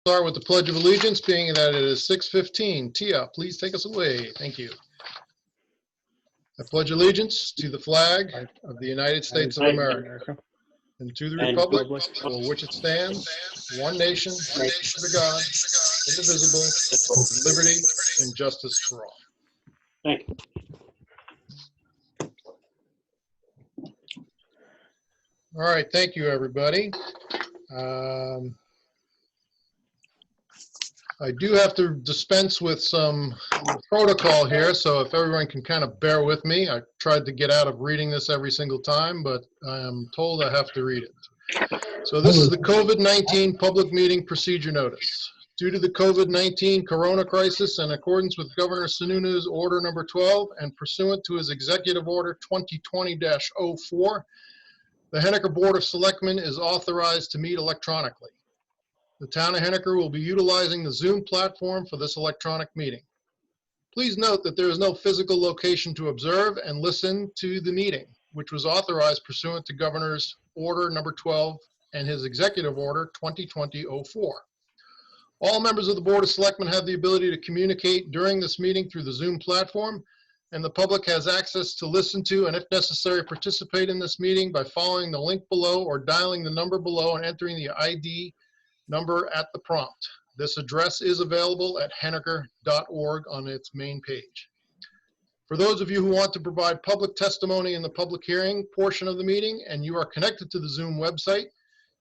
start with the Pledge of Allegiance, being that it is 6:15. Tia, please take us away. Thank you. I pledge allegiance to the flag of the United States of America and to the republic for which it stands, one nation, under God, indivisible, with liberty and justice for all. Thank you. All right, thank you, everybody. I do have to dispense with some protocol here, so if everyone can kind of bear with me. I tried to get out of reading this every single time, but I am told I have to read it. So this is the COVID-19 public meeting procedure notice. Due to the COVID-19 corona crisis, in accordance with Governor Sununu's Order Number 12 and pursuant to his Executive Order 2020-04, the Henniker Board of Selectmen is authorized to meet electronically. The town of Henniker will be utilizing the Zoom platform for this electronic meeting. Please note that there is no physical location to observe and listen to the meeting, which was authorized pursuant to Governor's Order Number 12 and his Executive Order 2020-04. All members of the Board of Selectmen have the ability to communicate during this meeting through the Zoom platform, and the public has access to listen to and, if necessary, participate in this meeting by following the link below or dialing the number below and entering the ID number at the prompt. This address is available at henniker.org on its main page. For those of you who want to provide public testimony in the public hearing portion of the meeting and you are connected to the Zoom website,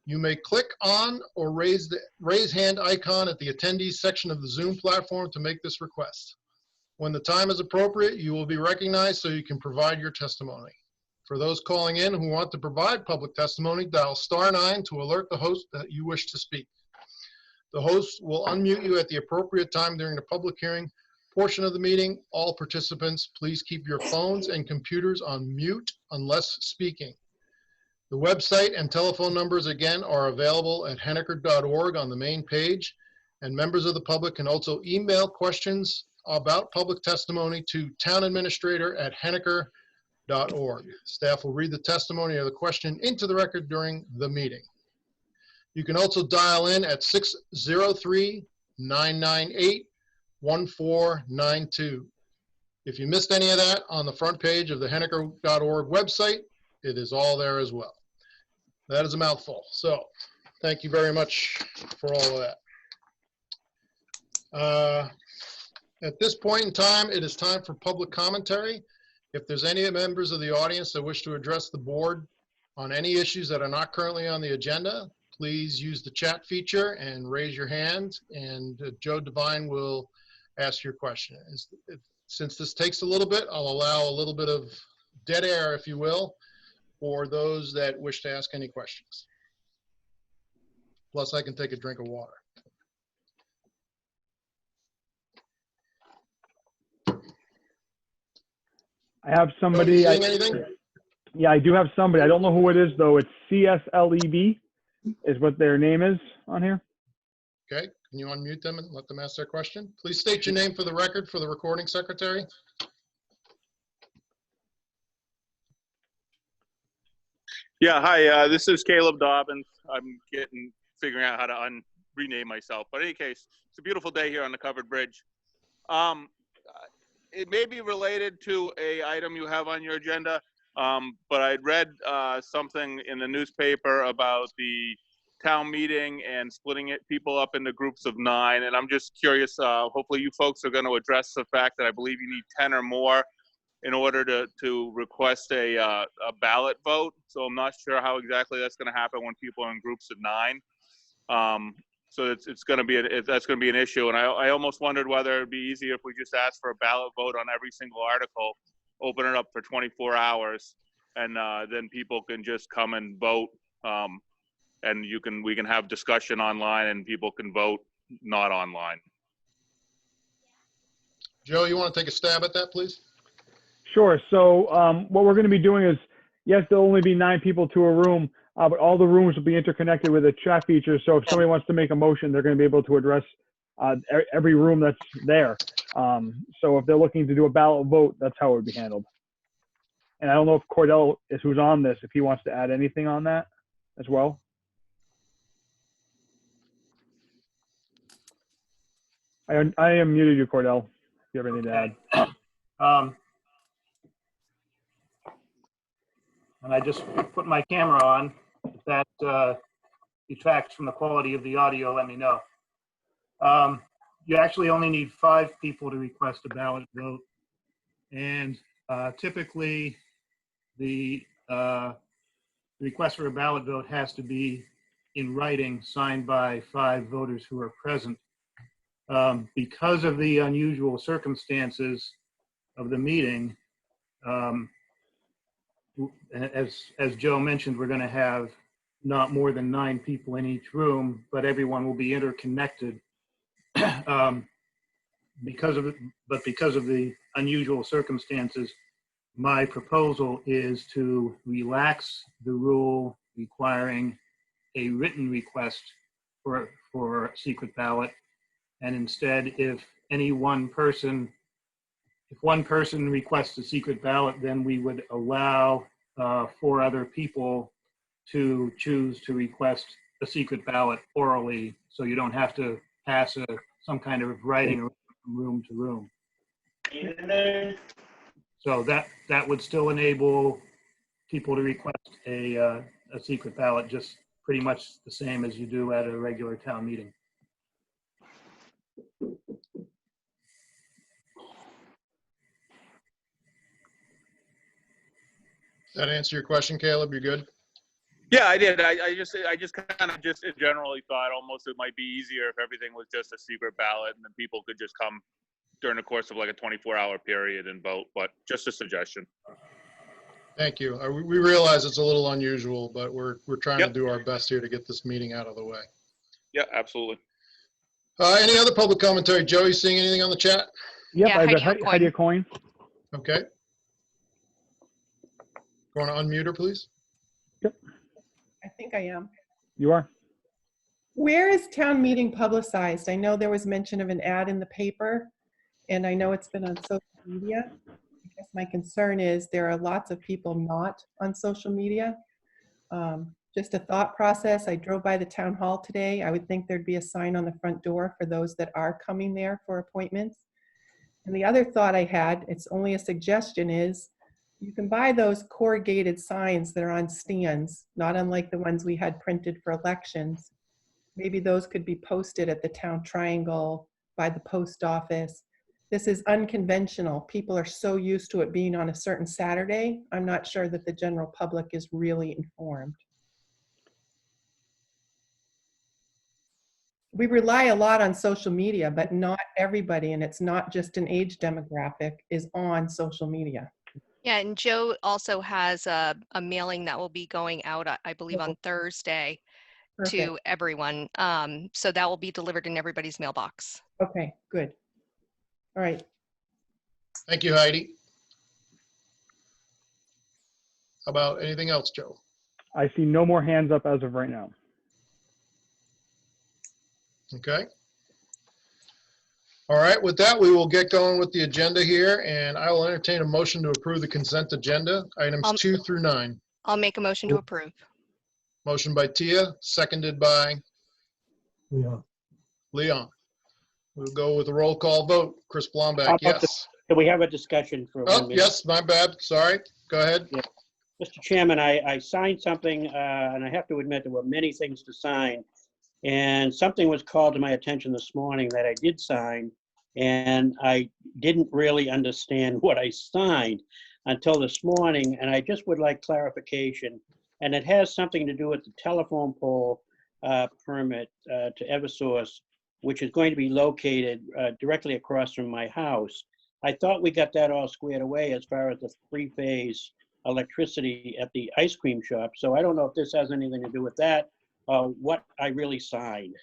you may click on or raise the raise hand icon at the attendees section of the Zoom platform to make this request. When the time is appropriate, you will be recognized so you can provide your testimony. For those calling in who want to provide public testimony, dial *9 to alert the host that you wish to speak. The host will unmute you at the appropriate time during the public hearing portion of the meeting. All participants, please keep your phones and computers on mute unless speaking. The website and telephone numbers, again, are available at henniker.org on the main page, and members of the public can also email questions about public testimony to townadministrator@henniker.org. Staff will read the testimony or the question into the record during the meeting. You can also dial in at 603-998-1492. If you missed any of that, on the front page of the henniker.org website, it is all there as well. That is a mouthful. So thank you very much for all of that. At this point in time, it is time for public commentary. If there's any members of the audience that wish to address the board on any issues that are not currently on the agenda, please use the chat feature and raise your hand, and Joe Devine will ask your question. Since this takes a little bit, I'll allow a little bit of dead air, if you will, for those that wish to ask any questions. Plus, I can take a drink of water. I have somebody. Joe, you seeing anything? Yeah, I do have somebody. I don't know who it is, though. It's CSLEB is what their name is on here. Okay, can you unmute them and let them ask their question? Please state your name for the record for the recording secretary. Yeah, hi, this is Caleb Dobbins. I'm figuring out how to rename myself. But in any case, it's a beautiful day here on the covered bridge. It may be related to a item you have on your agenda, but I'd read something in the newspaper about the town meeting and splitting people up into groups of 9. And I'm just curious, hopefully you folks are going to address the fact that I believe you need 10 or more in order to request a ballot vote. So I'm not sure how exactly that's going to happen when people are in groups of 9. So that's going to be an issue. And I almost wondered whether it'd be easier if we just asked for a ballot vote on every single article, open it up for 24 hours, and then people can just come and vote. And we can have discussion online, and people can vote not online. Joe, you want to take a stab at that, please? Sure. So what we're going to be doing is, yes, there'll only be 9 people to a room, but all the rooms will be interconnected with a chat feature. So if somebody wants to make a motion, they're going to be able to address every room that's there. So if they're looking to do a ballot vote, that's how it would be handled. And I don't know if Cordell is who's on this, if he wants to add anything on that as well. I am muted you, Cordell, if you have anything to add. And I just put my camera on. If that detracts from the quality of the audio, let me know. You actually only need 5 people to request a ballot vote. And typically, the request for a ballot vote has to be in writing, signed by 5 voters who are present. Because of the unusual circumstances of the meeting, as Joe mentioned, we're going to have not more than 9 people in each room, but everyone will be interconnected. Because of the unusual circumstances, my proposal is to relax the rule requiring a written request for a secret ballot, and instead, if one person requests a secret ballot, then we would allow 4 other people to choose to request a secret ballot orally, so you don't have to pass some kind of writing from room to room. So that would still enable people to request a secret ballot, just pretty much the same as you do at a regular town meeting. That answer your question, Caleb? You good? Yeah, I did. I just kind of just generally thought almost it might be easier if everything was just a secret ballot and then people could just come during the course of like a 24-hour period and vote, but just a suggestion. Thank you. We realize it's a little unusual, but we're trying Yep. to do our best here to get this meeting out of the way. Yeah, absolutely. Any other public commentary? Joe, you seeing anything on the chat? Yep, Yeah, I've got Heidi Heidi Coyne. Okay. Want to unmute her, please? I think I am. You are? Where is town meeting publicized? I know there was mention of an ad in the paper, and I know it's been on social media. I guess my concern is there are lots of people not on social media. Just a thought process. I drove by the town hall today. I would think there'd be a sign on the front door for those that are coming there for appointments. And the other thought I had, it's only a suggestion, is you can buy those corrugated signs that are on stands, not unlike the ones we had printed for elections. Maybe those could be posted at the town triangle, by the post office. This is unconventional. People are so used to it being on a certain Saturday. I'm not sure that the general public is really informed. We rely a lot on social media, but not everybody, and it's not just an age demographic, is on social media. Yeah, and Joe also has a mailing that will be going out, I believe, on Thursday Perfect. to everyone. So that will be delivered in everybody's mailbox. Okay, good. All right. Thank you, Heidi. How about anything else, Joe? I see no more hands up as of right now. Okay. All right, with that, we will get going with the agenda here, and I will entertain a motion to approve the consent agenda, items 2 through 9. I'll make a motion to approve. Motion by Tia, seconded by Leon. We'll go with a roll call vote. Chris Blomback, yes. Can we have a discussion for 1 Oh, minute? yes, my bad. Sorry. Go ahead. Mr. Chairman, I signed something, and I have to admit there were many things to sign. And something was called to my attention this morning that I did sign, and I didn't really understand what I signed until this morning, and I just would like clarification. And it has something to do with the telephone pole permit to Eversource, which is going to be located directly across from my house. I thought we got that all squared away as far as the 3-phase electricity at the ice cream shop. So I don't know if this has anything to do with that, what I really signed.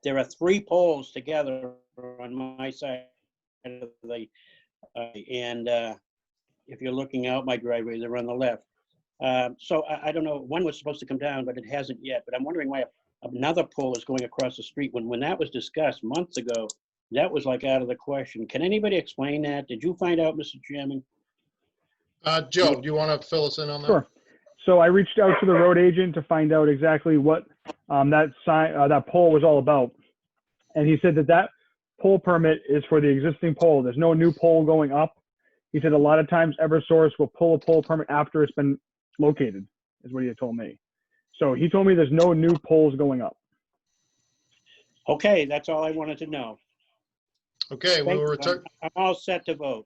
There are 3 poles together on my side of the, and if you're looking out my driveway, they're on the left. So I don't know, one was supposed to come down, but it hasn't yet. But I'm wondering why another pole is going across the street. When that was discussed months ago, that was like out of the question. Can anybody explain that? Did you find out, Mr. Chairman? Joe, do you want to fill us in on that? Sure. So I reached out to the road agent to find out exactly what that pole was all about. And he said that pole permit is for the existing pole. There's no new pole going up. He said a lot of times Eversource will pull a pole permit after it's been located, is what he had told me. So he told me there's no new poles going up. Okay, that's all I wanted to know. Okay, we will return. I'm all set to vote.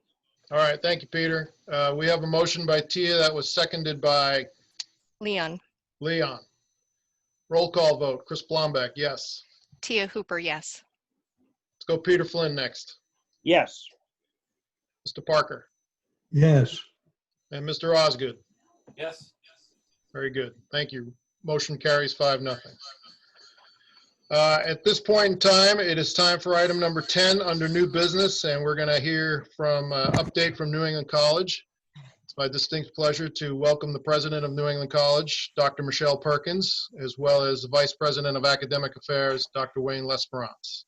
All right, thank you, Peter. We have a motion by Tia that was seconded by Leon. Leon. Roll call vote. Chris Blombeck, yes. Tia Hooper, yes. Let's go Peter Flynn next. Yes. Mr. Parker Yes. and Mr. Osgood. Yes. Very good. Thank you. Motion carries 5-0. At this point in time, it is time for item number 10 under new business, and we're going to hear from update from New England College. It's my distinct pleasure to welcome the president of New England College, Dr. Michelle Perkins, as well as the vice president of academic affairs, Dr. Wayne Lesperance.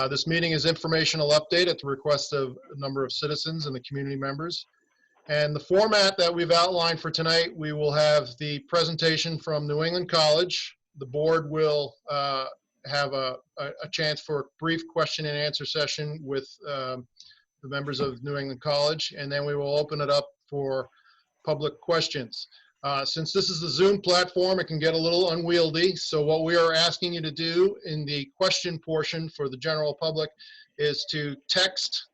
This meeting is informational update at the request of a number of citizens and the community members. And the format that we've outlined for tonight, we will have the presentation from New England College. The board will have a chance for a brief question and answer session with the members of New England College, and then we will open it up for public questions. Since this is the Zoom platform, it can get a little unwieldy. So what we are asking you to do in the question portion for the general public is to text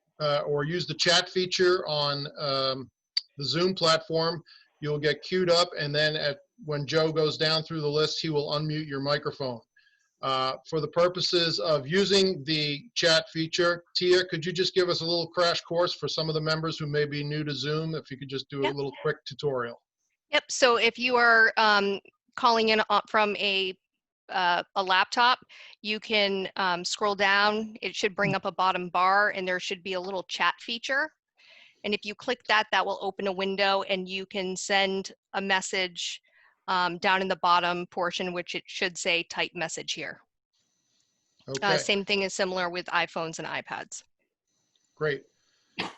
or use the chat feature on the Zoom platform. You'll get queued up, and then when Joe goes down through the list, he will unmute your microphone. For the purposes of using the chat feature, Tia, could you just give us a little crash course for some of the members who may be new to Zoom? If you could just do a little quick tutorial. Yep. So if you are calling in from a laptop, you can scroll down. It should bring up a bottom bar, and there should be a little chat feature. And if you click that, that will open a window, and you can send a message down in the bottom portion, which it should say type message here. Okay. Same thing is similar with iPhones and iPads. Great.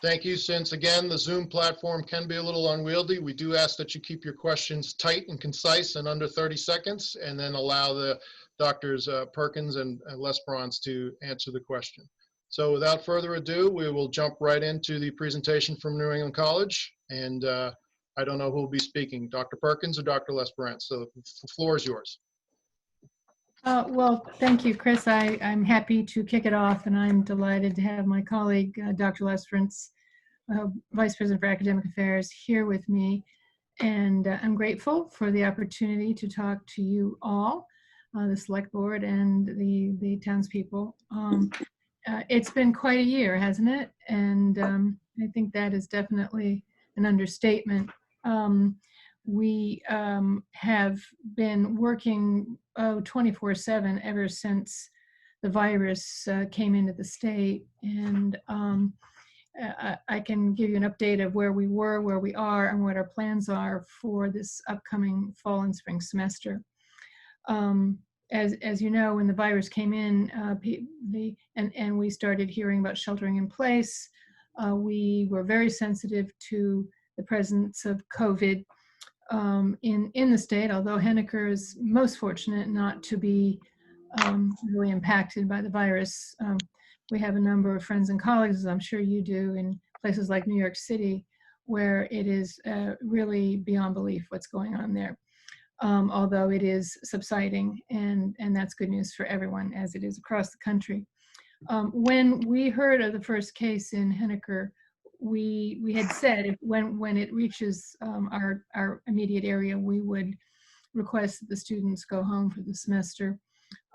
Thank you. Since, again, the Zoom platform can be a little unwieldy, we do ask that you keep your questions tight and concise and under 30 seconds, and then allow the Drs. Perkins and Lesperance to answer the question. So without further ado, we will jump right into the presentation from New England College. And I don't know who will be speaking, Dr. Perkins or Dr. Lesperance. So the floor is yours. Well, thank you, Chris. I'm happy to kick it off, and I'm delighted to have my colleague, Dr. Lesperance, Vice President for Academic Affairs, here with me. And I'm grateful for the opportunity to talk to you all, the Select Board and the townspeople. It's been quite a year, hasn't it? And I think that is definitely an understatement. We have been working 24/7 ever since the virus came into the state. And I can give you an update of where we were, where we are, and what our plans are for this upcoming fall and spring semester. As you know, when the virus came in, and we started hearing about sheltering in place, we were very sensitive to the presence of COVID in the state, although Henniker is most fortunate not to be really impacted by the virus. We have a number of friends and colleagues, as I'm sure you do, in places like New York City, where it is really beyond belief what's going on there. Although it is subsiding, and that's good news for everyone, as it is across the country. When we heard of the first case in Henniker, we had said when it reaches our immediate area, we would request that the students go home for the semester.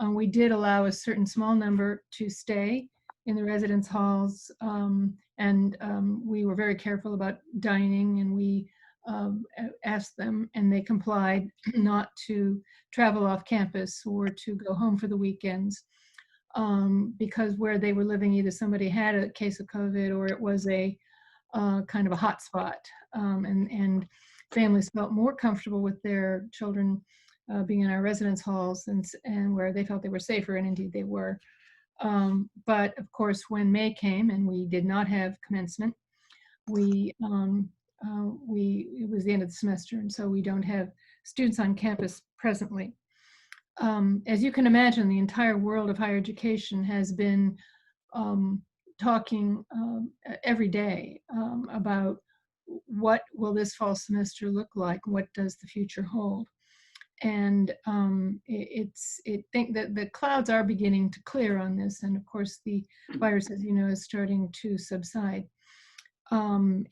We did allow a certain small number to stay in the residence halls, and we were very careful about dining, and we asked them, and they complied, not to travel off campus or to go home for the weekends, because where they were living, either somebody had a case of COVID or it was a kind of a hot spot, and families felt more comfortable with their children being in our residence halls and where they felt they were safer, and indeed they were. But of course, when May came and we did not have commencement, it was the end of the semester, and so we don't have students on campus presently. As you can imagine, the entire world of higher education has been talking every day about what will this fall semester look like? What does the future hold? And think that the clouds are beginning to clear on this. And of course, the virus, as you know, is starting to subside. About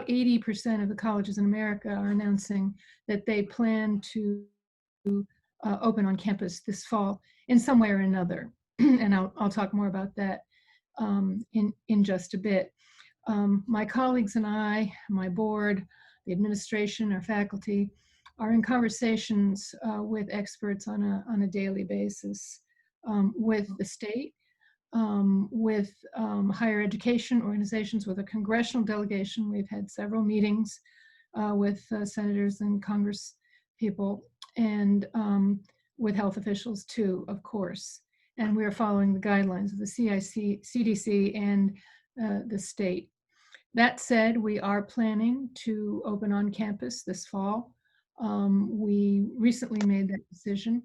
80% of the colleges in America are announcing that they plan to open on campus this fall in some way or another. And I'll talk more about that in just a bit. My colleagues and I, my board, the administration, our faculty, are in conversations with experts on a daily basis, with the state, with higher education organizations, with a congressional delegation. We've had several meetings with senators and Congress people, and with health officials too, of course. And we are following the guidelines of the CDC and the state. That said, we are planning to open on campus this fall. We recently made that decision,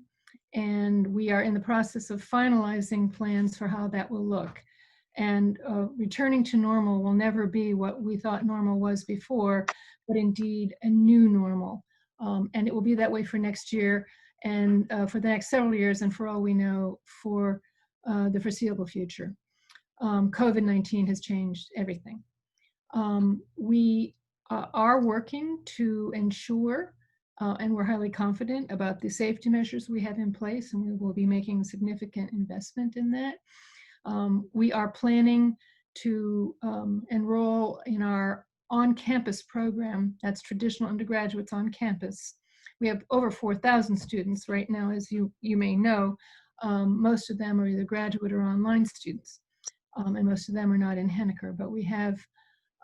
and we are in the process of finalizing plans for how that will look. And returning to normal will never be what we thought normal was before, but indeed a new normal. And it will be that way for next year and for the next several years, and for all we know, for the foreseeable future. COVID-19 has changed everything. We are working to ensure, and we're highly confident about the safety measures we have in place, and we will be making significant investment in that. We are planning to enroll in our on-campus program. That's traditional undergraduates on campus. We have over 4,000 students right now, as you may know. Most of them are either graduate or online students, and most of them are not in Henniker, but we have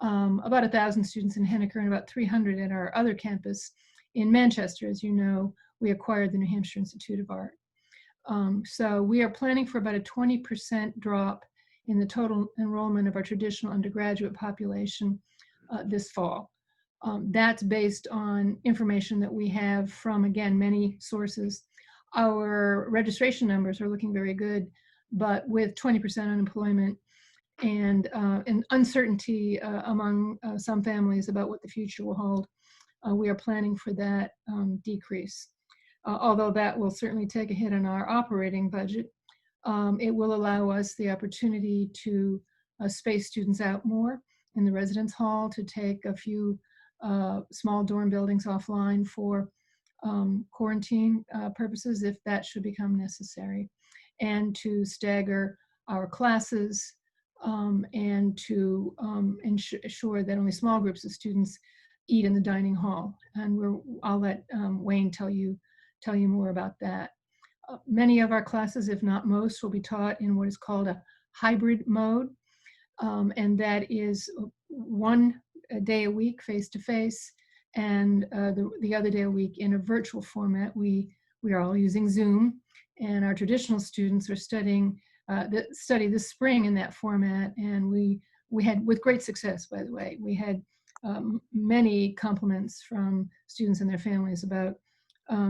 about 1,000 students in Henniker and about 300 at our other campus in Manchester. As you know, we acquired the New Hampshire Institute of Art. So we are planning for about a 20% drop in the total enrollment of our traditional undergraduate population this fall. That's based on information that we have from, again, many sources. Our registration numbers are looking very good, but with 20% unemployment and uncertainty among some families about what the future will hold, we are planning for that decrease. Although that will certainly take a hit on our operating budget, it will allow us the opportunity to space students out more in the residence hall, to take a few small dorm buildings offline for quarantine purposes if that should become necessary, and to stagger our classes and to ensure that only small groups of students eat in the dining hall. And I'll let Wayne tell you more about that. Many of our classes, if not most, will be taught in what is called a hybrid mode, and that is one day a week face-to-face, and the other day a week in a virtual format. We are all using Zoom, and our traditional students are study this spring in that format, and we had, with great success, by the way. We had many compliments from students and their families about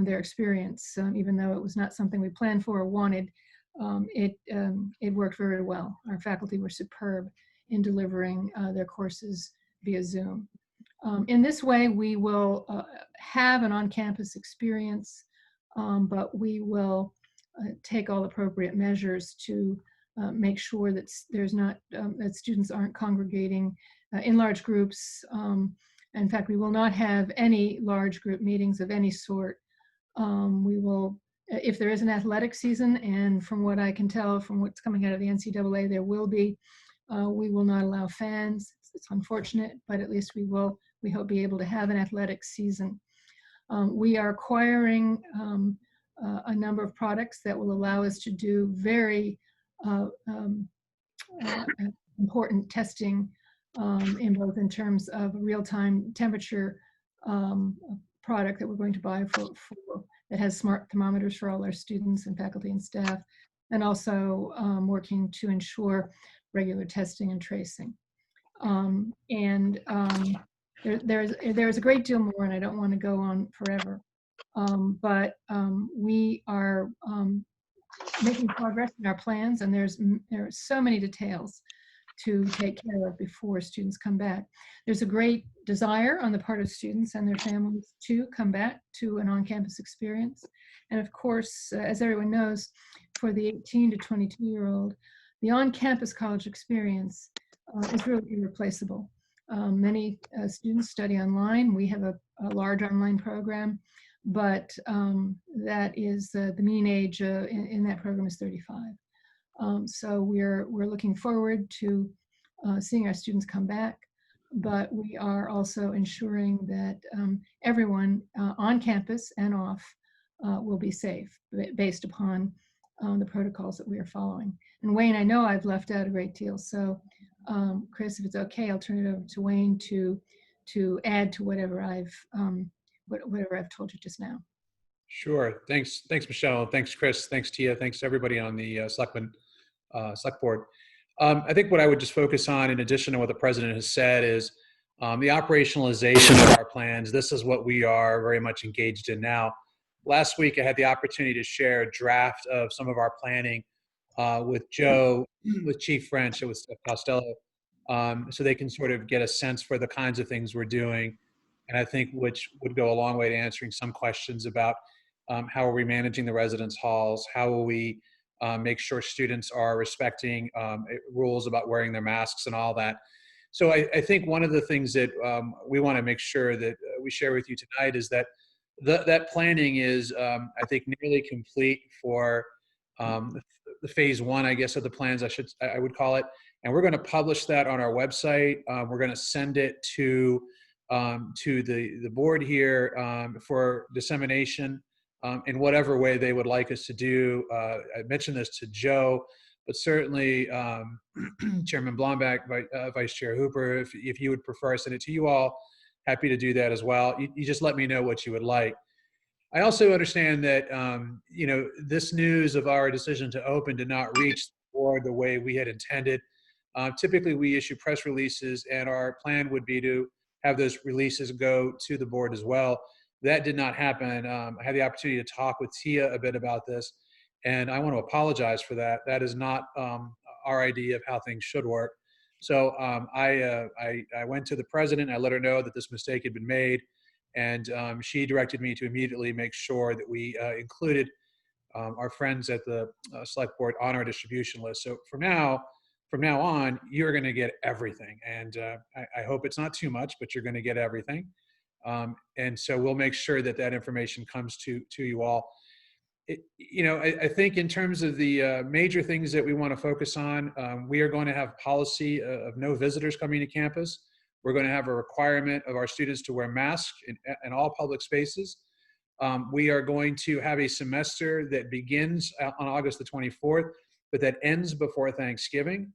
their experience, even though it was not something we planned for or wanted. It worked very well. Our faculty were superb in delivering their courses via Zoom. In this way, we will have an on-campus experience, but we will take all appropriate measures to make sure that that students aren't congregating in large groups. In fact, we will not have any large group meetings of any sort. We will, if there is an athletic season, and from what I can tell from what's coming out of the NCAA, there will be, we will not allow fans. It's unfortunate, but at least we hope be able to have an athletic season. We are acquiring a number of products that will allow us to do very important testing in terms of real-time temperature product that we're going to buy that has smart thermometers for all our students and faculty and staff, and also working to ensure regular testing and tracing. There's a great deal more, and I don't want to go on forever. But we are making progress in our plans, and there are so many details to take care of before students come back. There's a great desire on the part of students and their families to come back to an on-campus experience. And of course, as everyone knows, for the 18 to 22-year-old, the on-campus college experience is really irreplaceable. Many students study online. We have a large online program, but that is the mean age in that program is 35. So we're looking forward to seeing our students come back, but we are also ensuring that everyone on campus and off will be safe based upon the protocols that we are following. And Wayne, I know I've left out a great deal, so Chris, if it's okay, I'll turn it over to Wayne to add to whatever I've told you just now. Sure. Thanks, Michelle. Thanks, Chris. Thanks, Tia. Thanks, everybody on the select board. I think what I would just focus on, in addition to what the president has said, is the operationalization of our plans. This is what we are very much engaged in now. Last week, I had the opportunity to share a draft of some of our planning with Joe, with Chief French, and with Steph Costello, so they can sort of get a sense for the kinds of things we're doing. And I think which would go a long way to answering some questions about how are we managing the residence halls? How will we make sure students are respecting rules about wearing their masks and all that? So I think one of the things that we want to make sure that we share with you tonight is that that planning is, I think, nearly complete for the phase one, I guess, of the plans, I would call it. And we're going to publish that on our website. We're going to send it to the board here for dissemination in whatever way they would like us to do. I mentioned this to Joe, but certainly Chairman Blomback, Vice Chair Hooper, if you would prefer I send it to you all, happy to do that as well. You just let me know what you would like. I also understand that this news of our decision to open did not reach the board the way we had intended. Typically, we issue press releases, and our plan would be to have those releases go to the board as well. That did not happen. I had the opportunity to talk with Tia a bit about this, and I want to apologize for that. That is not our idea of how things should work. So I went to the president. I let her know that this mistake had been made, and she directed me to immediately make sure that we included our friends at the select board on our distribution list. So from now on, you're going to get everything, and I hope it's not too much, but you're going to get everything. And so we'll make sure that that information comes to you all. I think in terms of the major things that we want to focus on, we are going to have policy of no visitors coming to campus. We're going to have a requirement of our students to wear masks in all public spaces. We are going to have a semester that begins on August the 24th, but that ends before Thanksgiving.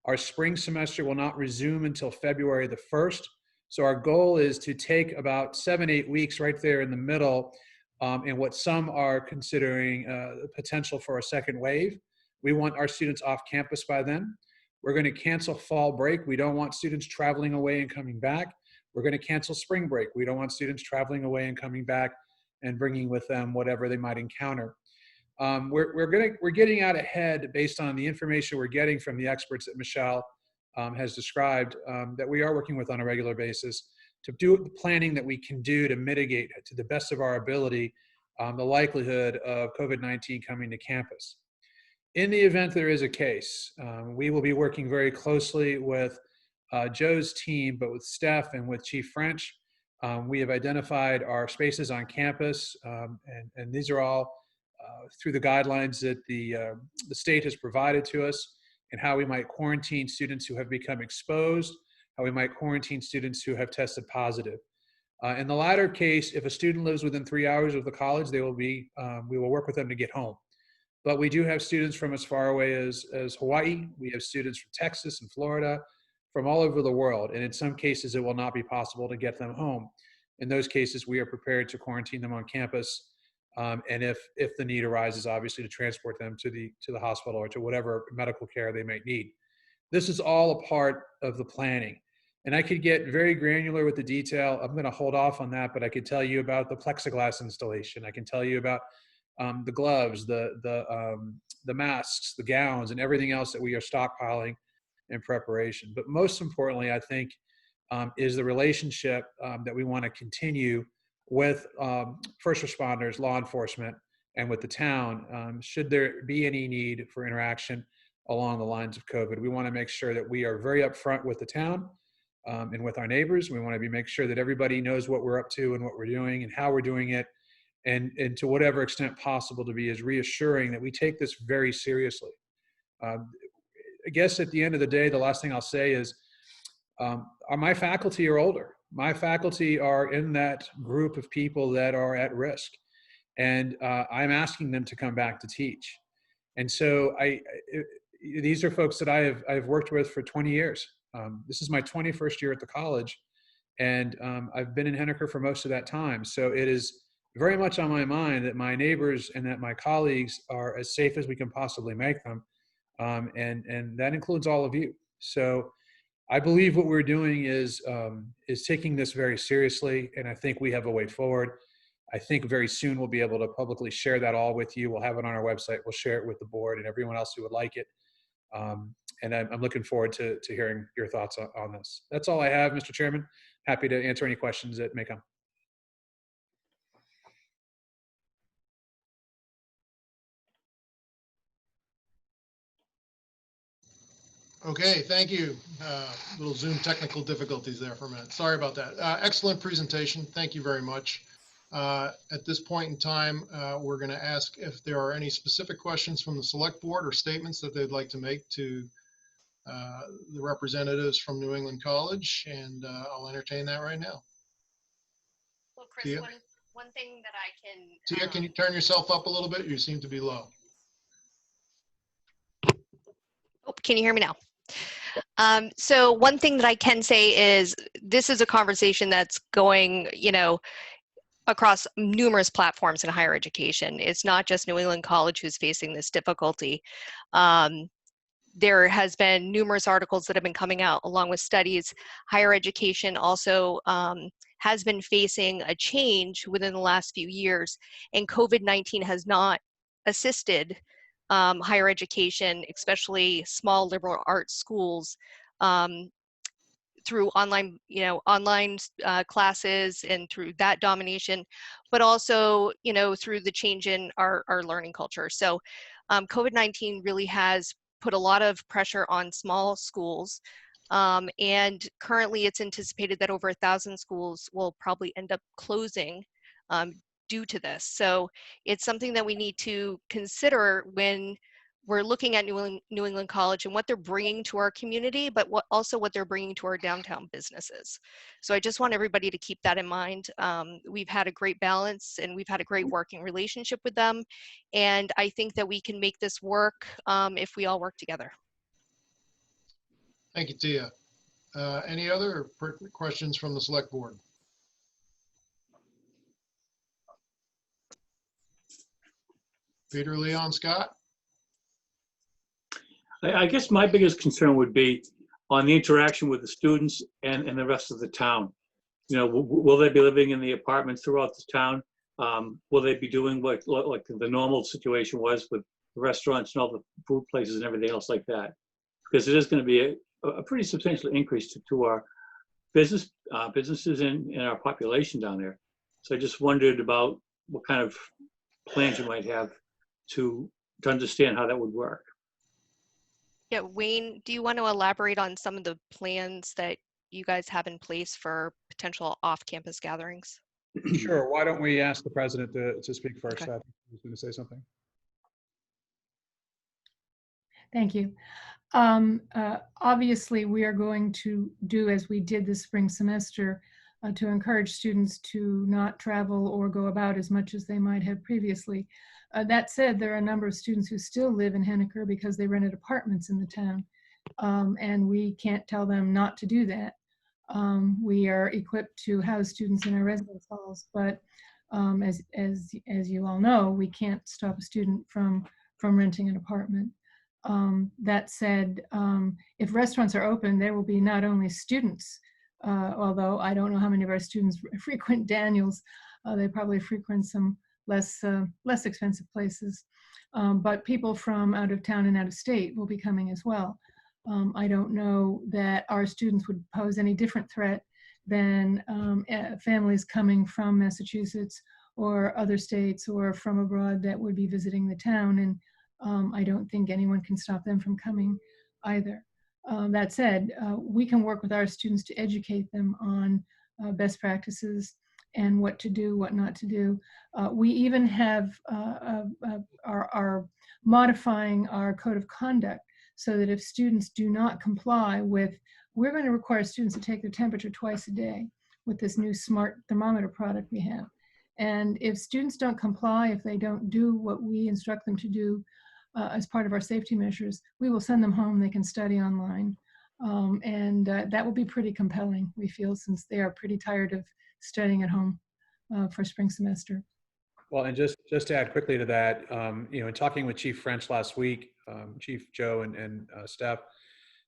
Our spring semester will not resume until February the 1st. So our goal is to take about 7-8 weeks right there in the middle in what some are considering the potential for a second wave. We want our students off campus by then. We're going to cancel fall break. We don't want students traveling away and coming back. We're going to cancel spring break. We don't want students traveling away and coming back and bringing with them whatever they might encounter. We're getting out ahead based on the information we're getting from the experts that Michelle has described, that we are working with on a regular basis to do the planning that we can do to mitigate to the best of our ability the likelihood of COVID-19 coming to campus. In the event there is a case, we will be working very closely with Joe's team, but with Steph and with Chief French. We have identified our spaces on campus, and these are all through the guidelines that the state has provided to us, and how we might quarantine students who have become exposed, how we might quarantine students who have tested positive. In the latter case, if a student lives within 3 hours of the college, we will work with them to get home. But we do have students from as far away as Hawaii. We have students from Texas and Florida, from all over the world. And in some cases, it will not be possible to get them home. In those cases, we are prepared to quarantine them on campus. And if the need arises, obviously, to transport them to the hospital or to whatever medical care they might need. This is all a part of the planning. And I could get very granular with the detail. I'm going to hold off on that, but I could tell you about the plexiglass installation. I can tell you about the gloves, the masks, the gowns, and everything else that we are stockpiling in preparation. But most importantly, I think, is the relationship that we want to continue with first responders, law enforcement, and with the town. Should there be any need for interaction along the lines of COVID, we want to make sure that we are very upfront with the town and with our neighbors. We want to make sure that everybody knows what we're up to and what we're doing and how we're doing it, and to whatever extent possible to be as reassuring that we take this very seriously. I guess at the end of the day, the last thing I'll say is my faculty are older. My faculty are in that group of people that are at risk, and I'm asking them to come back to teach. And so these are folks that I've worked with for 20 years. This is my 21st year at the college, and I've been in Henniker for most of that time. So it is very much on my mind that my neighbors and that my colleagues are as safe as we can possibly make them, and that includes all of you. So I believe what we're doing is taking this very seriously, and I think we have a way forward. I think very soon we'll be able to publicly share that all with you. We'll have it on our website. We'll share it with the board and everyone else who would like it. And I'm looking forward to hearing your thoughts on this. That's all I have, Mr. Chairman. Happy to answer any questions that may come. Okay, thank you. Little Zoom technical difficulties there for a minute. Sorry about that. Excellent presentation. Thank you very much. At this point in time, we're going to ask if there are any specific questions from the select board or statements that they'd like to make to the representatives from New England College, and I'll entertain that right now. Well, Chris, Tia? one thing that I can... Tia, can you turn yourself up a little bit? You seem to be low. Oh, can you hear me now? So one thing that I can say is this is a conversation that's going, across numerous platforms in higher education. It's not just New England College who's facing this difficulty. There has been numerous articles that have been coming out along with studies. Higher education also has been facing a change within the last few years, and COVID-19 has not assisted higher education, especially small liberal arts schools, through online, classes and through that domination, but also, through the change in our learning culture. So COVID-19 really has put a lot of pressure on small schools. And currently it's anticipated that over 1,000 schools will probably end up closing due to this. So it's something that we need to consider when we're looking at New England College and what they're bringing to our community, but also what they're bringing to our downtown businesses. So I just want everybody to keep that in mind. We've had a great balance and we've had a great working relationship with them. And I think that we can make this work if we all work together. Thank you, Tia. Any other questions from the select board? Peter, Leon, Scott? I guess my biggest concern would be on the interaction with the students and the rest of the town. Will they be living in the apartments throughout the town? Will they be doing like the normal situation was with the restaurants and all the food places and everything else like that? Because it is going to be a pretty substantial increase to our businesses and our population down there. So I just wondered about what kind of plans you might have to understand how that would work. Yeah, Wayne, do you want to elaborate on some of the plans that you guys have in place for potential off-campus gatherings? Sure. Why don't we ask the president to speak first? Okay. I think he was going to say something. Thank you. Obviously, we are going to do as we did this spring semester to encourage students to not travel or go about as much as they might have previously. That said, there are a number of students who still live in Henniker because they rented apartments in the town, and we can't tell them not to do that. We are equipped to house students in our residence halls, but as you all know, we can't stop a student from renting an apartment. That said, if restaurants are open, there will be not only students, although I don't know how many of our students frequent Daniel's. They probably frequent some less expensive places. But people from out of town and out of state will be coming as well. I don't know that our students would pose any different threat than families coming from Massachusetts or other states or from abroad that would be visiting the town. And I don't think anyone can stop them from coming either. That said, we can work with our students to educate them on best practices and what to do, what not to do. We even have are modifying our code of conduct so that if students do not comply with, we're going to require students to take their temperature twice a day with this new smart thermometer product we have. And if students don't comply, if they don't do what we instruct them to do as part of our safety measures, we will send them home. They can study online. That will be pretty compelling, we feel, since they are pretty tired of studying at home for spring semester. Well, and just to add quickly to that, in talking with Chief French last week, Chief Joe and Steph,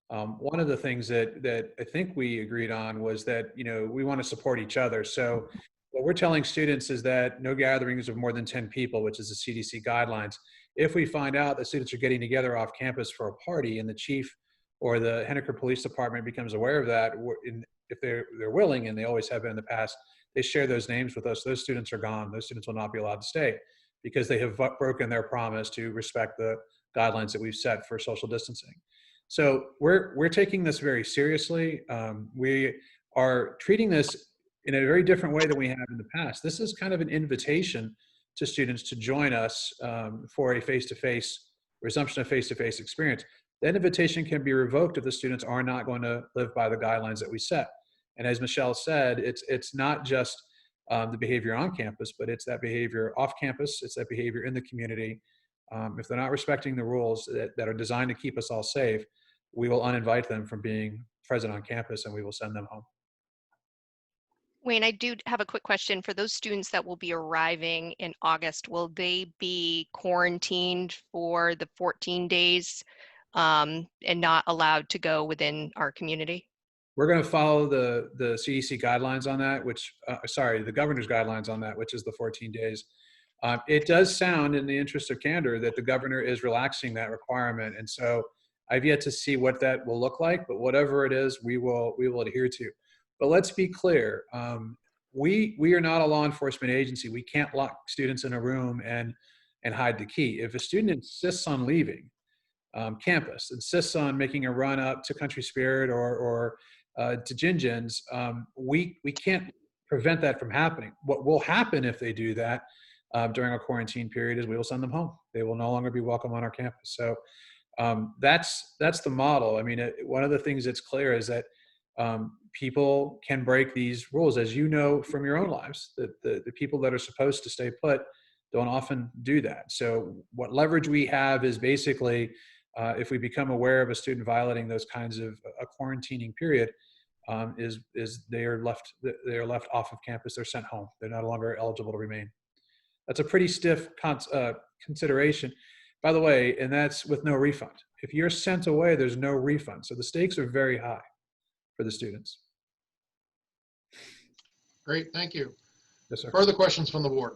one of the things that I think we agreed on was that, we want to support each other. So what we're telling students is that no gatherings of more than 10 people, which is the CDC guidelines. If we find out that students are getting together off campus for a party and the chief or the Henniker Police Department becomes aware of that, if they're willing, and they always have been in the past, they share those names with us. Those students are gone. Those students will not be allowed to stay because they have broken their promise to respect the guidelines that we've set for social distancing. So we're taking this very seriously. We are treating this in a very different way than we have in the past. This is kind of an invitation to students to join us for a face-to-face resumption of face-to-face experience. That invitation can be revoked if the students are not going to live by the guidelines that we set. And as Michelle said, it's not just the behavior on campus, but it's that behavior off campus. It's that behavior in the community. If they're not respecting the rules that are designed to keep us all safe, we will uninvite them from being present on campus and we will send them home. Wayne, I do have a quick question. For those students that will be arriving in August, will they be quarantined for the 14 days and not allowed to go within our community? We're going to follow the CDC guidelines on that, the governor's guidelines on that, which is the 14 days. It does sound, in the interest of candor, that the governor is relaxing that requirement. And so I've yet to see what that will look like, but whatever it is, we will adhere to. But let's be clear, we are not a law enforcement agency. We can't lock students in a room and hide the key. If a student insists on leaving campus, insists on making a run up to Country Spirit or to Gin-Gins, we can't prevent that from happening. What will happen if they do that during a quarantine period is we will send them home. They will no longer be welcome on our campus. So that's the model. I mean, one of the things that's clear is that people can break these rules, as you know from your own lives, that the people that are supposed to stay put don't often do that. So what leverage we have is basically if we become aware of a student violating those kinds of a quarantining period, is they are left off of campus. They're sent home. They're no longer eligible to remain. That's a pretty stiff consideration, by the way, and that's with no refund. If you're sent away, there's no refund. So the stakes are very high for the students. Great, thank you. Yes, sir. Further questions from the board?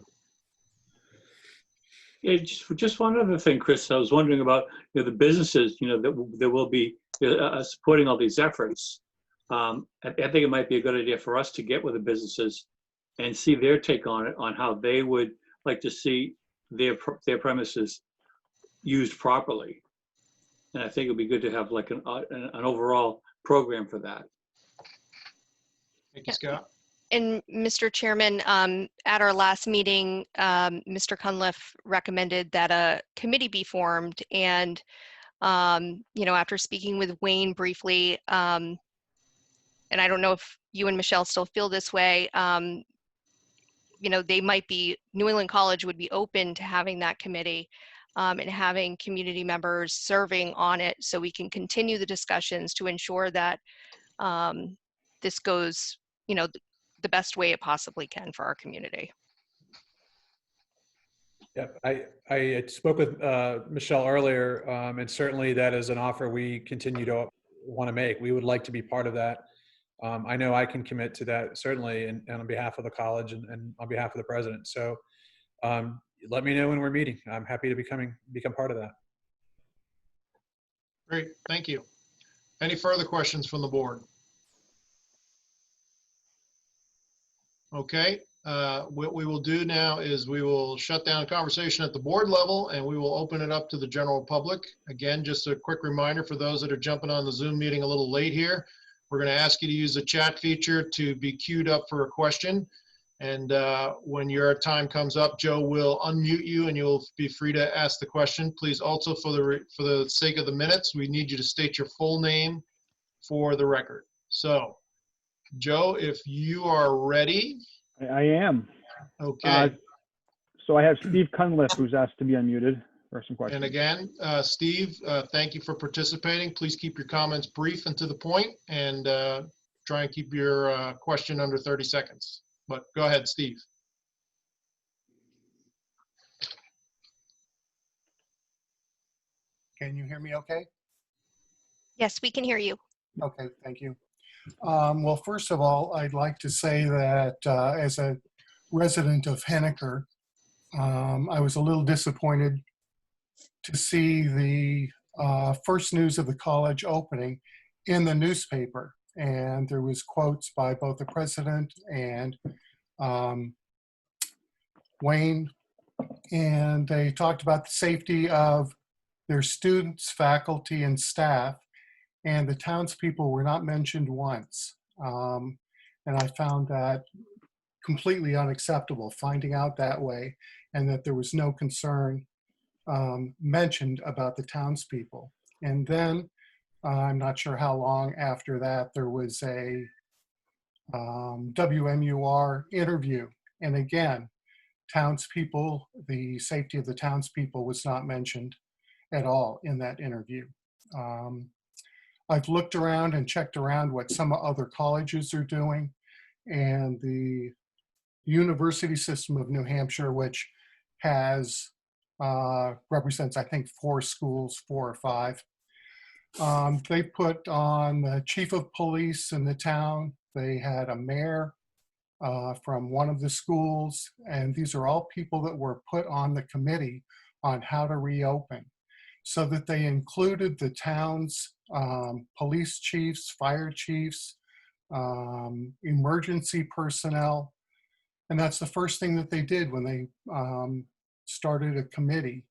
Yeah, just one other thing, Chris. I was wondering about the businesses, that will be supporting all these efforts. I think it might be a good idea for us to get with the businesses and see their take on it, on how they would like to see their premises used properly. And I think it'd be good to have like an overall program for that. Thank you, Scott. And Mr. Chairman, at our last meeting, Mr. Cunliffe recommended that a committee be formed. And, after speaking with Wayne briefly, and I don't know if you and Michelle still feel this way, New England College would be open to having that committee and having community members serving on it so we can continue the discussions to ensure that this goes, the best way it possibly can for our community. Yeah, I spoke with Michelle earlier, and certainly that is an offer we continue to want to make. We would like to be part of that. I know I can commit to that, certainly, and on behalf of the college and on behalf of the president. So let me know when we're meeting. I'm happy to become part of that. Great, thank you. Any further questions from the board? Okay, what we will do now is we will shut down conversation at the board level and we will open it up to the general public. Again, just a quick reminder for those that are jumping on the Zoom meeting a little late here. We're going to ask you to use the chat feature to be queued up for a question. And when your time comes up, Joe will unmute you and you'll be free to ask the question. Please also, for the sake of the minutes, we need you to state your full name for the record. So, Joe, if you are ready. I am. Okay. So I have Steve Cunliffe, who's asked to be unmuted for some questions. And again, Steve, thank you for participating. Please keep your comments brief and to the point, and try and keep your question under 30 seconds. But go ahead, Steve. Can you hear me okay? Yes, we can hear you. Okay, thank you. Well, first of all, I'd like to say that as a resident of Henniker, I was a little disappointed to see the first news of the college opening in the newspaper. And there was quotes by both the president and Wayne, and they talked about the safety of their students, faculty, and staff, and the townspeople were not mentioned once. And I found that completely unacceptable, finding out that way, and that there was no concern mentioned about the townspeople. And then, I'm not sure how long after that, there was a WMUR interview. And again, townspeople, the safety of the townspeople was not mentioned at all in that interview. I've looked around and checked around what some other colleges are doing, and the university system of New Hampshire, which has represents, I think, 4 schools, 4 or 5. They put on the chief of police in the town. They had a mayor from one of the schools, and these are all people that were put on the committee on how to reopen, so that they included the town's police chiefs, fire chiefs, emergency personnel. And that's the first thing that they did when they started a committee.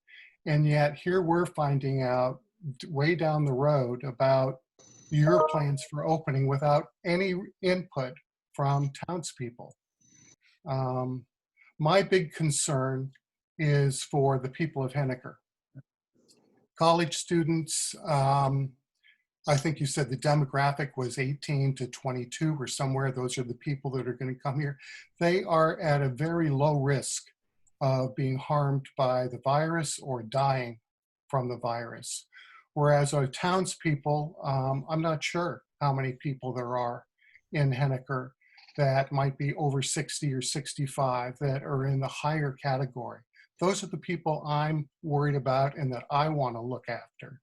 And yet here we're finding out way down the road about your plans for opening without any input from townspeople. My big concern is for the people of Henniker. College students, I think you said the demographic was 18 to 22 or somewhere. Those are the people that are going to come here. They are at a very low risk of being harmed by the virus or dying from the virus. Whereas our townspeople, I'm not sure how many people there are in Henniker that might be over 60 or 65 that are in the higher category. Those are the people I'm worried about and that I want to look after.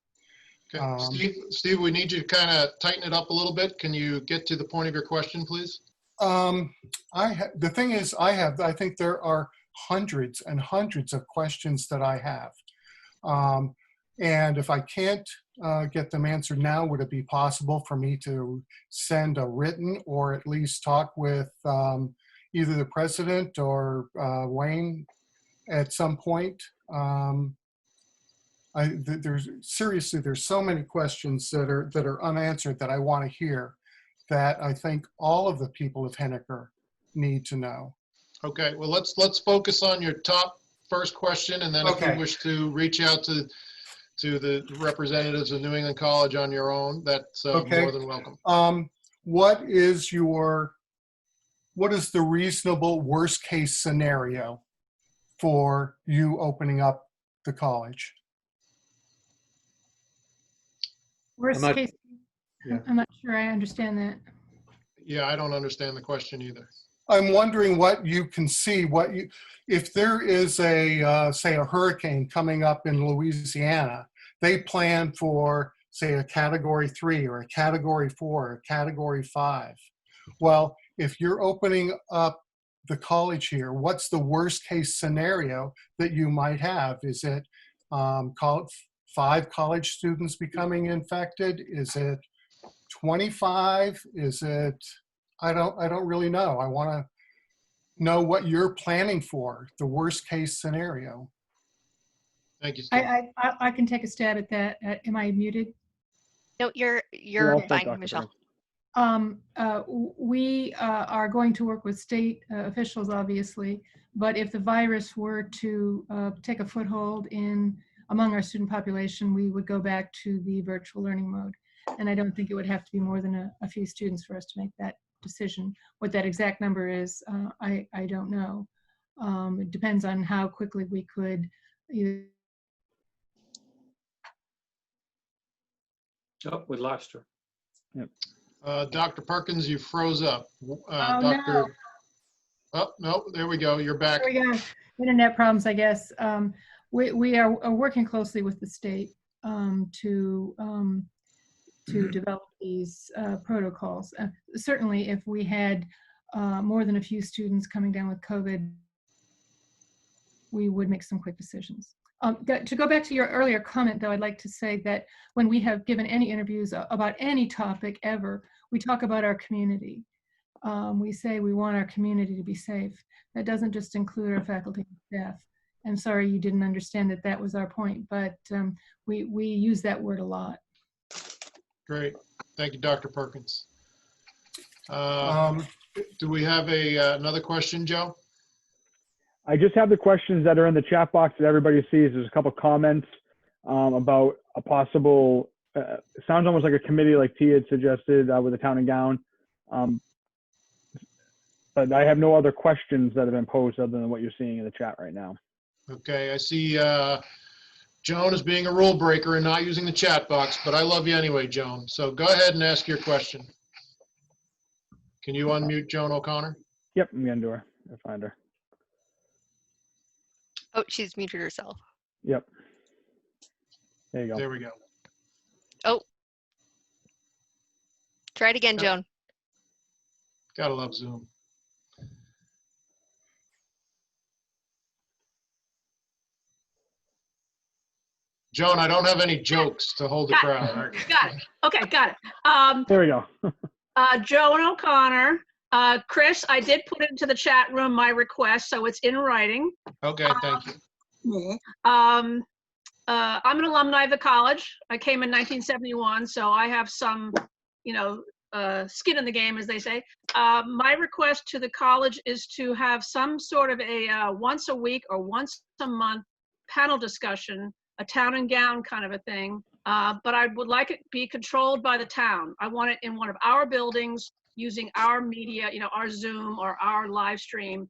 Okay. Steve, we need you to kind of tighten it up a little bit. Can you get to the point of your question, please? The thing is, I think there are hundreds and hundreds of questions that I have. And if I can't get them answered now, would it be possible for me to send a written or at least talk with either the president or Wayne at some point? There's so many questions that are unanswered that I want to hear, that I think all of the people of Henniker need to know. Okay, well, let's focus on your top first question, and then if you wish to reach out to the representatives of New England College on your own, that's more than welcome. What is the reasonable worst case scenario for you opening up the college? Worst case, I'm not sure I understand that. Yeah, I don't understand the question either. I'm wondering what you can see, if there is say a hurricane coming up in Louisiana, they plan for, say, a category 3 or a category 4 or a category 5. Well, if you're opening up the college here. What's the worst case scenario that you might have? Is it 5 college students becoming infected? Is it 25? Is it, I don't really know. I want to know what you're planning for, the worst case scenario. Thank you, Steve. I can take a stab at that. Am I muted? No, you're all set, fine, Dr. Michelle. We are going to work with state officials, obviously, but if the virus were to take a foothold among our student population, we would go back to the virtual learning mode. And I don't think it would have to be more than a few students for us to make that decision. What that exact number is, I don't know. It depends on how quickly we could either. Oh, we lost her. Dr. Perkins, you froze up. Oh, Dr. no. Oh, no, there we go. You're back. There we go. Internet problems, I guess. We are working closely with the state to develop these protocols. Certainly, if we had more than a few students coming down with COVID, we would make some quick decisions. To go back to your earlier comment, though, I'd like to say that when we have given any interviews about any topic ever, we talk about our community. We say we want our community to be safe. That doesn't just include our faculty and staff. I'm sorry you didn't understand that that was our point, but we use that word a lot. Great. Thank you, Dr. Perkins. Do we have another question, Joe? I just have the questions that are in the chat box that everybody sees. There's a couple comments about a possible, it sounds almost like a committee like Tia had suggested with the Town and Gown. But I have no other questions that have been posed other than what you're seeing in the chat right now. Okay, I see Joan is being a rule breaker and not using the chat box, but I love you anyway, Joan. So go ahead and ask your question. Can you unmute Joan O'Connor? Yep, I'm gonna do her. I'll find her. Oh, she's muted herself. Yep. There you go. There we go. Oh. Try it again, Joan. Gotta love Zoom. Joan, I don't have any jokes to hold the crowd. Got it. Okay, got it. There we go. Joan O'Connor. Chris, I did put into the chat room my request, so it's in writing. Okay, thank you. I'm an alumni of the college. I came in 1971, so I have some, skin in the game, as they say. My request to the college is to have some sort of a once a week or once a month panel discussion, a town and gown kind of a thing. But I would like it be controlled by the town. I want it in one of our buildings using our media, our Zoom or our live stream,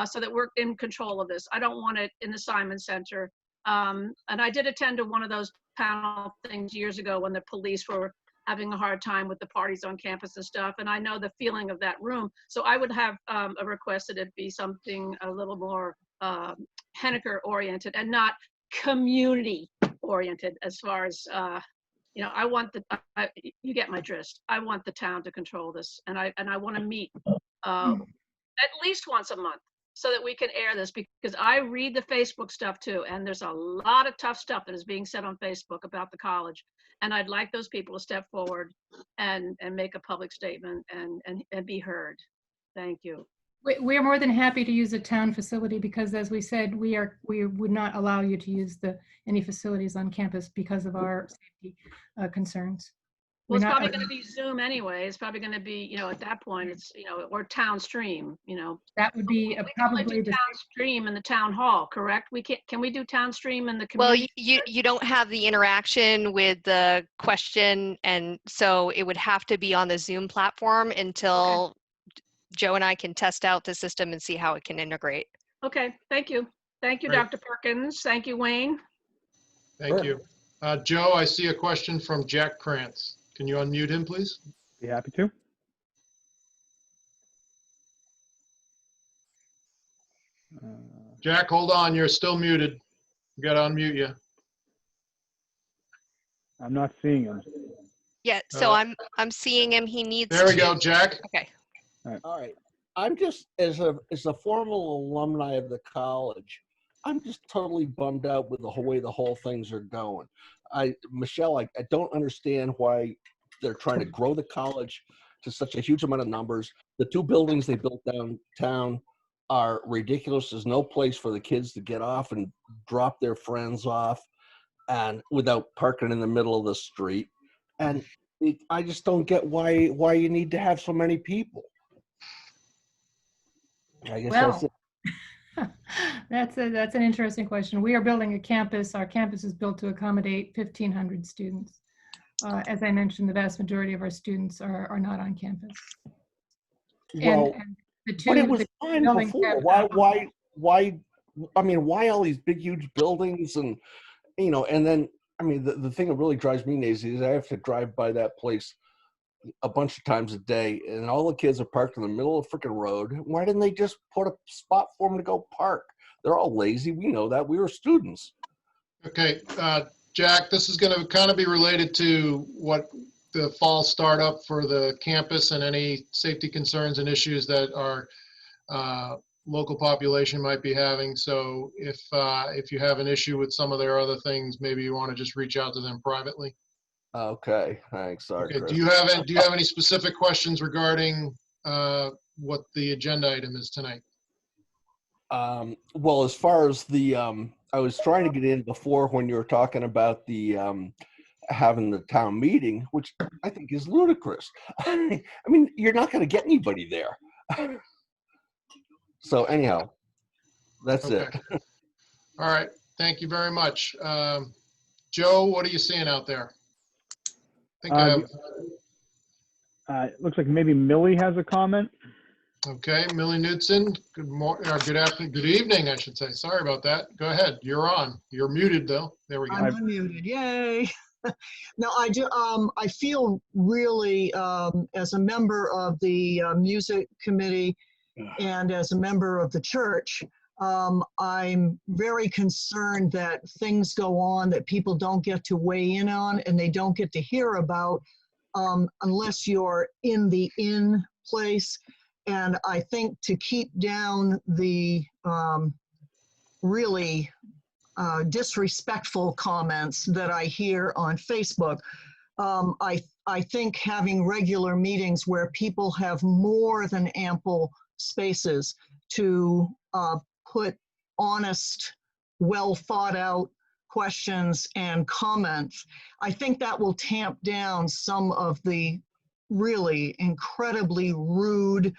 so that we're in control of this. I don't want it in the Simon Center. And I did attend to one of those panel things years ago when the police were having a hard time with the parties on campus and stuff. And I know the feeling of that room. So I would have a request that it be something a little more Henniker oriented and not community oriented as far as, I want you get my drift. I want the town to control this. And I want to meet at least once a month so that we can air this, because I read the Facebook stuff too. And there's a lot of tough stuff that is being said on Facebook about the college. And I'd like those people to step forward and make a public statement and be heard. Thank you. We are more than happy to use a town facility because, as we said, we would not allow you to use any facilities on campus because of our safety concerns. Well, it's probably going to be Zoom anyway. It's probably going to be, at that point, it's, or town stream, That would be probably the town stream in the town hall, correct? Can we do town stream in the community? Well, you don't have the interaction with the question, and so it would have to be on the Zoom platform until Joe and I can test out the system and see how it can integrate. Okay, thank you. Thank you, Great. Dr. Perkins. Thank you, Wayne. Thank you. Joe, I see a question from Jack Krantz. Can you unmute him, please? Be happy to. Jack, hold on. You're still muted. We got to unmute you. I'm not seeing him. Yeah, so I'm seeing him. He needs There we to. go, Jack. Okay. All right. I'm just, as a formal alumni of the college, I'm just totally bummed out with the whole way the whole things are going. Michelle, I don't understand why they're trying to grow the college to such a huge amount of numbers. The 2 buildings they built downtown are ridiculous. There's no place for the kids to get off and drop their friends off, and without parking in the middle of the street. And I just don't get why you need to have so many people. I guess that's it. That's an interesting question. We are building a campus. Our campus is built to accommodate 1,500 students. As I mentioned, the vast majority of our students are not on campus. Well, and but it was fine before. Why? I mean, why all these big, huge buildings and, you know, and then, I mean, the thing that really drives me crazy is I have to drive by that place a bunch of times a day, and all the kids are parked in the middle of the freaking road. Why didn't they just put a spot for them to go park? They're all lazy. We know that. We were students. Okay, Jack, this is going to kind of be related to what the fall startup for the campus and any safety concerns and issues that our local population might be having. So if you have an issue with some of their other things, maybe you want to just reach out to them privately. Okay, thanks. Sorry, Okay. Chris. Do you have any specific questions regarding what the agenda item is tonight? Well, as far as the, I was trying to get in before when you were talking about the having the town meeting, which I think is ludicrous. I mean, you're not going to get anybody there. So anyhow, that's it. All right. Thank you very much. Joe, what are you seeing out there? I think I have. It looks like maybe Millie has a comment. Okay, Millie Knudsen, good morning, or good afternoon, good evening, I should say. Sorry about that. Go ahead. You're on. You're muted though. There we go. I'm unmuted. Yay. No, I do. I feel really, as a member of the music committee and as a member of the church, I'm very concerned that things go on that people don't get to weigh in on and they don't get to hear about unless you're in the in place. And I think to keep down the really disrespectful comments that I hear on Facebook, I think having regular meetings where people have more than ample spaces to put honest, well thought out questions and comments, I think that will tamp down some of the really incredibly rude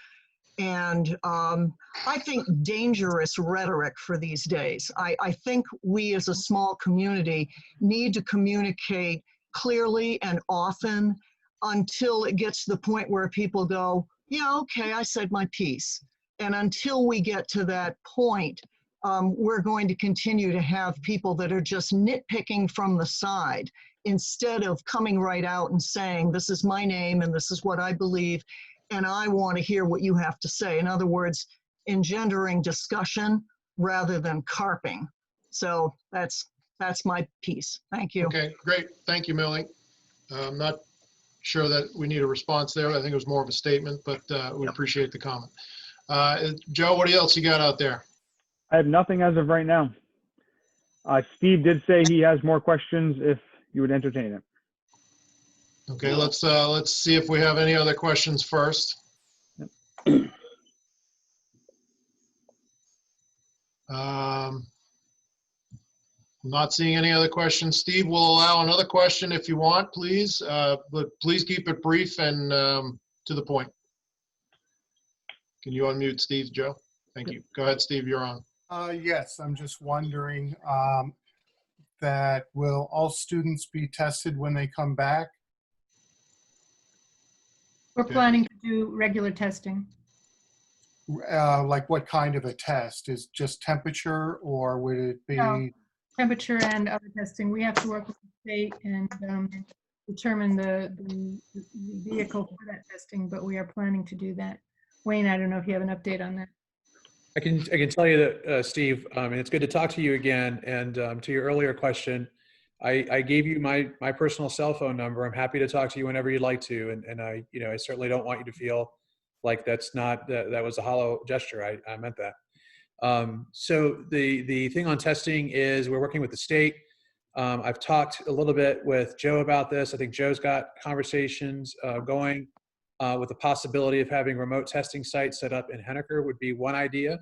and I think dangerous rhetoric for these days. I think we as a small community need to communicate clearly and often until it gets to the point where people go, yeah, okay, I said my piece. And until we get to that point, we're going to continue to have people that are just nitpicking from the side instead of coming right out and saying, this is my name and this is what I believe, and I want to hear what you have to say. In other words, engendering discussion rather than carping. So that's my piece. Thank you. Okay, great. Thank you, Millie. I'm not sure that we need a response there. I think it was more of a statement, but we appreciate the comment. Joe, what else you got out there? I have nothing as of right now. Steve did say he has more questions if you would entertain it. Okay, let's see if we have any other questions first. I'm not seeing any other questions. Steve will allow another question if you want, please, but please keep it brief and to the point. Can you unmute Steve, Joe? Thank you. Go ahead, Steve, you're on. Yes, I'm just wondering that will all students be tested when they come back? We're planning to do regular testing. Like what kind of a test? Is just temperature or would it be? No, temperature and other testing. We have to work with the state and determine the vehicle for that testing, but we are planning to do that. Wayne, I don't know if you have an update on that. I can tell you that, Steve, and it's good to talk to you again. And to your earlier question, I gave you my personal cell phone number. I'm happy to talk to you whenever you'd like to. And I certainly don't want you to feel Like that's not, that was a hollow gesture. I meant that. So the thing on testing is we're working with the state. I've talked a little bit with Joe about this. I think Joe's got conversations going with the possibility of having remote testing sites set up in Henniker would be one idea.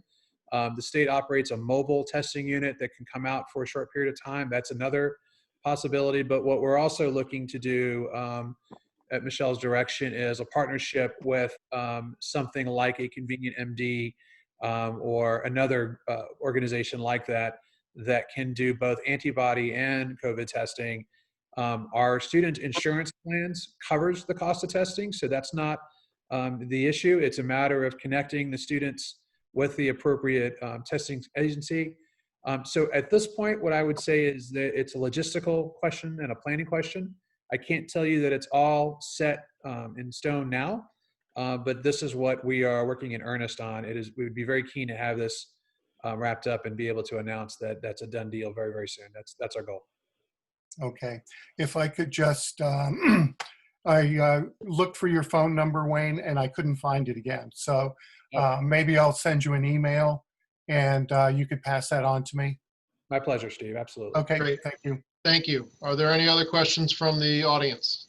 The state operates a mobile testing unit that can come out for a short period of time. That's another possibility. But what we're also looking to do at Michelle's direction is a partnership with something like a Convenient MD or another organization like that that can do both antibody and COVID testing. Our student insurance plans covers the cost of testing, so that's not the issue. It's a matter of connecting the students with the appropriate testing agency. So at this point, what I would say is that it's a logistical question and a planning question. I can't tell you that it's all set in stone now, but this is what we are working in earnest on. We would be very keen to have this wrapped up and be able to announce that that's a done deal very, very soon. That's our goal. Okay. If I could just, I looked for your phone number, Wayne, and I couldn't find it again. So maybe I'll send you an email and you could pass that on to me. My pleasure, Steve. Absolutely. Okay, Great. thank you. Thank you. Are there any other questions from the audience?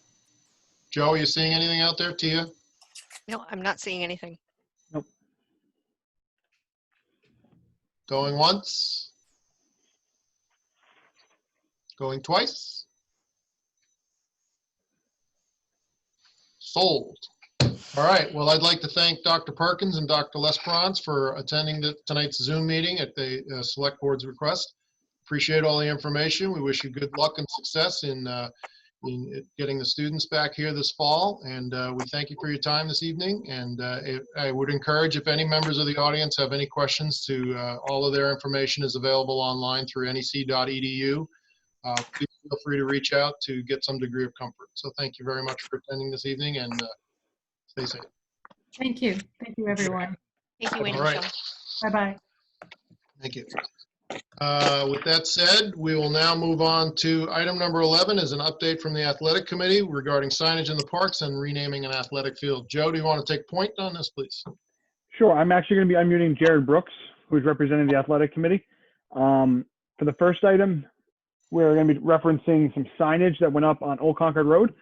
Joe, are you seeing anything out there? Tia? No, I'm not seeing anything. Going once? Going twice? Sold. All right. Well, I'd like to thank Dr. Perkins and Dr. Lesperance for attending tonight's Zoom meeting at the Select Board's request. Appreciate all the information. We wish you good luck and success in getting the students back here this fall. And we thank you for your time this evening. And I would encourage, if any members of the audience have any questions, all of their information is available online through nec.edu. Please feel free to reach out to get some degree of comfort. So thank you very much for attending this evening, and stay safe. Thank you. Thank you, everyone. Thank you, Wayne and All right. Michelle. Bye-bye. Thank you. With that said, we will now move on to item number 11 is an update from the athletic committee regarding signage in the parks and renaming an athletic field. Joe, do you want to take point on this, please? Sure. I'm actually going to be unmuting Jared Brooks, who's representing the athletic committee. For the first item, we're going to be referencing some signage that went up on Old Concord Road.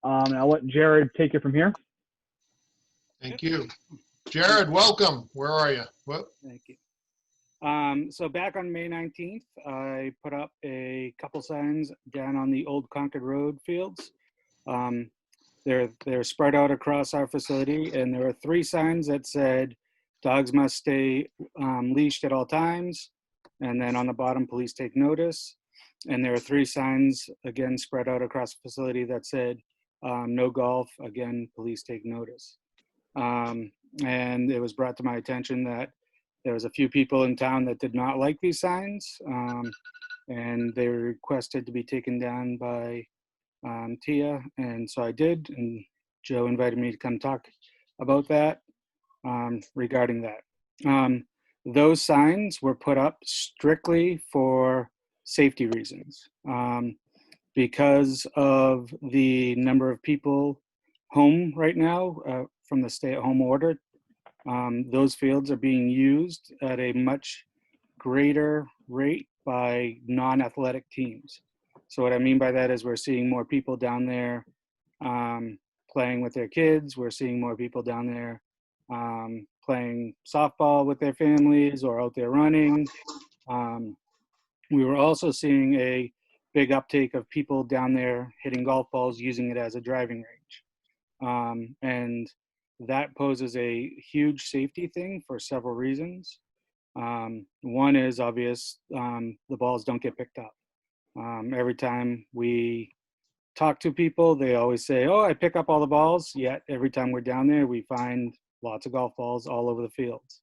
And I'll let Jared take it from here. Thank you. Jared, welcome. Where are you? What? Thank you. So back on May 19th, I put up a couple signs down on the Old Concord Road fields. They're spread out across our facility, and there were 3 signs that said dogs must stay leashed at all times, and then on the bottom, police take notice. And there are 3 signs, again, spread out across the facility that said no golf, again, police take notice. And it was brought to my attention that there was a few people in town that did not like these signs, and they were requested to be taken down by Tia, and so I did, and Joe invited me to come talk about that, regarding that. Those signs were put up strictly for safety reasons. Because of the number of people home right now from the stay-at-home order, those fields are being used at a much greater rate by non-athletic teams. So what I mean by that is we're seeing more people down there playing with their kids. We're seeing more people down there playing softball with their families or out there running. We were also seeing a big uptake of people down there hitting golf balls, using it as a driving range. And that poses a huge safety thing for several reasons. One is obvious, the balls don't get picked up. Every time we talk to people, they always say, oh, I pick up all the balls, yet every time we're down there, we find lots of golf balls all over the fields.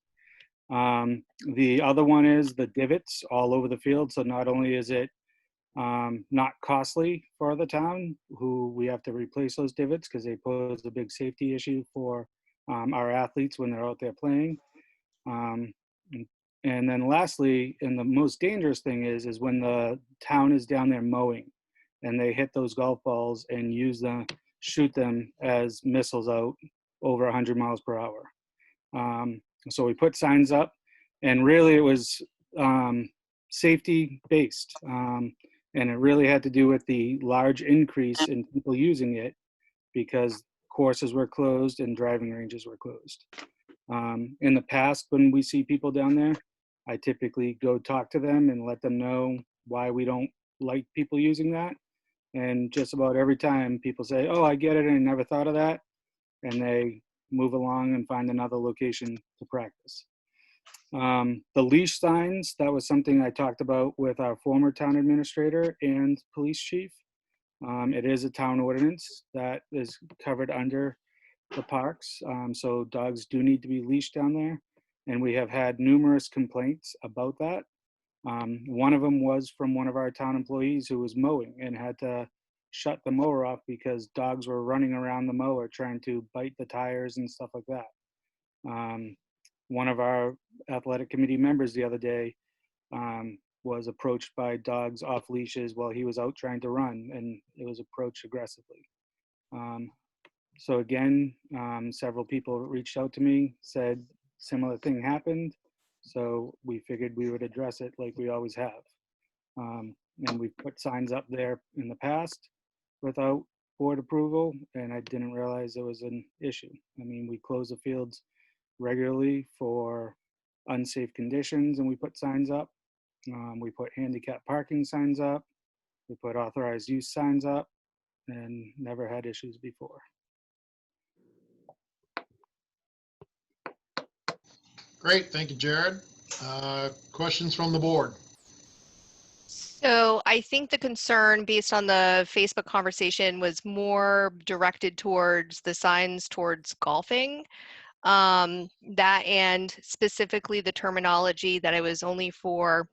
The other one is the divots all over the field. So not only is it not costly for the town, who we have to replace those divots because they pose a big safety issue for our athletes when they're out there playing. And then lastly, and the most dangerous thing is when the town is down there mowing and they hit those golf balls and shoot them as missiles out over 100 miles per hour. So we put signs up, and really it was safety based. And it really had to do with the large increase in people using it because courses were closed and driving ranges were closed. In the past, when we see people down there, I typically go talk to them and let them know why we don't like people using that. And just about every time people say, oh, I get it, and I never thought of that. And they move along and find another location to practice. The leash signs, that was something I talked about with our former town administrator and police chief. It is a town ordinance that is covered under the parks. So dogs do need to be leashed down there. And we have had numerous complaints about that. One of them was from one of our town employees who was mowing and had to shut the mower off because dogs were running around the mower trying to bite the tires and stuff like that. One of our athletic committee members the other day was approached by dogs off leashes while he was out trying to run, and it was approached aggressively. So again, several people reached out to me, said similar thing happened. So we figured we would address it like we always have. And we've put signs up there in the past without board approval, and I didn't realize it was an issue. I mean, we close the fields regularly for unsafe conditions, and we put signs up. We put handicap parking signs up. We put authorized use signs up, and never had issues before. Great, thank you, Jared. Questions from the board? So I think the concern based on the Facebook conversation was more directed towards the signs towards golfing. That and specifically the terminology that it was only for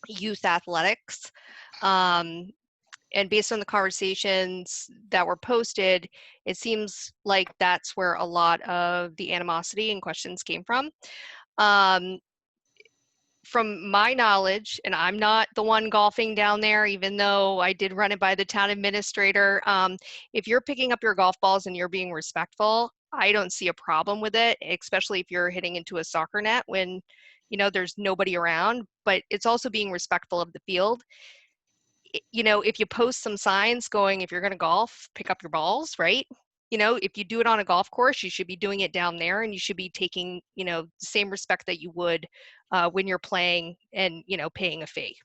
youth athletics. And based on the conversations that were posted, it seems like that's where a lot of the animosity and questions came from. From my knowledge, and I'm not the one golfing down there, even though I did run it by the town administrator, if you're picking up your golf balls and you're being respectful, I don't see a problem with it, especially if you're hitting into a soccer net when, you know, there's nobody around, but it's also being respectful of the field. You know, if you post some signs going, if you're going to golf, pick up your balls, right? You know, if you do it on a golf course, you should be doing it down there, and you should be taking, you know, the same respect that you would when you're playing and, you know, paying a fee.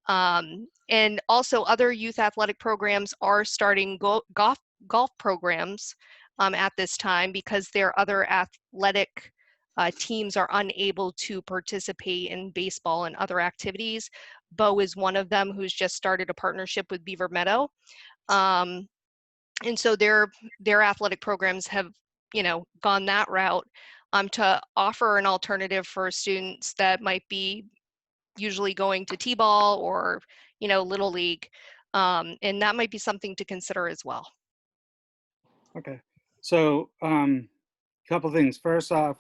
And also other youth athletic programs are starting golf programs at this time because their other athletic teams are unable to participate in baseball and other activities. Bo is one of them who's just started a partnership with Beaver Meadow. And so their athletic programs have, you know, gone that route to offer an alternative for students that might be usually going to T-ball or, you know, Little League. And that might be something to consider as well. Okay, so a couple things. First off,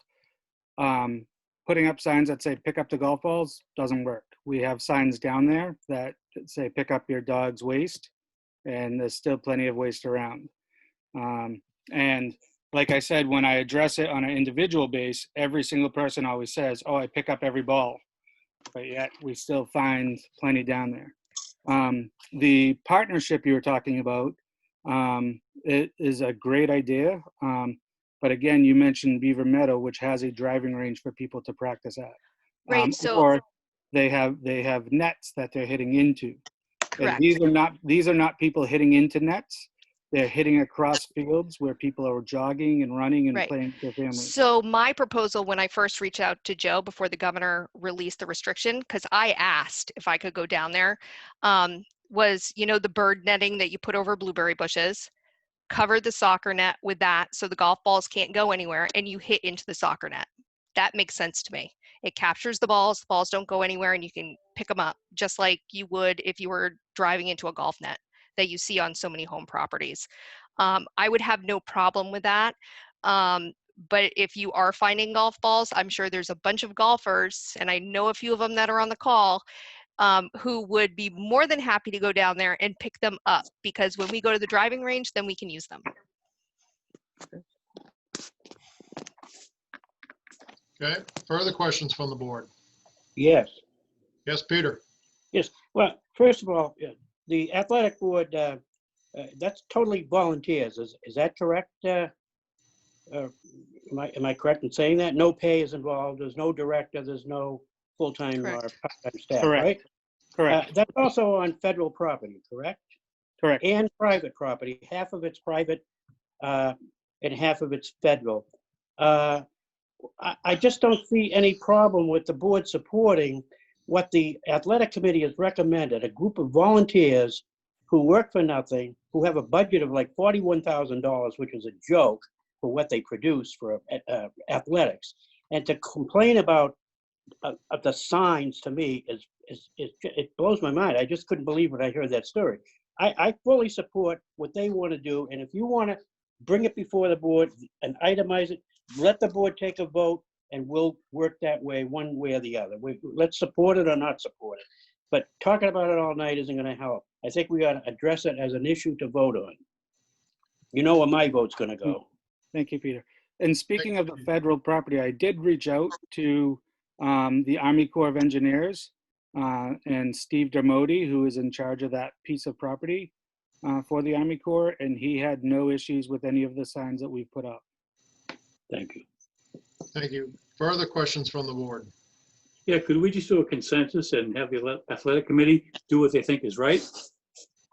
putting up signs that say pick up the golf balls doesn't work. We have signs down there that say pick up your dog's waste, and there's still plenty of waste around. And like I said, when I address it on an individual base, every single person always says, oh, I pick up every ball. But yet we still find plenty down there. The partnership you were talking about, it is a great idea. But again, you mentioned Beaver Meadow, which has a driving range for people to practice at. Right, so or they have nets that they're hitting into. correct. And these are not people hitting into nets. They're hitting across fields where people are jogging and running and Right. playing with their families. So my proposal when I first reached out to Joe before the governor released the restriction, because I asked if I could go down there, was, you know, the bird netting that you put over blueberry bushes, cover the soccer net with that so the golf balls can't go anywhere and you hit into the soccer net. That makes sense to me. It captures the balls don't go anywhere, and you can pick them up just like you would if you were driving into a golf net that you see on so many home properties. I would have no problem with that. But if you are finding golf balls, I'm sure there's a bunch of golfers, and I know a few of them that are on the call, who would be more than happy to go down there and pick them up, because when we go to the driving range, then we can use them. Okay, further questions from the board? Yes. Yes, Peter? Yes. Well, first of all, the athletic board, that's totally volunteers. Is that correct? Am I correct in saying that? No pay is involved. There's no director. There's no full-time or Correct. part-time staff, Correct. right? Correct. That's also on federal property, correct? Correct. And private property. Half of it's private and half of it's federal. I just don't see any problem with the board supporting what the athletic committee has recommended, a group of volunteers who work for nothing, who have a budget of like $41,000, which is a joke for what they produce for athletics. And to complain about the signs, to me, it blows my mind. I just couldn't believe when I heard that story. I fully support what they want to do. And if you want to bring it before the board and itemize it, let the board take a vote, and we'll work that way, one way or the other. Let's support it or not support it. But talking about it all night isn't going to help. I think we got to address it as an issue to vote on. You know where my vote's going to go. Thank you, Peter. And speaking of the federal property, I did reach out to the Army Corps of Engineers and Steve Dermody, who is in charge of that piece of property for the Army Corps, and he had no issues with any of the signs that we put up. Thank you. Thank you. Further questions from the board? Yeah, could we just do a consensus and have the athletic committee do what they think is right?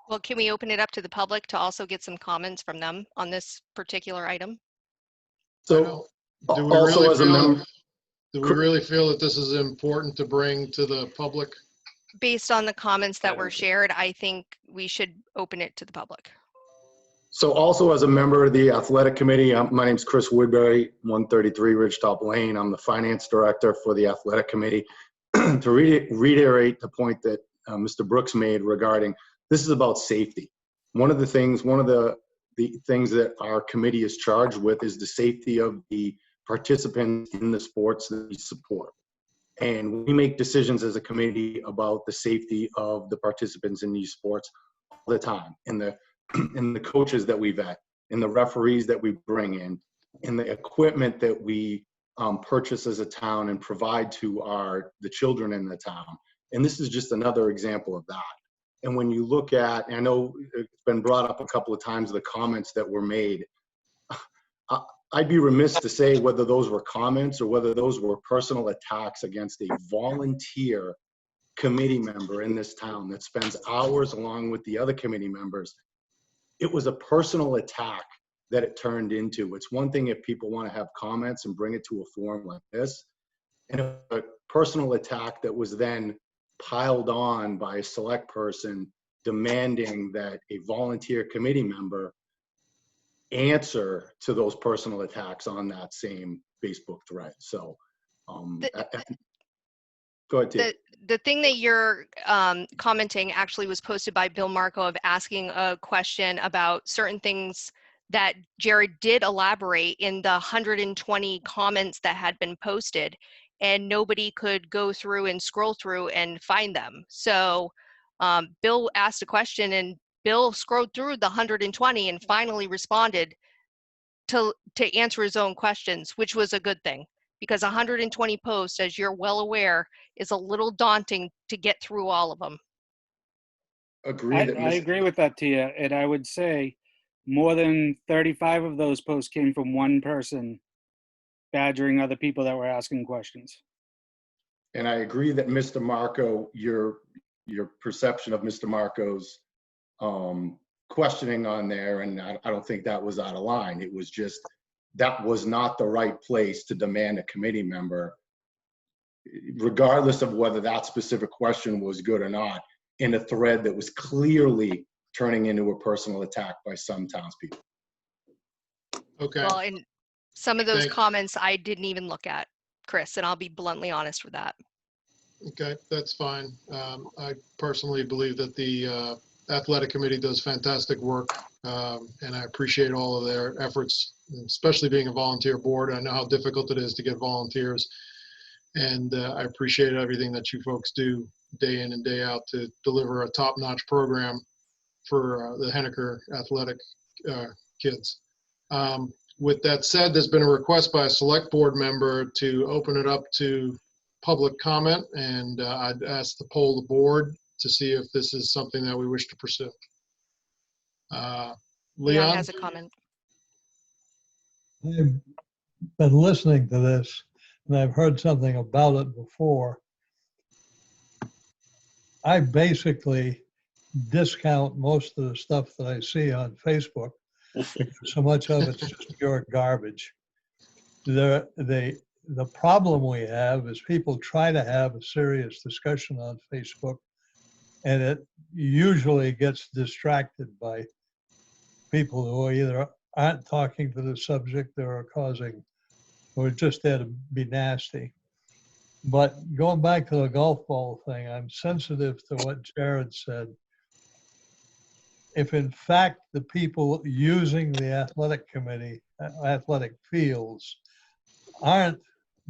Well, can we open it up to the public to also get some comments from them on this particular item? So, do we really feel that this is important to bring to the public? Based on the comments that were shared, I think we should open it to the public. So also as a member of the athletic committee, my name's Chris Woodbury, 133 Ridgetop Lane. I'm the finance director for the athletic committee. To reiterate the point that Mr. Brooks made regarding this is about safety. One of the things that our committee is charged with is the safety of the participants in the sports that we support. And we make decisions as a committee about the safety of the participants in these sports all the time. And the coaches that we vet, and the referees that we bring in, and the equipment that we purchase as a town and provide to the children in the town. And this is just another example of that. And when you look at, and I know it's been brought up a couple of times, the comments that were made, I'd be remiss to say whether those were comments or whether those were personal attacks against a volunteer committee member in this town that spends hours along with the other committee members. It was a personal attack that it turned into. It's one thing if people want to have comments and bring it to a forum like this, and a personal attack that was then piled on by a select person demanding that a volunteer committee member answer to those personal attacks on that same Facebook thread. So go ahead, Tia. The thing that you're commenting actually was posted by Bill Marco of asking a question about certain things that Jared did elaborate in the 120 comments that had been posted, and nobody could go through and scroll through and find them. So Bill asked a question, and Bill scrolled through the 120 and finally responded to answer his own questions, which was a good thing. Because 120 posts, as you're well aware, is a little daunting to get through all of them. I agree with that, Tia. And I would say more than 35 of those posts came from one person badgering other people that were asking questions. And I agree that Mr. Marco, your perception of Mr. Marco's questioning on there, and I don't think that was out of line. It was just, that was not the right place to demand a committee member, regardless of whether that specific question was good or not, in a thread that was clearly turning into a personal attack by some townspeople. Okay. Well, and some of those comments I didn't even look at, Chris, and I'll be bluntly honest with that. Okay, that's fine. I personally believe that the athletic committee does fantastic work, and I appreciate all of their efforts, especially being a volunteer board. I know how difficult it is to get volunteers, and I appreciate everything that you folks do day in and day out to deliver a top-notch program for the Henniker athletic kids. With that said, there's been a request by a select board member to open it up to public comment, and I'd ask to poll the board to see if this is something that we wish to pursue. Leon Leon? has a comment. I've been listening to this and I've heard something about it before. I basically discount most of the stuff that I see on Facebook because so much of it's just pure garbage. The problem we have is people try to have a serious discussion on Facebook, and it usually gets distracted by people who either aren't talking to the subject or are causing, or just there to be nasty. But going back to the golf ball thing, I'm sensitive to what Jared said. If in fact the people using the athletic committee, athletic fields, aren't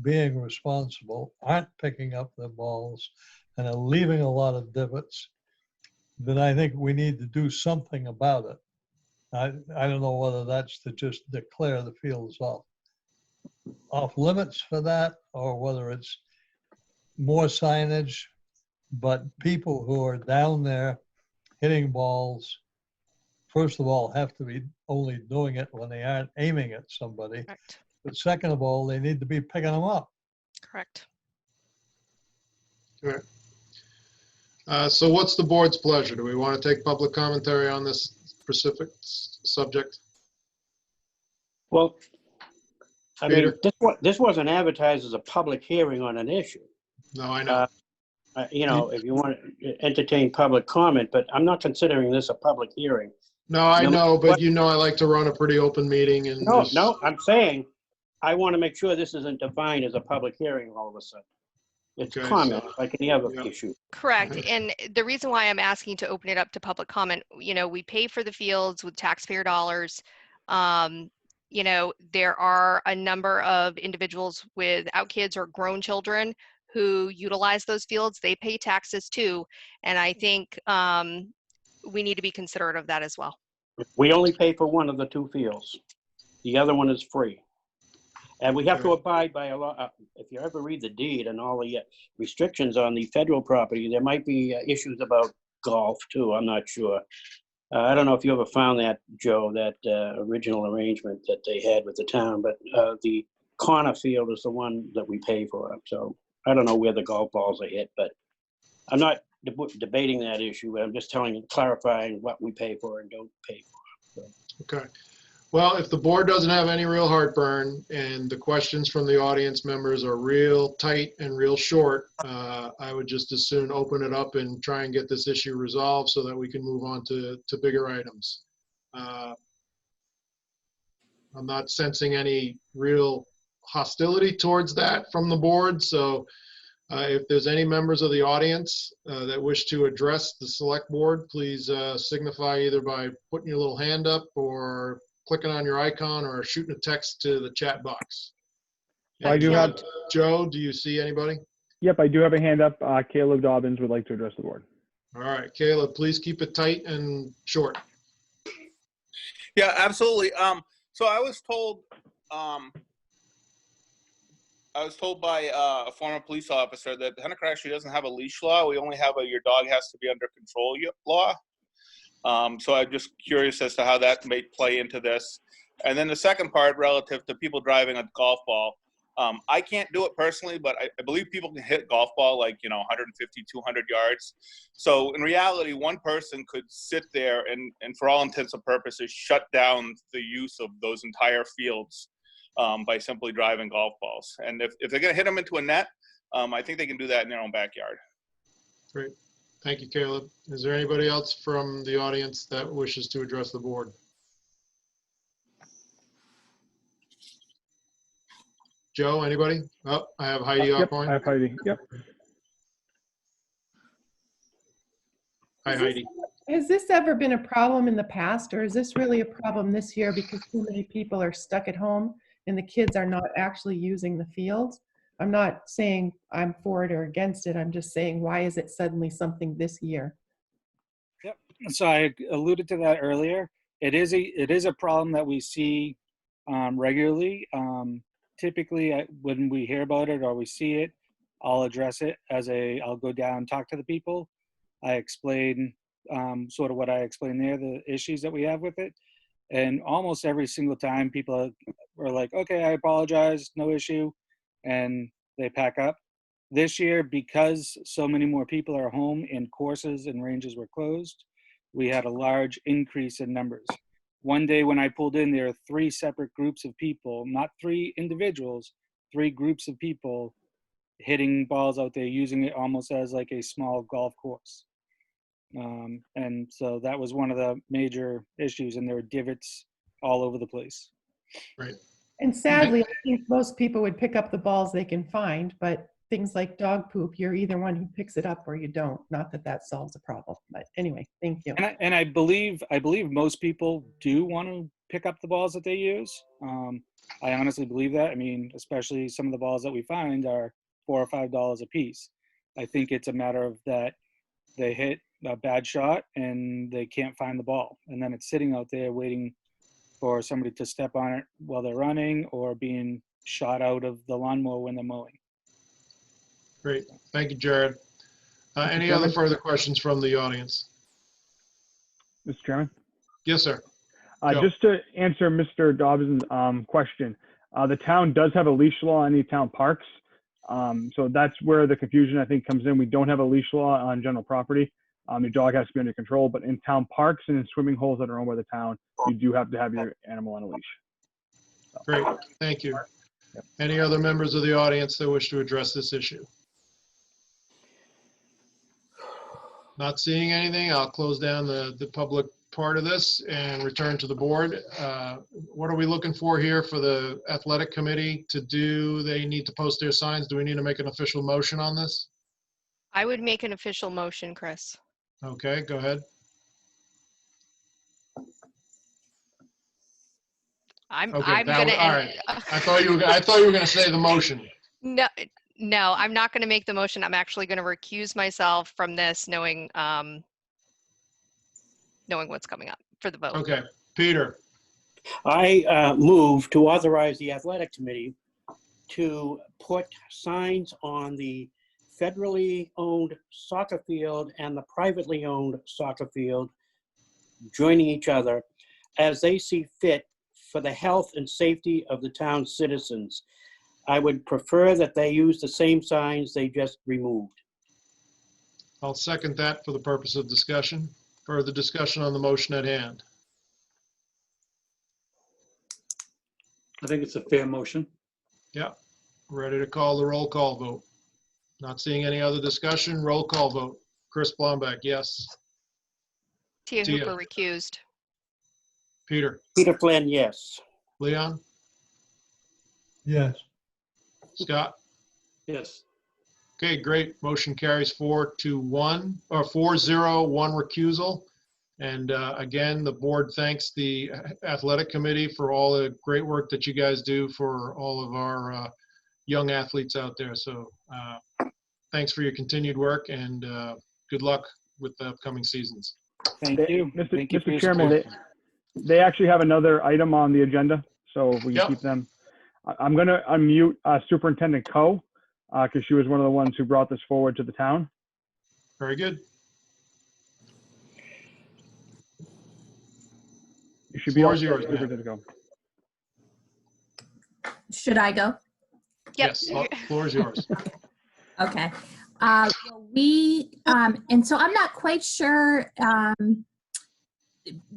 being responsible, aren't picking up the balls, and are leaving a lot of divots, then I think we need to do something about it. I don't know whether that's to just declare the fields off limits for that, or whether it's more signage, but people who are down there hitting balls, first of all, have to be only doing it when they aren't aiming at somebody. Correct. But second of all, they need to be picking them up. Correct. All right. So what's the board's pleasure? Do we want to take public commentary on this specific subject? Well, I Peter? mean, this wasn't advertised as a public hearing on an issue. No, I know. You know, if you want to entertain public comment, but I'm not considering this a public hearing. No, I know, but you know I like to run a pretty open meeting and just... No, I'm saying I want to make sure this isn't defined as a public hearing all of a sudden. It's Okay, comment, so- like any other issue. Correct. And the reason why I'm asking to open it up to public comment, you know, we pay for the fields with taxpayer dollars. You know, there are a number of individuals without kids or grown children who utilize those fields. They pay taxes too. And I think we need to be considerate of that as well. We only pay for one of the two fields. The other one is free. And we have to abide by a law. If you ever read the deed and all the restrictions on the federal property, there might be issues about golf too. I'm not sure. I don't know if you ever found that, Joe, that original arrangement that they had with the town, but the corner field is the one that we pay for. So I don't know where the golf balls are hit, but I'm not debating that issue. I'm just clarifying what we pay for and don't pay for. So. Okay. Well, if the board doesn't have any real heartburn and the questions from the audience members are real tight and real short, I would just as soon open it up and try and get this issue resolved so that we can move on to bigger items. I'm not sensing any real hostility towards that from the board. So if there's any members of the audience that wish to address the select board, please signify either by putting your little hand up or clicking on your icon or shooting a text to the chat box. I do have. Joe, do you see anybody? Yep, I do have a hand up. Caleb Dobbins would like to address the board. All right, Caleb, please keep it tight and short. Yeah, absolutely. So I was told by a former police officer that Hennecker actually doesn't have a leash law. We only have a your dog has to be under control law. So I'm just curious as to how that may play into this. And then the second part relative to people driving a golf ball. I can't do it personally, but I believe people can hit golf ball like, 150, 200 yards. So in reality, one person could sit there and for all intents and purposes, shut down the use of those entire fields by simply driving golf balls. And if they're going to hit them into a net, I think they can do that in their own backyard. Great. Thank you, Caleb. Is there anybody else from the audience that wishes to address the board? Joe, anybody? Oh, I have Heidi Yep, offline. I have Heidi. Yep. Hi, Heidi. Has this ever been a problem in the past, or is this really a problem this year because too many people are stuck at home and the kids are not actually using the fields? I'm not saying I'm for it or against it. I'm just saying, why is it suddenly something this year? Yep. So I alluded to that earlier. It is a problem that we see regularly. Typically, when we hear about it or we see it, I'll address it I'll go down and talk to the people. I explain sort of what I explained there, the issues that we have with it. And almost every single time people are like, okay, I apologize, no issue. And they pack up. This year, because so many more people are home and courses and ranges were closed, we had a large increase in numbers. One day when I pulled in, there are 3 separate groups of people, not 3 individuals, 3 groups of people hitting balls out there, using it almost as like a small golf course. And so that was one of the major issues, and there were divots all over the place. Right. And sadly, I think most people would pick up the balls they can find, but things like dog poop, you're either one who picks it up or you don't. Not that that solves a problem, but anyway, thank you. And I believe most people do want to pick up the balls that they use. I honestly believe that. I mean, especially some of the balls that we find are $4 or $5 a piece. I think it's a matter of that they hit a bad shot and they can't find the ball, and then it's sitting out there waiting for somebody to step on it while they're running or being shot out of the lawnmower when they're mowing. Great. Thank you, Jared. Any other further questions from the audience? Mr. Chairman? Yes, sir. Just to answer Mr. Dobbs' question, the town does have a leash law on the town parks. So that's where the confusion, I think, comes in. We don't have a leash law on general property. Your dog has to be under control, but in town parks and in swimming holes that are owned by the town, you do have to have your animal on a leash. So. Great. Thank you. Yep. Any other members of the audience that wish to address this issue? Not seeing anything, I'll close down the public part of this and return to the board. What are we looking for here for the athletic committee to do? They need to post their signs. Do we need to make an official motion on this? I would make an official motion, Chris. Okay, go ahead. I'm all gonna. right. I thought you were going to say the motion. No, I'm not going to make the motion. I'm actually going to recuse myself from this, knowing what's coming up for the vote. Okay, Peter. I move to authorize the athletic committee to put signs on the federally owned soccer field and the privately owned soccer field, joining each other as they see fit for the health and safety of the town's citizens. I would prefer that they use the same signs they just removed. I'll second that for the purpose of discussion. Further discussion on the motion at hand. I think it's a fair motion. Yep. Ready to call the roll call vote. Not seeing any other discussion. Roll call vote. Chris Blombeck, yes. Tia Hooper recused. Peter. Peter Flynn, yes. Leon. Yes. Scott. Yes. Okay, great. Motion carries 4-1 or 4-0, 1 recusal. And again, the board thanks the athletic committee for all the great work that you guys do for all of our young athletes out there. So thanks for your continued work, and good luck with the upcoming seasons. Thank you. Mr. Chairman, they actually have another item on the agenda, so if we can keep them. I'm going to unmute Superintendent Coe, because she was one of the ones who brought this forward to the town. Very good. You should be all yours, Superintendent Coe. Should I go? Yep. Yes, floor is yours. Okay. And so I'm not quite sure,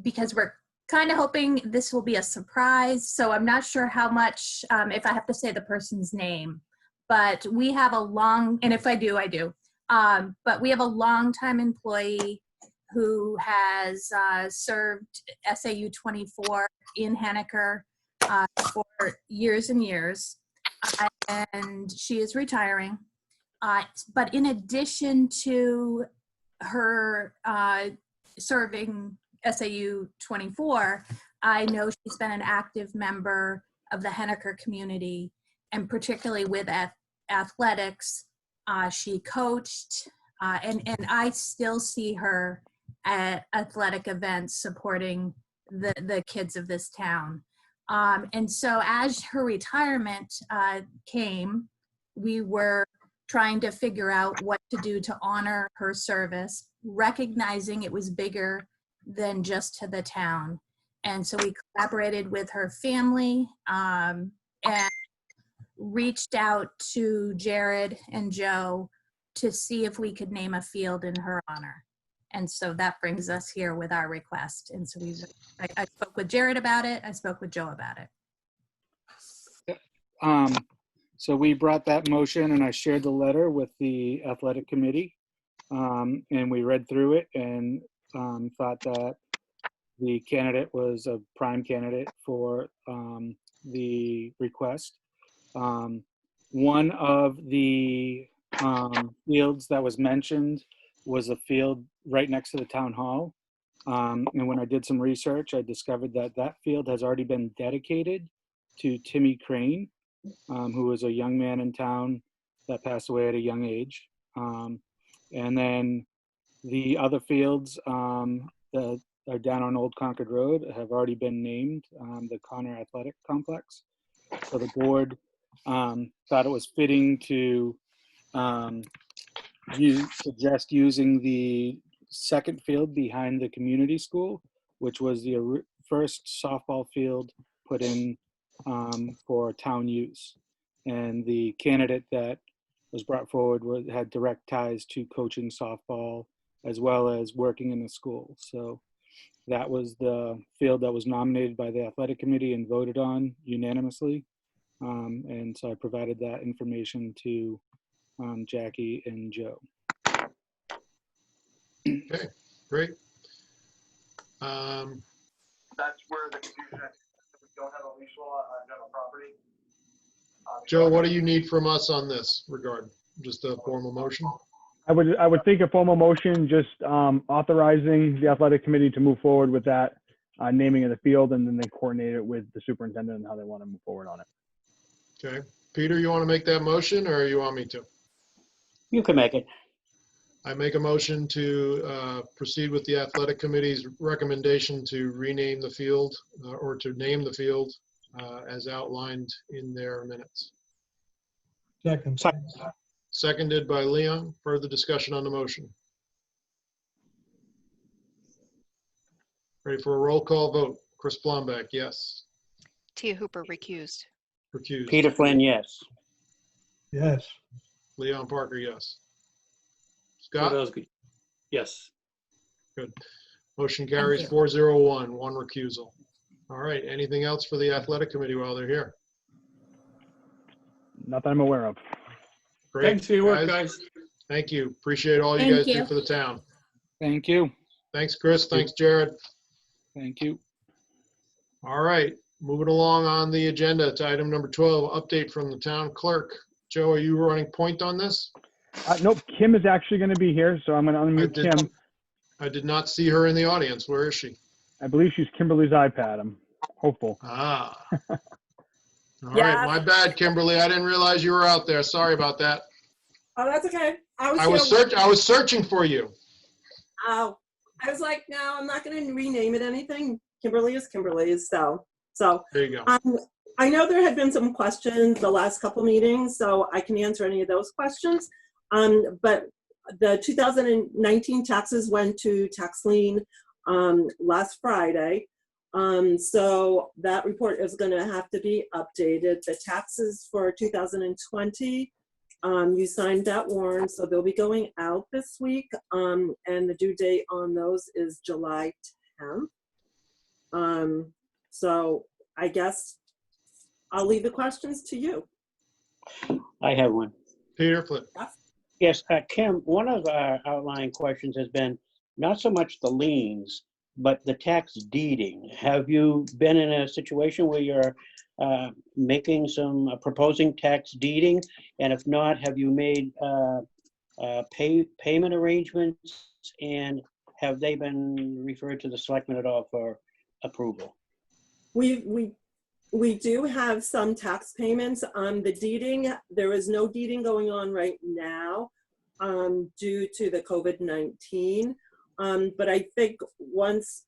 because we're kind of hoping this will be a surprise. So I'm not sure how much, if I have to say the person's name, but we have a long, and if I do, I do. But we have a longtime employee who has served SAU 24 in Henniker for years and years. And she is retiring. But in addition to her serving SAU 24, I know she's been an active member of the Henniker community, and particularly with athletics. She coached, and I still see her at athletic events supporting the kids of this town. And so as her retirement came, we were trying to figure out what to do to honor her service, recognizing it was bigger than just to the town. And so we collaborated with her family and reached out to Jared and Joe to see if we could name a field in her honor. And so that brings us here with our request. And so I spoke with Jared about it. I spoke with Joe about it. So we brought that motion and I shared the letter with the athletic committee. And we read through it and thought that the candidate was a prime candidate for the request. One of the fields that was mentioned was a field right next to the town hall. And when I did some research, I discovered that that field has already been dedicated to Timmy Crane, who was a young man in town that passed away at a young age. And then the other fields that are down on Old Concord Road have already been named the Connor Athletic Complex. So the board thought it was fitting to suggest using the second field behind the community school, which was the first softball field put in for town use. And the candidate that was brought forward had direct ties to coaching softball as well as working in the school. So that was the field that was nominated by the athletic committee and voted on unanimously. And so I provided that information to Jackie and Joe. Okay, great. That's where the confusion is. We don't have a leash law on general property. Joe, what do you need from us on this regard? Just a formal motion? I would think a formal motion, just authorizing the athletic committee to move forward with that naming of the field, and then they coordinate it with the superintendent and how they want to move forward on it. Okay. Peter, you want to make that motion or you want me to? You can make it. I make a motion to proceed with the athletic committee's recommendation to rename the field or to name the field as outlined in their minutes. Second. Seconded by Leon. Further discussion on the motion. Ready for a roll call vote. Chris Blombeck, yes. Tia Hooper recused. Recused. Peter Flynn, yes. Yes. Leon Parker, yes. That Scott? was good. Yes. Good. Motion carries you. 4-0-1, one recusal. All right, anything else for the athletic committee while they're here? Not that I'm aware of. Great. Thanks for your work, guys. Thank you. Appreciate all you Thank guys do you. for the town. Thank you. Thanks, Chris. Thanks, Jared. Thank you. All right, moving along on the agenda to item number 12, update from the town clerk. Joe, are you running point on this? Nope, Kim is actually going to be here, so I'm going to unmute Kim. I did not see her in the audience. Where is she? I believe she's Kimberly's iPad. I'm hopeful. Ah. All right, my bad, Kimberly. I didn't realize you were out there. Sorry about that. Oh, that's okay. I was searching for you. Oh, I was like, no, I'm not going to rename it anything. Kimberly is Kimberly's. So there you go. I know there had been some questions the last couple meetings, so I can answer any of those questions. But the 2019 taxes went to tax lien last Friday. So that report is going to have to be updated. The taxes for 2020, you signed that warrant, so they'll be going out this week. And the due date on those is July 10th. So I guess I'll leave the questions to you. I have one. Peter Flynn. Yes, Kim, one of our outlying questions has been not so much the liens, but the tax deeding. Have you been in a situation where you're making some proposing tax deeding? And if not, have you made payment arrangements? And have they been referred to the selectmen at all for approval? We do have some tax payments. The deeding, there is no deeding going on right now due to the COVID-19. But I think once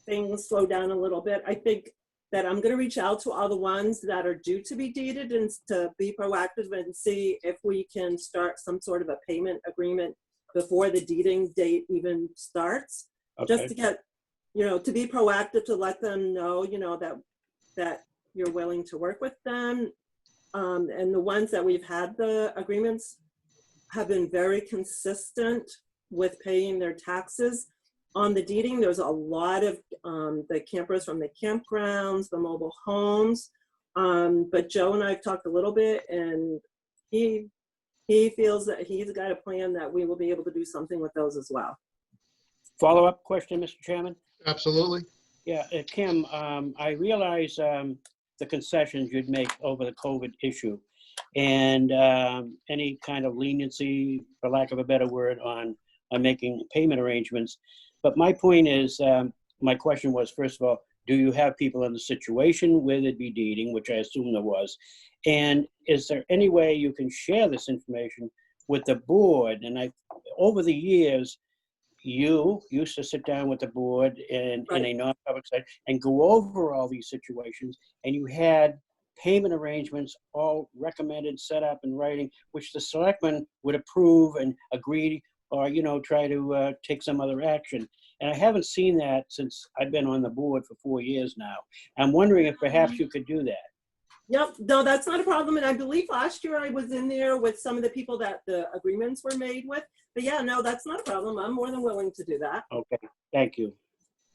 things slow down a little bit, I think that I'm going to reach out to all the ones that are due to be deeded and to be proactive and see if we can start some sort of a payment agreement before the deeding date even starts. Just to get, you know, to be proactive, to let them know, you know, that you're willing to work with them. And the ones that we've had the agreements have been very consistent with paying their taxes. On the deeding, there's a lot of the campers from the campgrounds, the mobile homes. But Joe and I have talked a little bit, and he feels that he's got a plan that we will be able to do something with those as well. Follow-up question, Mr. Chairman? Absolutely. Yeah, Kim, I realize the concessions you'd make over the COVID issue and any kind of leniency, for lack of a better word, on making payment arrangements. But my point is, my question was, first of all, do you have people in the situation where there'd be deeding, which I assume there was? And is there any way you can share this information with the board? And over the years, you used to sit down with the board in a non-public setting and go over all these situations, and you had payment arrangements all recommended, set up in writing, which the selectmen would approve and agree, or, you know, try to take some other action. And I haven't seen that since I've been on the board for 4 years now. I'm wondering if perhaps you could do that. Yep, no, that's not a problem. And I believe last year I was in there with some of the people that the agreements were made with. But yeah, no, that's not a problem. I'm more than willing to do that. Okay, thank you.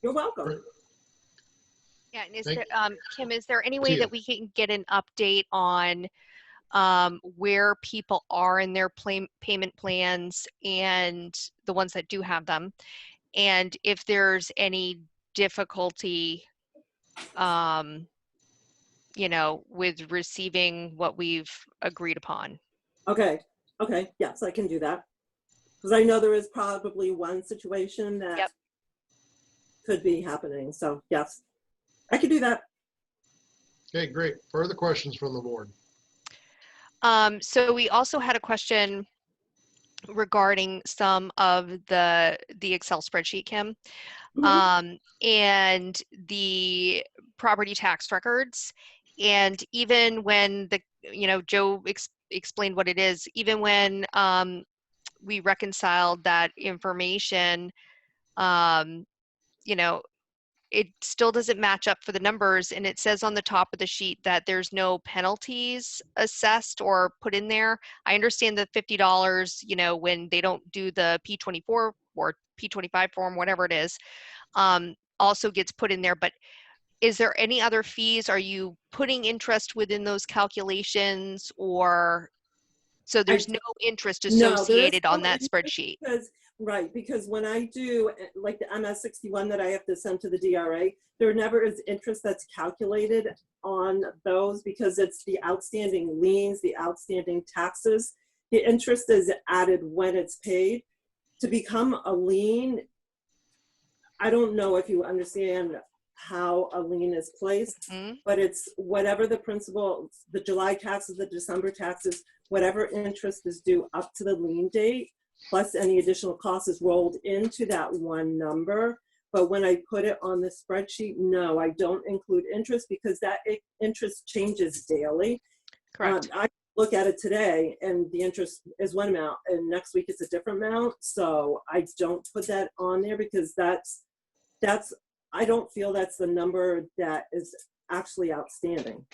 You're welcome. Yeah, and is there, Kim, is there any way that we can get an update on where people are in their payment plans and the ones that do have them, and if there's any difficulty, you know, with receiving what we've agreed upon? Okay, yes, I can do that. Because I know there is probably one situation that could be happening. So yes, I can do that. Okay, great. Further questions from the board? So we also had a question regarding some of the Excel spreadsheet, Kim, and the property tax records. And even when Joe explained what it is, even when we reconciled that information, it still doesn't match up for the numbers. And it says on the top of the sheet that there's no penalties assessed or put in there. I understand the $50, when they don't do the P24 or P25 form, whatever it is, also gets put in there. But is there any other fees? Are you putting interest within those calculations, or so there's no interest associated on that spreadsheet? Because when I do like the MS-61 that I have to send to the DRA, there never is interest that's calculated on those because it's the outstanding liens, the outstanding taxes. The interest is added when it's paid. To become a lien, I don't know if you understand how a lien is placed, but it's whatever the principal, the July taxes, the December taxes, whatever interest is due up to the lien date, plus any additional cost is rolled into that one number. But when I put it on the spreadsheet, no, I don't include interest because that interest changes daily. Correct. I look at it today and the interest is one amount and next week it's a different amount. So I don't put that on there because that's I don't feel that's the number that is actually outstanding.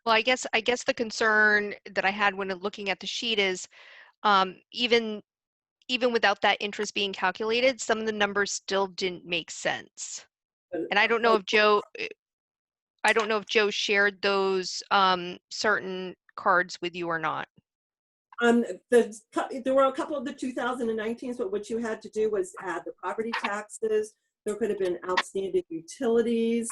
Well, I guess the concern that I had when looking at the sheet is even without that interest being calculated, some of the numbers still didn't make sense. And I don't know if Joe shared those certain cards with you or not. There were a couple of the 2019s, but what you had to do was add the property taxes. There could have been outstanding utilities.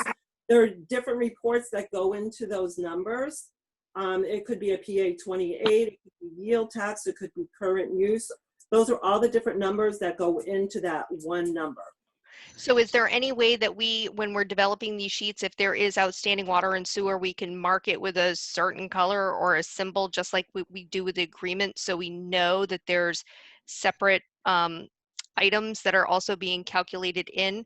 There are different reports that go into those numbers. It could be a PA 28, it could be yield tax, it could be current use. Those are all the different numbers that go into that one number. So is there any way that when we're developing these sheets, if there is outstanding water and sewer, we can mark it with a certain color or a symbol, just like we do with the agreement, so we know that there's separate items that are also being calculated in?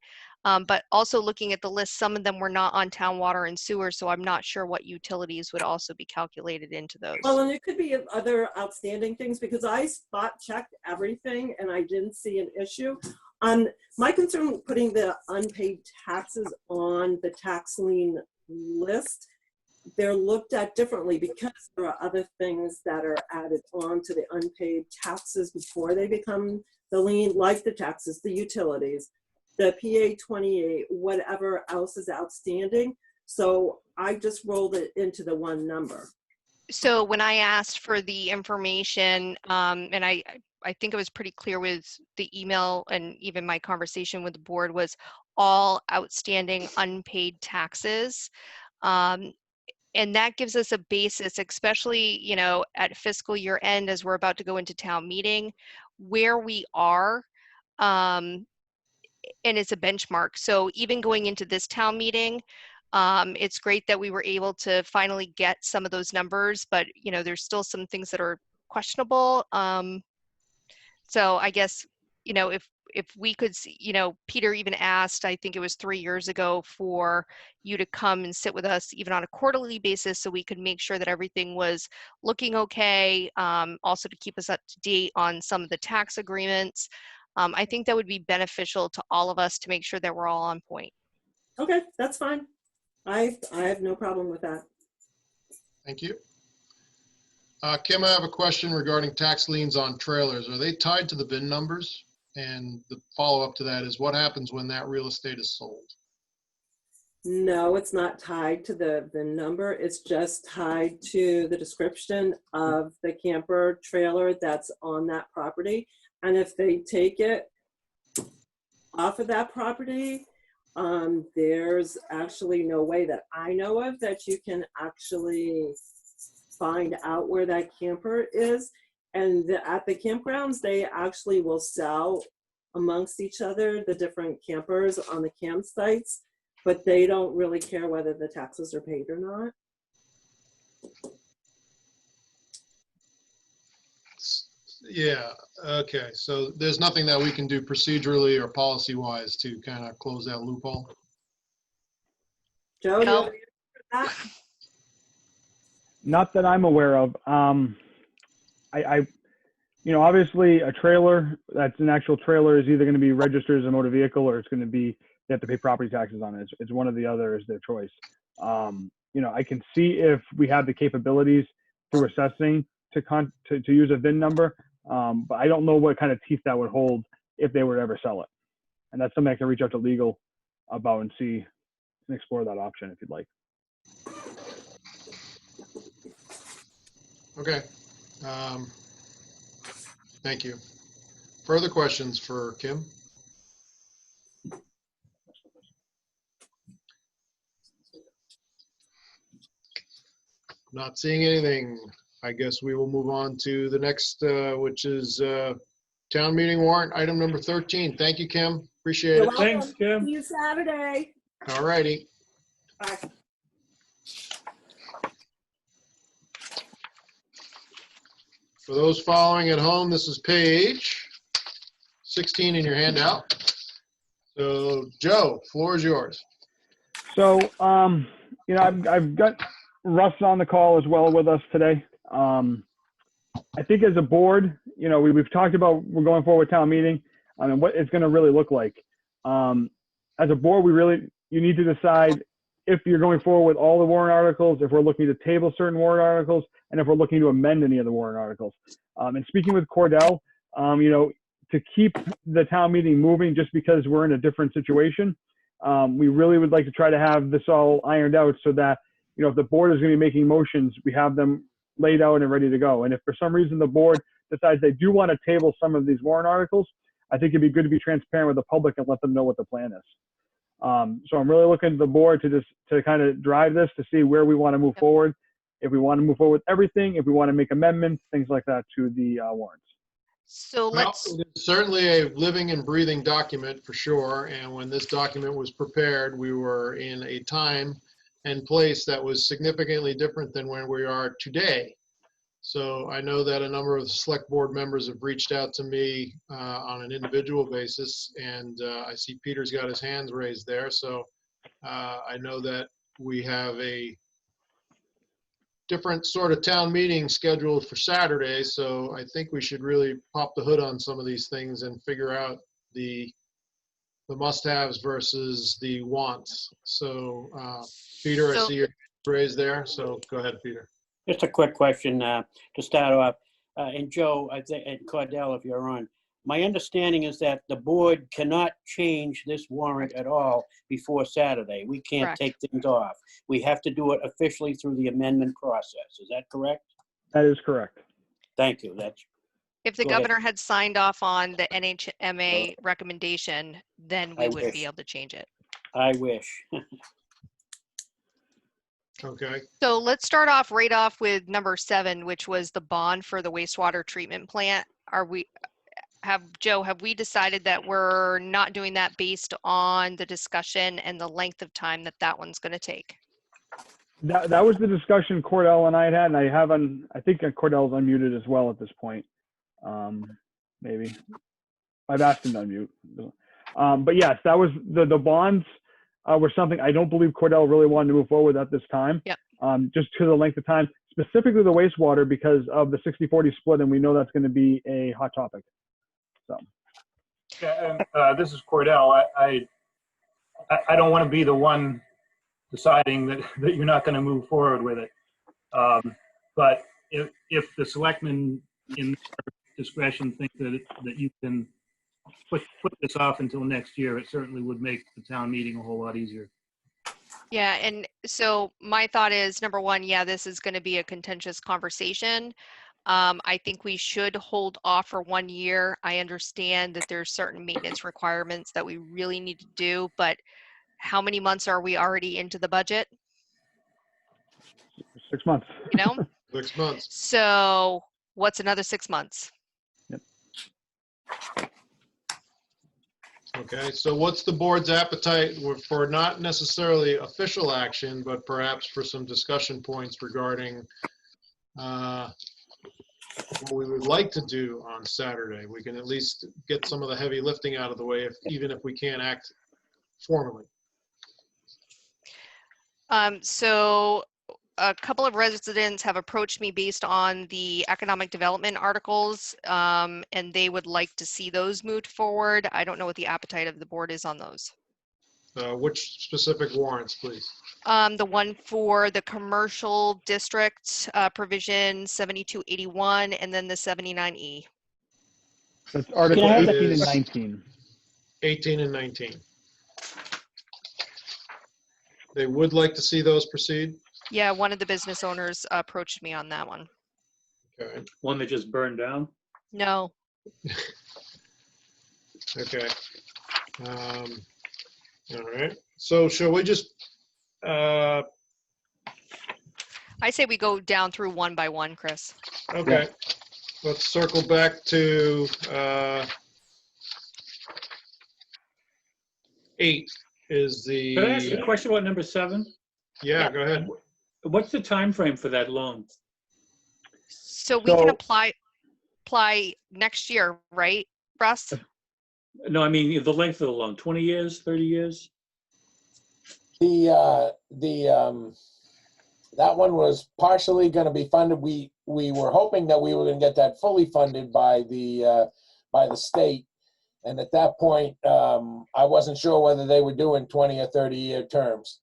But also looking at the list, some of them were not on town water and sewer, so I'm not sure what utilities would also be calculated into those. Well, and it could be other outstanding things because I spot checked everything and I didn't see an issue. My concern with putting the unpaid taxes on the tax lien list, they're looked at differently because there are other things that are added on to the unpaid taxes before they become the lien, like the taxes, the utilities, the PA 28, whatever else is outstanding. So I just rolled it into the one number. So when I asked for the information, and I think it was pretty clear with the email and even my conversation with the board, was all outstanding unpaid taxes. And that gives us a basis, especially, you know, at fiscal year end, as we're about to go into town meeting, where we are, and it's a benchmark. So even going into this town meeting, it's great that we were able to finally get some of those numbers, but, you know, there's still some things that are questionable. So I guess, you know, if we could see, you know, Peter even asked, I think it was 3 years ago, for you to come and sit with us even on a quarterly basis so we could make sure that everything was looking okay. Also to keep us up to date on some of the tax agreements. I think that would be beneficial to all of us to make sure that we're all on point. Okay, that's fine. I have no problem with that. Thank you. Kim, I have a question regarding tax liens on trailers. Are they tied to the VIN numbers? And the follow-up to that is, what happens when that real estate is sold? No, it's not tied to the number. It's just tied to the description of the camper trailer that's on that property. And if they take it off of that property, there's actually no way that I know of that you can actually find out where that camper is. And at the campgrounds, they actually will sell amongst each other the different campers on the campsites, but they don't really care whether the taxes are paid or not. Yeah, okay. So there's nothing that we can do procedurally or policy-wise to kind of close that loophole? Joe, No. Not that I'm aware of. You know, obviously a trailer that's an actual trailer is either going to be registered as a motor vehicle or it's going to be, they have to pay property taxes on it. It's one or the other is their choice. You know, I can see if we have the capabilities through assessing to use a VIN number, but I don't know what kind of teeth that would hold if they were to ever sell it. And that's something I can reach out to legal about and see and explore that option if you'd like. Okay. Thank you. Further questions for Kim? Not seeing anything. I guess we will move on to the next, which is town meeting warrant, item number 13. Thank you, Kim. Appreciate it. Thanks, Kim. See you Saturday. All righty. Bye. For those following at home, this is page 16 in your handout. So, Joe, floor is yours. So, you know, I've got Russ on the call as well with us today. I think as a board, you know, we've talked about we're going forward with town meeting and what it's going to really look like. As a board, you need to decide if you're going forward with all the warrant articles, if we're looking to table certain warrant articles, and if we're looking to amend any of the warrant articles. And speaking with Cordell, you know, to keep the town meeting moving just because we're in a different situation, we really would like to try to have this all ironed out so that, you know, if the board is going to be making motions, we have them laid out and ready to go. And if for some reason the board decides they do want to table some of these warrant articles, I think it'd be good to be transparent with the public and let them know what the plan is. So I'm really looking to the board to kind of drive this to see where we want to move forward. If we want to move forward with everything, if we want to make amendments, things like that to the warrants. So let's. Well, it's certainly a living and breathing document for sure. And when this document was prepared, we were in a time and place that was significantly different than where we are today. So I know that a number of the select board members have reached out to me on an individual basis, and I see Peter's got his hands raised there. So I know that we have a different sort of town meeting scheduled for Saturday. So I think we should really pop the hood on some of these things and figure out the must-haves versus the wants. So Peter, I see your raised there. So go ahead, Peter. Just a quick question to start off. And Joe, I think, and Cordell, if you're on, my understanding is that the board cannot change this warrant at all before Saturday. We can't Correct. take things off. We have to do it officially through the amendment process. Is that correct? That is correct. Thank you. That's. If the Go ahead. governor had signed off on the NHMA recommendation, then we I would wish. be able to change it. I wish. Okay. So let's start off right off with number 7, which was the bond for the wastewater treatment plant. Joe, have we decided that we're not doing that based on the discussion and the length of time that that one's going to take? That was the discussion Cordell and I had, and I think Cordell's unmuted as well at this point. Maybe. I've asked him to unmute. But yes, that was the bonds were something I don't believe Cordell really wanted to move forward at this time. Yep. Just to the length of time, specifically the wastewater because of the 60-40 split, and we know that's going to be a hot topic. So. Yeah, and, this is Cordell. I don't want to be the one deciding that you're not going to move forward with it. But if the selectmen in their discretion think that you can put this off until next year, it certainly would make the town meeting a whole lot easier. Yeah, and so my thought is, number one, yeah, this is going to be a contentious conversation. I think we should hold off for 1 year. I understand that there's certain maintenance requirements that we really need to do, but how many months are we already into the budget? 6 months. You know? 6 months. So what's another 6 months? Yep. Okay, so what's the board's appetite for not necessarily official action, but perhaps for some discussion points regarding what we would like to do on Saturday? We can at least get some of the heavy lifting out of the way, even if we can't act formally. So a couple of residents have approached me based on the economic development articles, and they would like to see those moved forward. I don't know what the appetite of the board is on those. Which specific warrants, please? The one for the commercial district provision 7281, and then the 79E. That's Article Can I have 18 and 19. 18 and 19. They would like to see those proceed? Yeah, one of the business owners approached me on that one. Okay. One that just burned down? No. Okay. All right. So shall we just, I say we go down through one by one, Chris. okay. Yeah. Let's circle back to 8 is the. Can I ask a question about number 7? Yeah, go ahead. What's the time frame for that loan? So we can apply next year, right, Russ? No, I mean the length of the loan, 20 years, 30 years? That one was partially going to be funded. We were hoping that we were going to get that fully funded by the state, and at that point, I wasn't sure whether they were doing 20 or 30-year terms.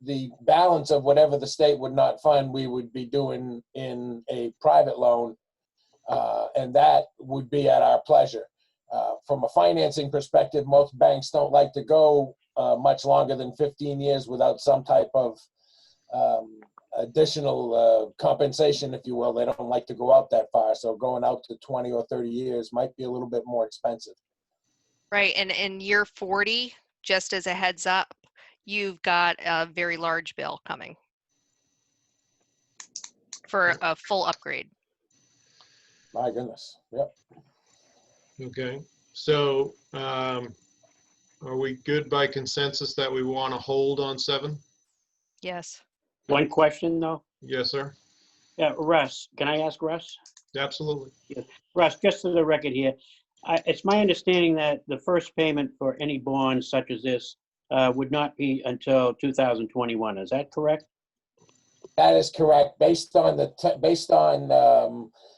The balance of whatever the state would not fund, we would be doing in a private loan, and that would be at our pleasure. From a financing perspective, most banks don't like to go much longer than 15 years without some type of additional compensation, if you will. They don't like to go out that far. So going out to 20 or 30 years might be a little bit more expensive. Right, and in year 40, just as a heads up, you've got a very large bill coming for a full upgrade. My goodness, yep. Okay, so are we good by consensus that we want to hold on 7? Yes. One question though. Yes, sir. Yeah, Russ, can I ask Russ? Absolutely. Russ, just for the record here, it's my understanding that the first payment for any bond such as this would not be until 2021. Is that correct? That is correct. Based on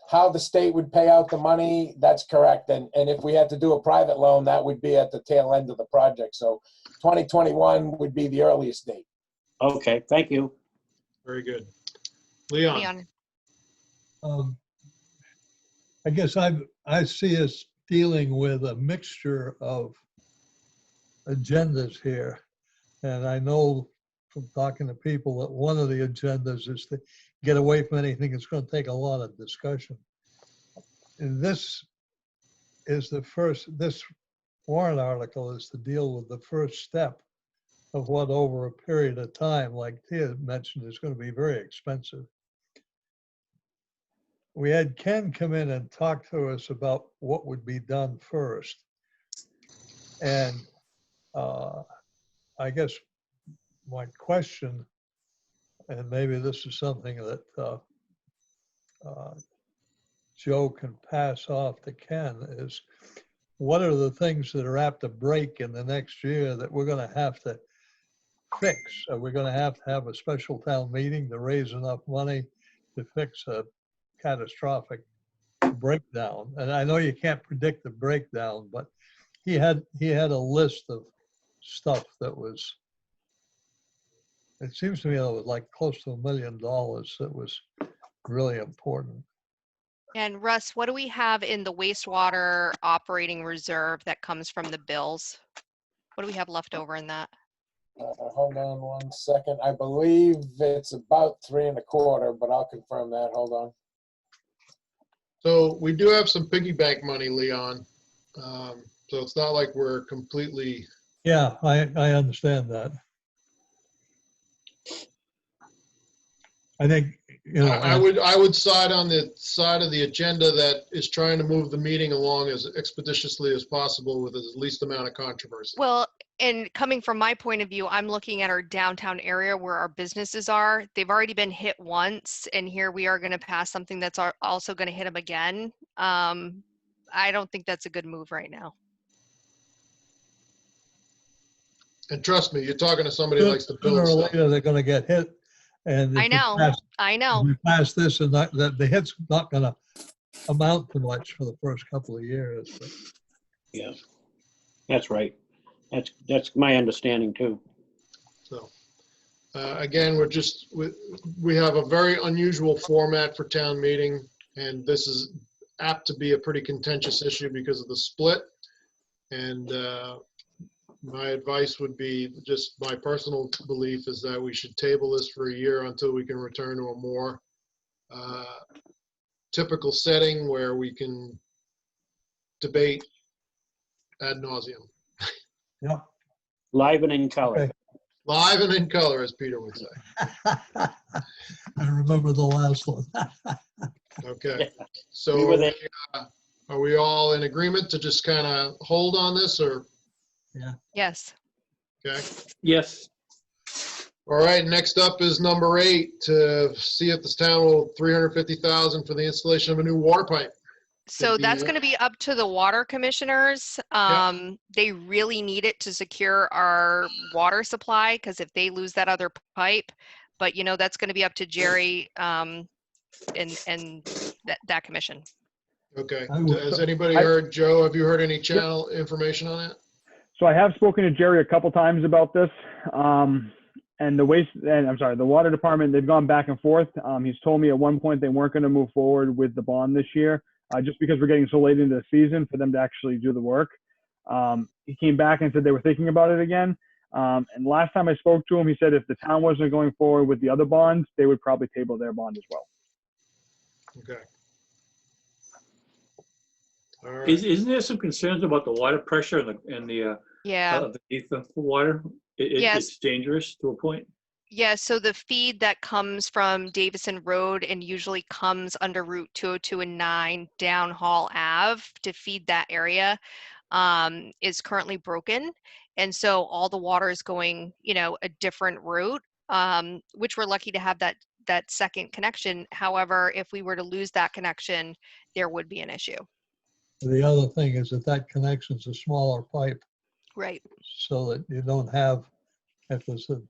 how the state would pay out the money, that's correct. And if we had to do a private loan, that would be at the tail end of the project. So 2021 would be the earliest date. Okay, thank you. Very good. Leon. I guess I see us dealing with a mixture of agendas here. And I know from talking to people that one of the agendas is to get away from anything that's going to take a lot of discussion. And this warrant article is to deal with the first step of what over a period of time, like Tia mentioned, is going to be very expensive. We had Ken come in and talk to us about what would be done first. And I guess my question, and maybe this is something that Joe can pass off to Ken, is what are the things that are apt to break in the next year that we're going to have to fix? Are we going to have a special town meeting to raise enough money to fix a catastrophic breakdown? And I know you can't predict the breakdown, but he had a list of stuff that was, it seems to me that was like close to $1 million that was really important. And Russ, what do we have in the wastewater operating reserve that comes from the bills? What do we have left over in that? Hold on 1 second. I believe it's about 3.25, but I'll confirm that. Hold on. So we do have some piggy bank money, Leon. So it's not like we're completely. Yeah, I understand that. I think, you know, I would side on the side of the agenda that is trying to move the meeting along as expeditiously as possible with the least amount of controversy. Well, and coming from my point of view, I'm looking at our downtown area where our businesses are. They've already been hit once, and here we are going to pass something that's also going to hit them again. I don't think that's a good move right now. And trust me, you're talking to somebody who likes to build sooner or stuff. later they're going to get hit. And I know. If we pass this, and that the hit's not going to amount to much for the first couple of years. But. Yeah, that's right. That's my understanding too. So again, we have a very unusual format for town meeting, and this is apt to be a pretty contentious issue because of the split. And my advice would be, just my personal belief is that we should table this for a year until we can return to a more typical setting where we can debate ad nauseum. Yeah. Live and in color. Okay. Live and in color, as Peter would say. I remember the last one. Okay. Yeah. So We were there. are we all in agreement to just kind of hold on this, or? Yeah. Yes. Okay. Yes. All right, next up is number 8, to see if this town will $350,000 for the installation of a new water pipe. So that's going to be up to the water commissioners. They really need it to secure our water supply, because if they lose that other pipe, but you know, that's going to be up to Jerry and that commission. Okay. Has anybody heard, Joe, have you heard any channel information on it? So I have spoken to Jerry a couple times about this. And the water department, they've gone back and forth. He's told me at one point they weren't going to move forward with the bond this year, just because we're getting so late into the season for them to actually do the work. He came back and said they were thinking about it again. And last time I spoke to him, he said if the town wasn't going forward with the other bonds, they would probably table their bond as well. Okay. All right. Isn't there some concerns about the water pressure and the Yeah. the water? Yes. It's dangerous to a point. Yeah, so the feed that comes from Davison Road and usually comes under Route 202 and 9 down Hall Ave to feed that area is currently broken. And so all the water is going, you know, a different route, which we're lucky to have that that second connection. However, if we were to lose that connection, there would be an issue. The other thing is that connection's a smaller pipe, Right. so that you don't have, if there's a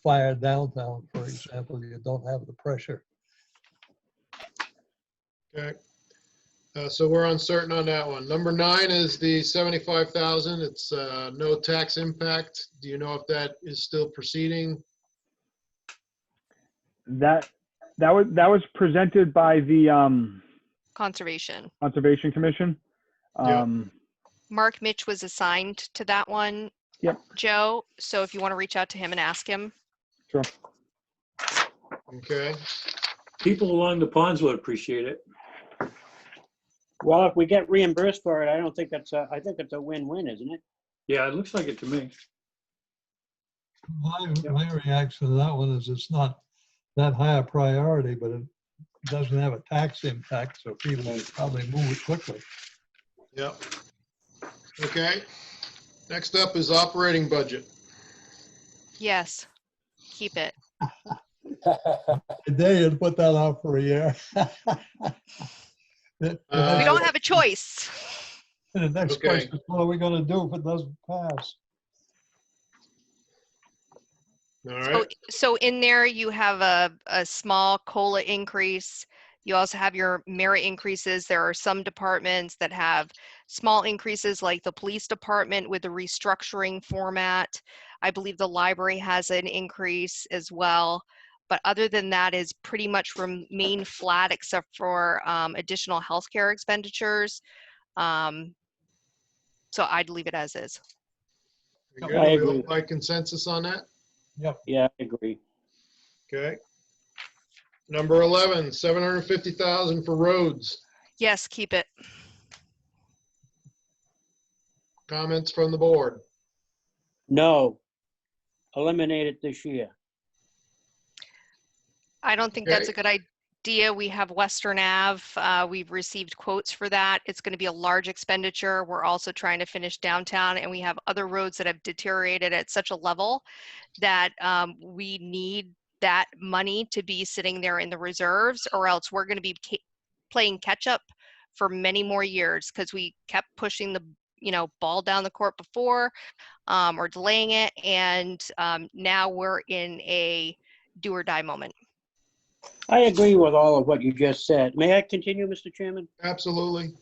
fire downtown, for example, you don't have the pressure. Okay. So we're uncertain on that one. Number 9 is the 75,000. It's no tax impact. Do you know if that is still proceeding? That was presented by the Conservation. Conservation Commission. Mark Mitch was assigned to that one. Yep. Joe. So if you want to reach out to him and ask him. Sure. Okay. People along the ponds would appreciate it. Well, if we get reimbursed for it, I don't think that's I think it's a win-win, isn't it? Yeah, it looks like it to me. My reaction to that one is it's not that high a priority, but it doesn't have a tax impact, so people will probably move it quickly. Yep. Okay. Next up is operating budget. Yes. Keep it. Today you'd put that off for a year. We don't have a choice. The next question is, what are we going to do if it doesn't pass? All right. So in there you have a small COLA increase. You also have your merit increases. There are some departments that have small increases, like the police department with the restructuring format. I believe the library has an increase as well. But other than that is pretty much remain flat except for additional healthcare expenditures. So I'd leave it as is. I agree. By consensus on that? Yep. Yeah, I agree. Okay. Number 11, 750,000 for roads. Yes, keep it. Comments from the board? No. Eliminate it this year. I don't think that's a good idea. We have Western Ave. We've received quotes for that. It's going to be a large expenditure. We're also trying to finish downtown, and we have other roads that have deteriorated at such a level that we need that money to be sitting there in the reserves, or else we're going to be playing catch up for many more years because we kept pushing the ball down the court before or delaying it, and now we're in a do or die moment. I agree with all of what you just said. May I continue, Mr. Chairman? Absolutely.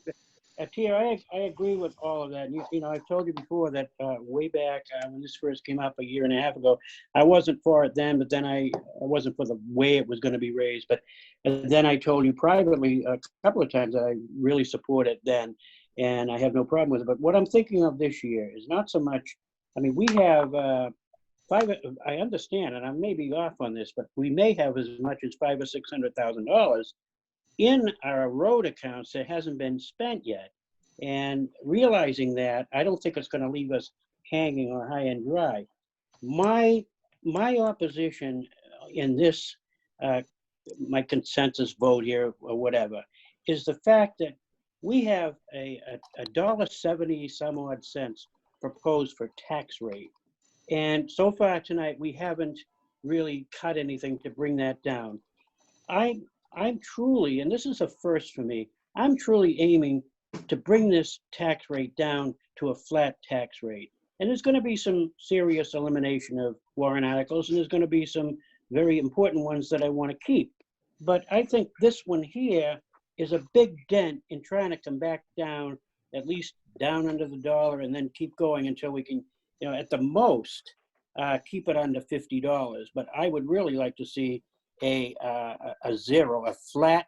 Tia, I agree with all of that. You know, I've told you before that way back when this first came up a year and a half ago, I wasn't for it then, but then I wasn't for the way it was going to be raised. But then I told you privately a couple of times that I really support it then, and I have no problem with it. But what I'm thinking of this year is not so much, I mean, we have I understand, and I may be off on this, but we may have as much as $500,000 or $600,000 in our road accounts that hasn't been spent yet. And realizing that, I don't think it's going to leave us hanging or high and dry. My opposition in this, my consensus vote here or whatever, is the fact that we have a $1.70 some odd cents proposed for tax rate. And so far tonight, we haven't really cut anything to bring that down. I'm truly, and this is a first for me, I'm truly aiming to bring this tax rate down to a flat tax rate. And there's going to be some serious elimination of warrant articles, and there's going to be some very important ones that I want to keep. But I think this one here is a big dent in trying to come back down, at least down under the dollar, and then keep going until we can, at the most, keep it under $50. But I would really like to see a zero, a flat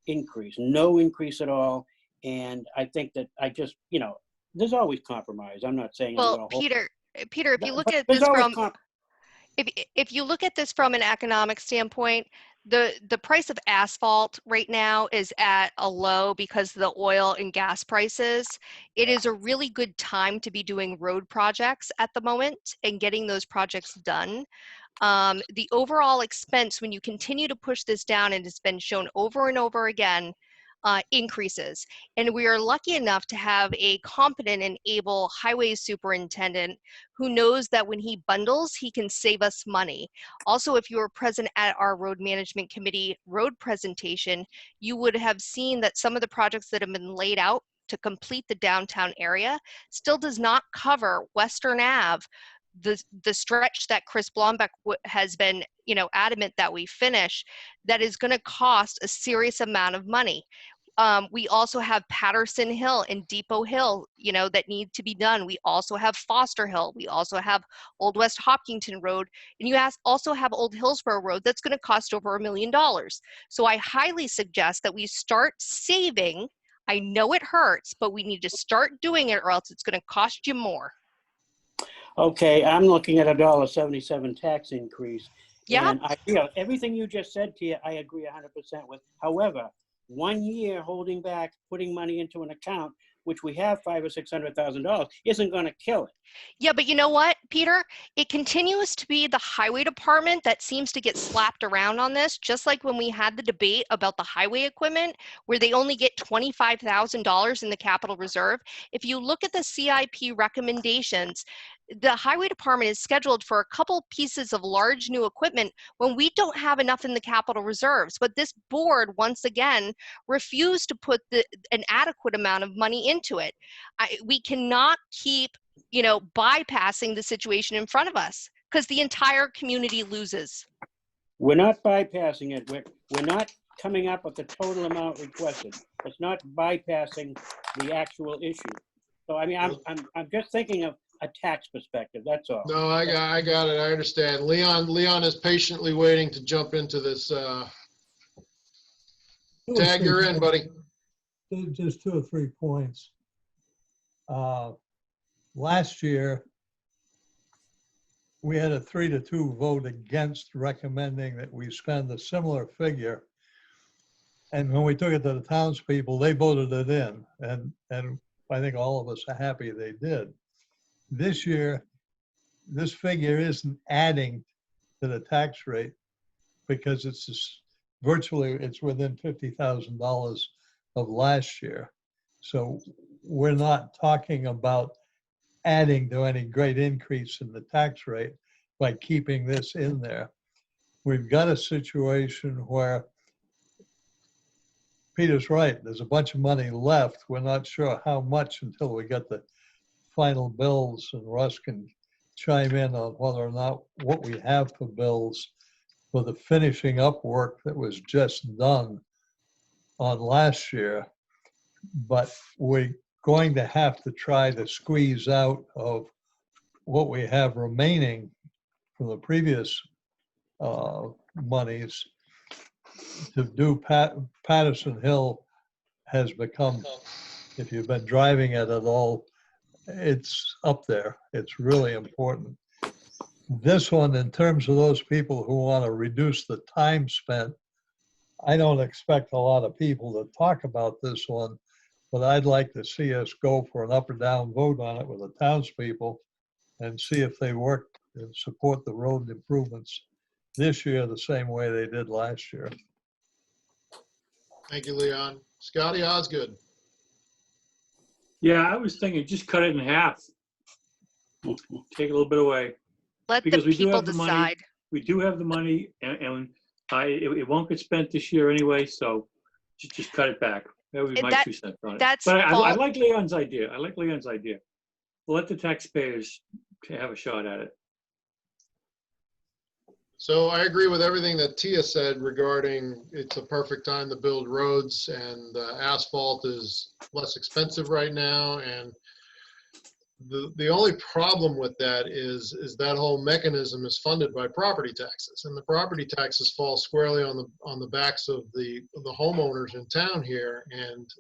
increase, no increase at all. And I think that there's always compromise. I'm not saying. Well, Peter, if you look at this from, if you look at this from an economic standpoint, the price of asphalt right now is at a low because of the oil and gas prices. It is a really good time to be doing road projects at the moment and getting those projects done. The overall expense, when you continue to push this down, and it's been shown over and over again, increases. And we are lucky enough to have a competent and able highway superintendent who knows that when he bundles, he can save us money. Also, if you were present at our road management committee road presentation, you would have seen that some of the projects that have been laid out to complete the downtown area still does not cover Western Ave, the stretch that Chris Blombeck has been, adamant that we finish, that is going to cost a serious amount of money. We also have Patterson Hill and Depot Hill, that need to be done. We also have Foster Hill. We also have Old West Hopkinton Road. And you also have Old Hillsborough Road that's going to cost over $1 million. So I highly suggest that we start saving. I know it hurts, but we need to start doing it or else it's going to cost you more. Okay, I'm looking at $1.77 tax increase. Yeah. And everything you just said, Tia, I agree 100% with. However, 1 year holding back, putting money into an account, which we have $500,000 or $600,000, isn't going to kill it. Yeah, but you know what, Peter? It continues to be the highway department that seems to get slapped around on this, just like when we had the debate about the highway equipment, where they only get $25,000 in the capital reserve. If you look at the CIP recommendations, the highway department is scheduled for a couple pieces of large new equipment when we don't have enough in the capital reserves. But this board, once again, refused to put an adequate amount of money into it. We cannot keep bypassing the situation in front of us because the entire community loses. We're not bypassing it. We're not coming up with the total amount requested. It's not bypassing the actual issue. So I mean, I'm just thinking of a tax perspective. That's all. No, I got it. I understand. Leon is patiently waiting to jump into this. Tag, you're in, buddy. Just 2 or 3 points. Last year, we had a 3-2 vote against recommending that we spend a similar figure. And when we took it to the townspeople, they voted it in. And I think all of us are happy they did. This year, this figure isn't adding to the tax rate because it's within $50,000 of last year. So we're not talking about adding to any great increase in the tax rate by keeping this in there. We've got a situation where Peter's right, there's a bunch of money left. We're not sure how much until we get the final bills, and Russ can chime in on whether or not what we have for bills for the finishing up work that was just done on last year. But we're going to have to try to squeeze out of what we have remaining from the previous monies to do. Patterson Hill has become, if you've been driving it at all, it's up there. It's really important. This one, in terms of those people who want to reduce the time spent, I don't expect a lot of people to talk about this one, but I'd like to see us go for an up or down vote on it with the townspeople and see if they work and support the road improvements this year the same way they did last year. Thank you, Leon. Scotty Osgood. Yeah, I was thinking just cut it in half. Take a little bit away. Let because the we do people have the money. decide. We do have the money, and it won't get spent this year anyway. So just cut it back. That would be my 2 cents on it. That's but I like Leon's idea. We'll let the taxpayers have a shot at it. So I agree with everything that Tia said regarding it's a perfect time to build roads, and asphalt is less expensive right now. And the only problem with that is that whole mechanism is funded by property taxes, and the property taxes fall squarely on the backs of the homeowners in town here. And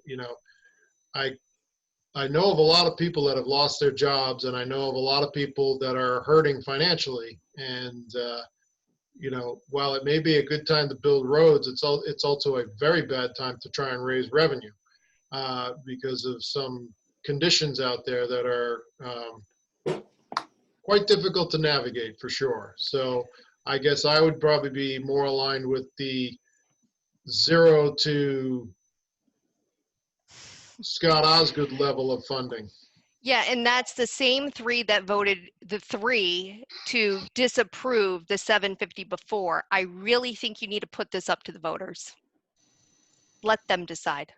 I know of a lot of people that have lost their jobs, and I know of a lot of people that are hurting financially. And while it may be a good time to build roads, it's also a very bad time to try and raise revenue because of some conditions out there that are quite difficult to navigate for sure. So I guess I would probably be more aligned with the 0 to Scott Osgood level of funding. Yeah, and that's the same three that voted the three to disapprove the 750 before. I really think you need to put this up to the voters. Let them decide.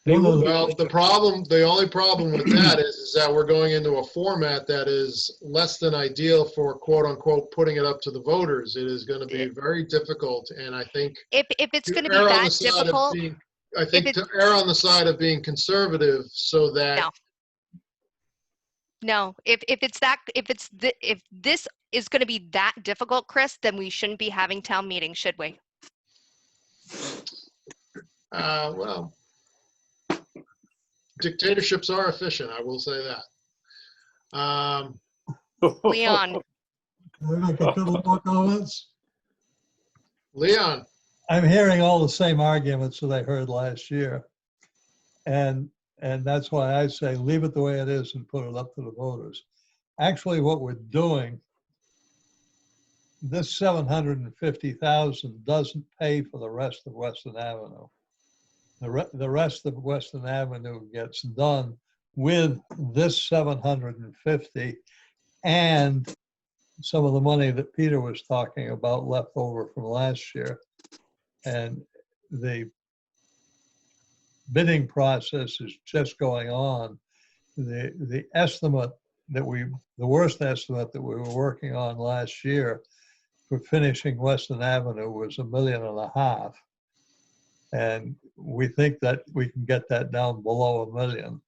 Well, the only problem with that is that we're going into a format that is less than ideal for quote unquote putting it up to the voters. It is going to be very difficult, and I think if it's going to be that difficult, to err on the side of being conservative so that no, if this is going to be that difficult, Chris, then we shouldn't be having town meetings, should we? Well, dictatorships are efficient, I will say that. Leon. Can I make a couple more comments? Leon. I'm hearing all the same arguments that I heard last year. And that's why I say leave it the way it is and put it up to the voters. Actually, what we're doing, this 750,000 doesn't pay for the rest of Western Avenue. The rest of Western Avenue gets done with this 750 and some of the money that Peter was talking about left over from last year. And the bidding process is just going on. The estimate that the worst estimate that we were working on last year for finishing Western Avenue was $1.5 million. And we think that we can get that down below $1 million.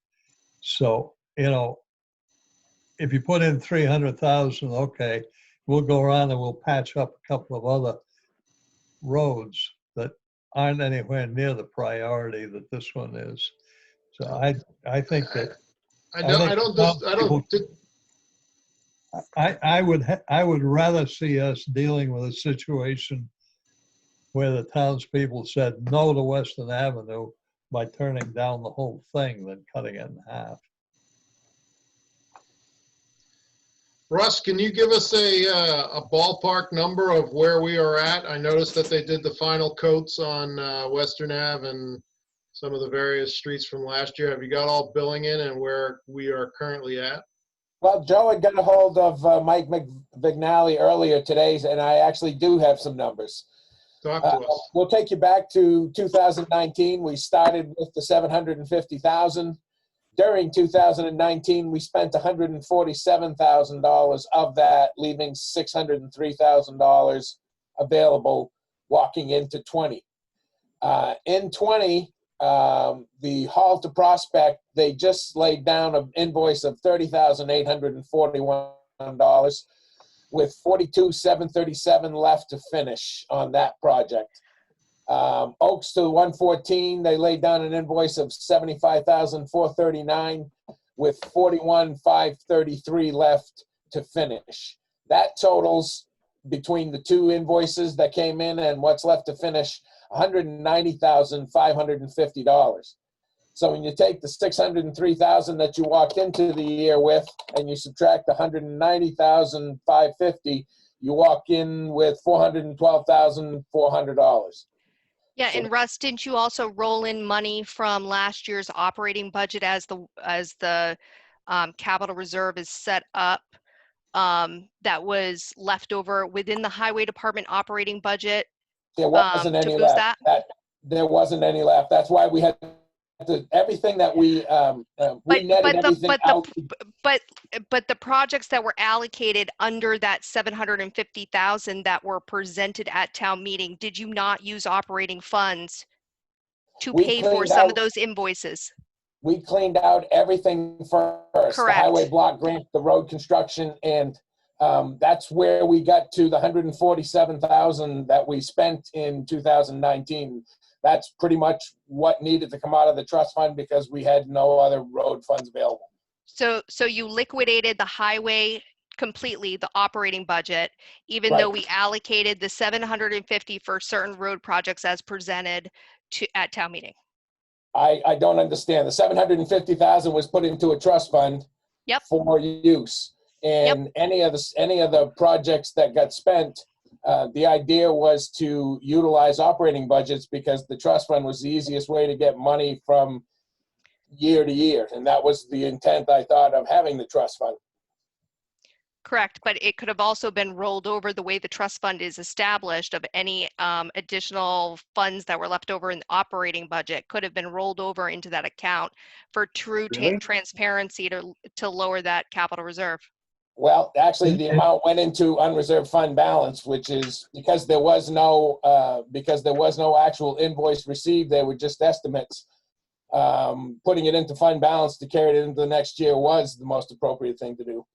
So, if you put in 300,000, okay, we'll go around and we'll patch up a couple of other roads that aren't anywhere near the priority that this one is. So I think that I would rather see us dealing with a situation where the townspeople said no to Western Avenue by turning down the whole thing than cutting it in half. Russ, can you give us a ballpark number of where we are at? I noticed that they did the final coats on Western Ave and some of the various streets from last year. Have you got all billing in and where we are currently at? Well, Joe had got a hold of Mike Vignali earlier today, and I actually do have some numbers. Talk to us. We'll take you back to 2019. We started with the 750,000. During 2019, we spent $147,000 of that, leaving $603,000 available walking into 20. In 20, the Hall to Prospect, they just laid down an invoice of $30,841 with $42,737 left to finish on that project. Oaks to 114, they laid down an invoice of $75,439 with $41,533 left to finish. That totals, between the two invoices that came in and what's left to finish, $190,550. So when you take the $603,000 that you walked into the year with and you subtract the $190,550, you walk in with $412,400. Yeah, and Russ, didn't you also roll in money from last year's operating budget as the capital reserve is set up? That was left over within the highway department operating budget. There wasn't any left. There wasn't any left. That's why we had everything that we netted everything out. But the projects that were allocated under that 750,000 that were presented at town meeting, did you not use operating funds to pay for some of those invoices? We cleaned out everything first. Correct. The highway block grant, the road construction, and that's where we got to the 147,000 that we spent in 2019. That's pretty much what needed to come out of the trust fund because we had no other road funds available. So you liquidated the highway completely, the operating budget, even Right. though we allocated the 750 for certain road projects as presented at town meeting. I don't understand. The 750,000 was put into a trust fund for use, and any of the projects that got spent, the idea was to utilize operating budgets because the trust fund was the easiest way to get money from year to year. And that was the intent, I thought, of having the trust fund. Correct, but it could have also been rolled over the way the trust fund is established of any additional funds that were left over in the operating budget could have been rolled over into that account for true Really? transparency to lower that capital reserve. Well, actually, the amount went into unreserved fund balance, which is because there was no actual invoice received. They were just estimates. Putting it into fund balance to carry it into the next year was the most appropriate thing to do.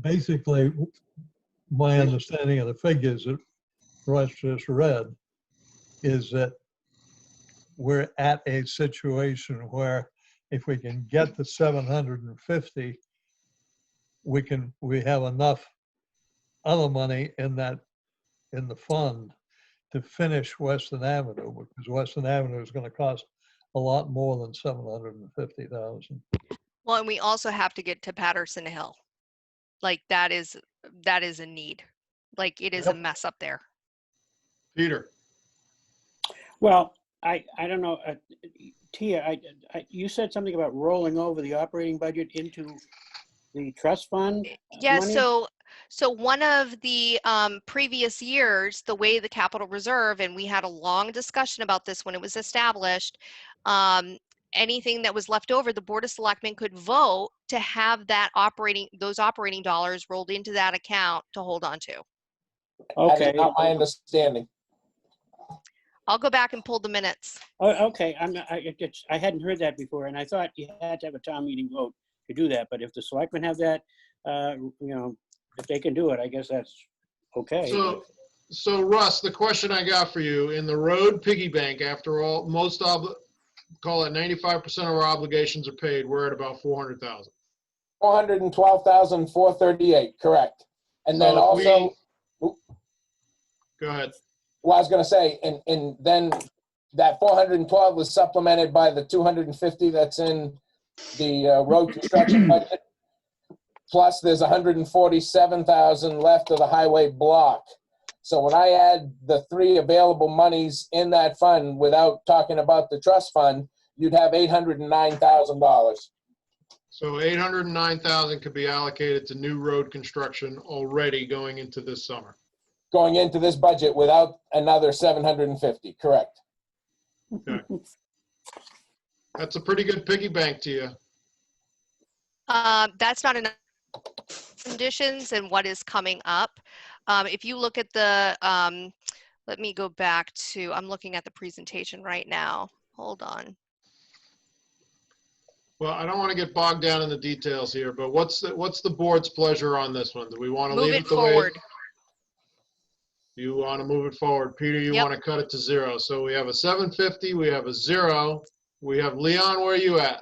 Basically, my understanding of the figures that Russ just read is that we're at a situation where if we can get the 750, we have enough other money in the fund to finish Western Avenue, because Western Avenue is going to cost a lot more than 750,000. Well, and we also have to get to Patterson Hill. Like that is a need. Like it is a mess up there. Peter. Well, I don't know, Tia, you said something about rolling over the operating budget into the trust fund? Yeah, money? so one of the previous years, the way the capital reserve, and we had a long discussion about this when it was established, anything that was left over, the Board of Selectmen could vote to have those operating dollars rolled into that account to hold on to. Okay. That is not my understanding. I'll go back and pull the minutes. Oh, okay, I hadn't heard that before, and I thought you had to have a town meeting vote to do that, but if the selectmen have that, if they can do it, I guess that's okay. So Russ, the question I got for you, in the road piggy bank, after all, call it 95% of our obligations are paid, we're at about 400,000. 412,438, correct. And then also, go ahead. Well, I was going to say, and then that 412 was supplemented by the 250 that's in the road construction budget. Plus, there's 147,000 left of the highway block. So when I add the three available monies in that fund, without talking about the trust fund, you'd have $809,000. So 809,000 could be allocated to new road construction already going into this summer. Going into this budget without another 750, correct? Okay. That's a pretty good piggy bank to you. That's not enough conditions and what is coming up. If you look at the, let me go back to, I'm looking at the presentation right now. Hold on. Well, I don't want to get bogged down in the details here, but what's the board's pleasure on this one? Do we want to leave it the forward. way? You want to move it forward. Peter, you want to cut it to 0. So we have a 750, we have a 0. We have Leon, where are you at?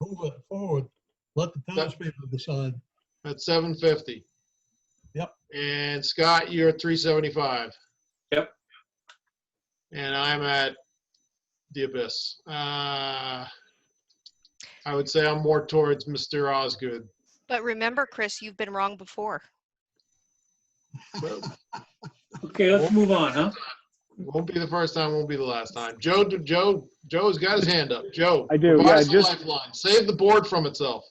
Move it forward. Let the townspeople decide. At 750. Yep. And Scott, you're at 375. Yep. And I'm at the abyss. I would say I'm more towards Mr. Osgood. But remember, Chris, you've been wrong before. Okay, let's move on, huh? Won't be the first time, won't be the last time. Joe's got his hand up. Joe, I do, provide yeah, us a just- lifeline. Save the board from itself.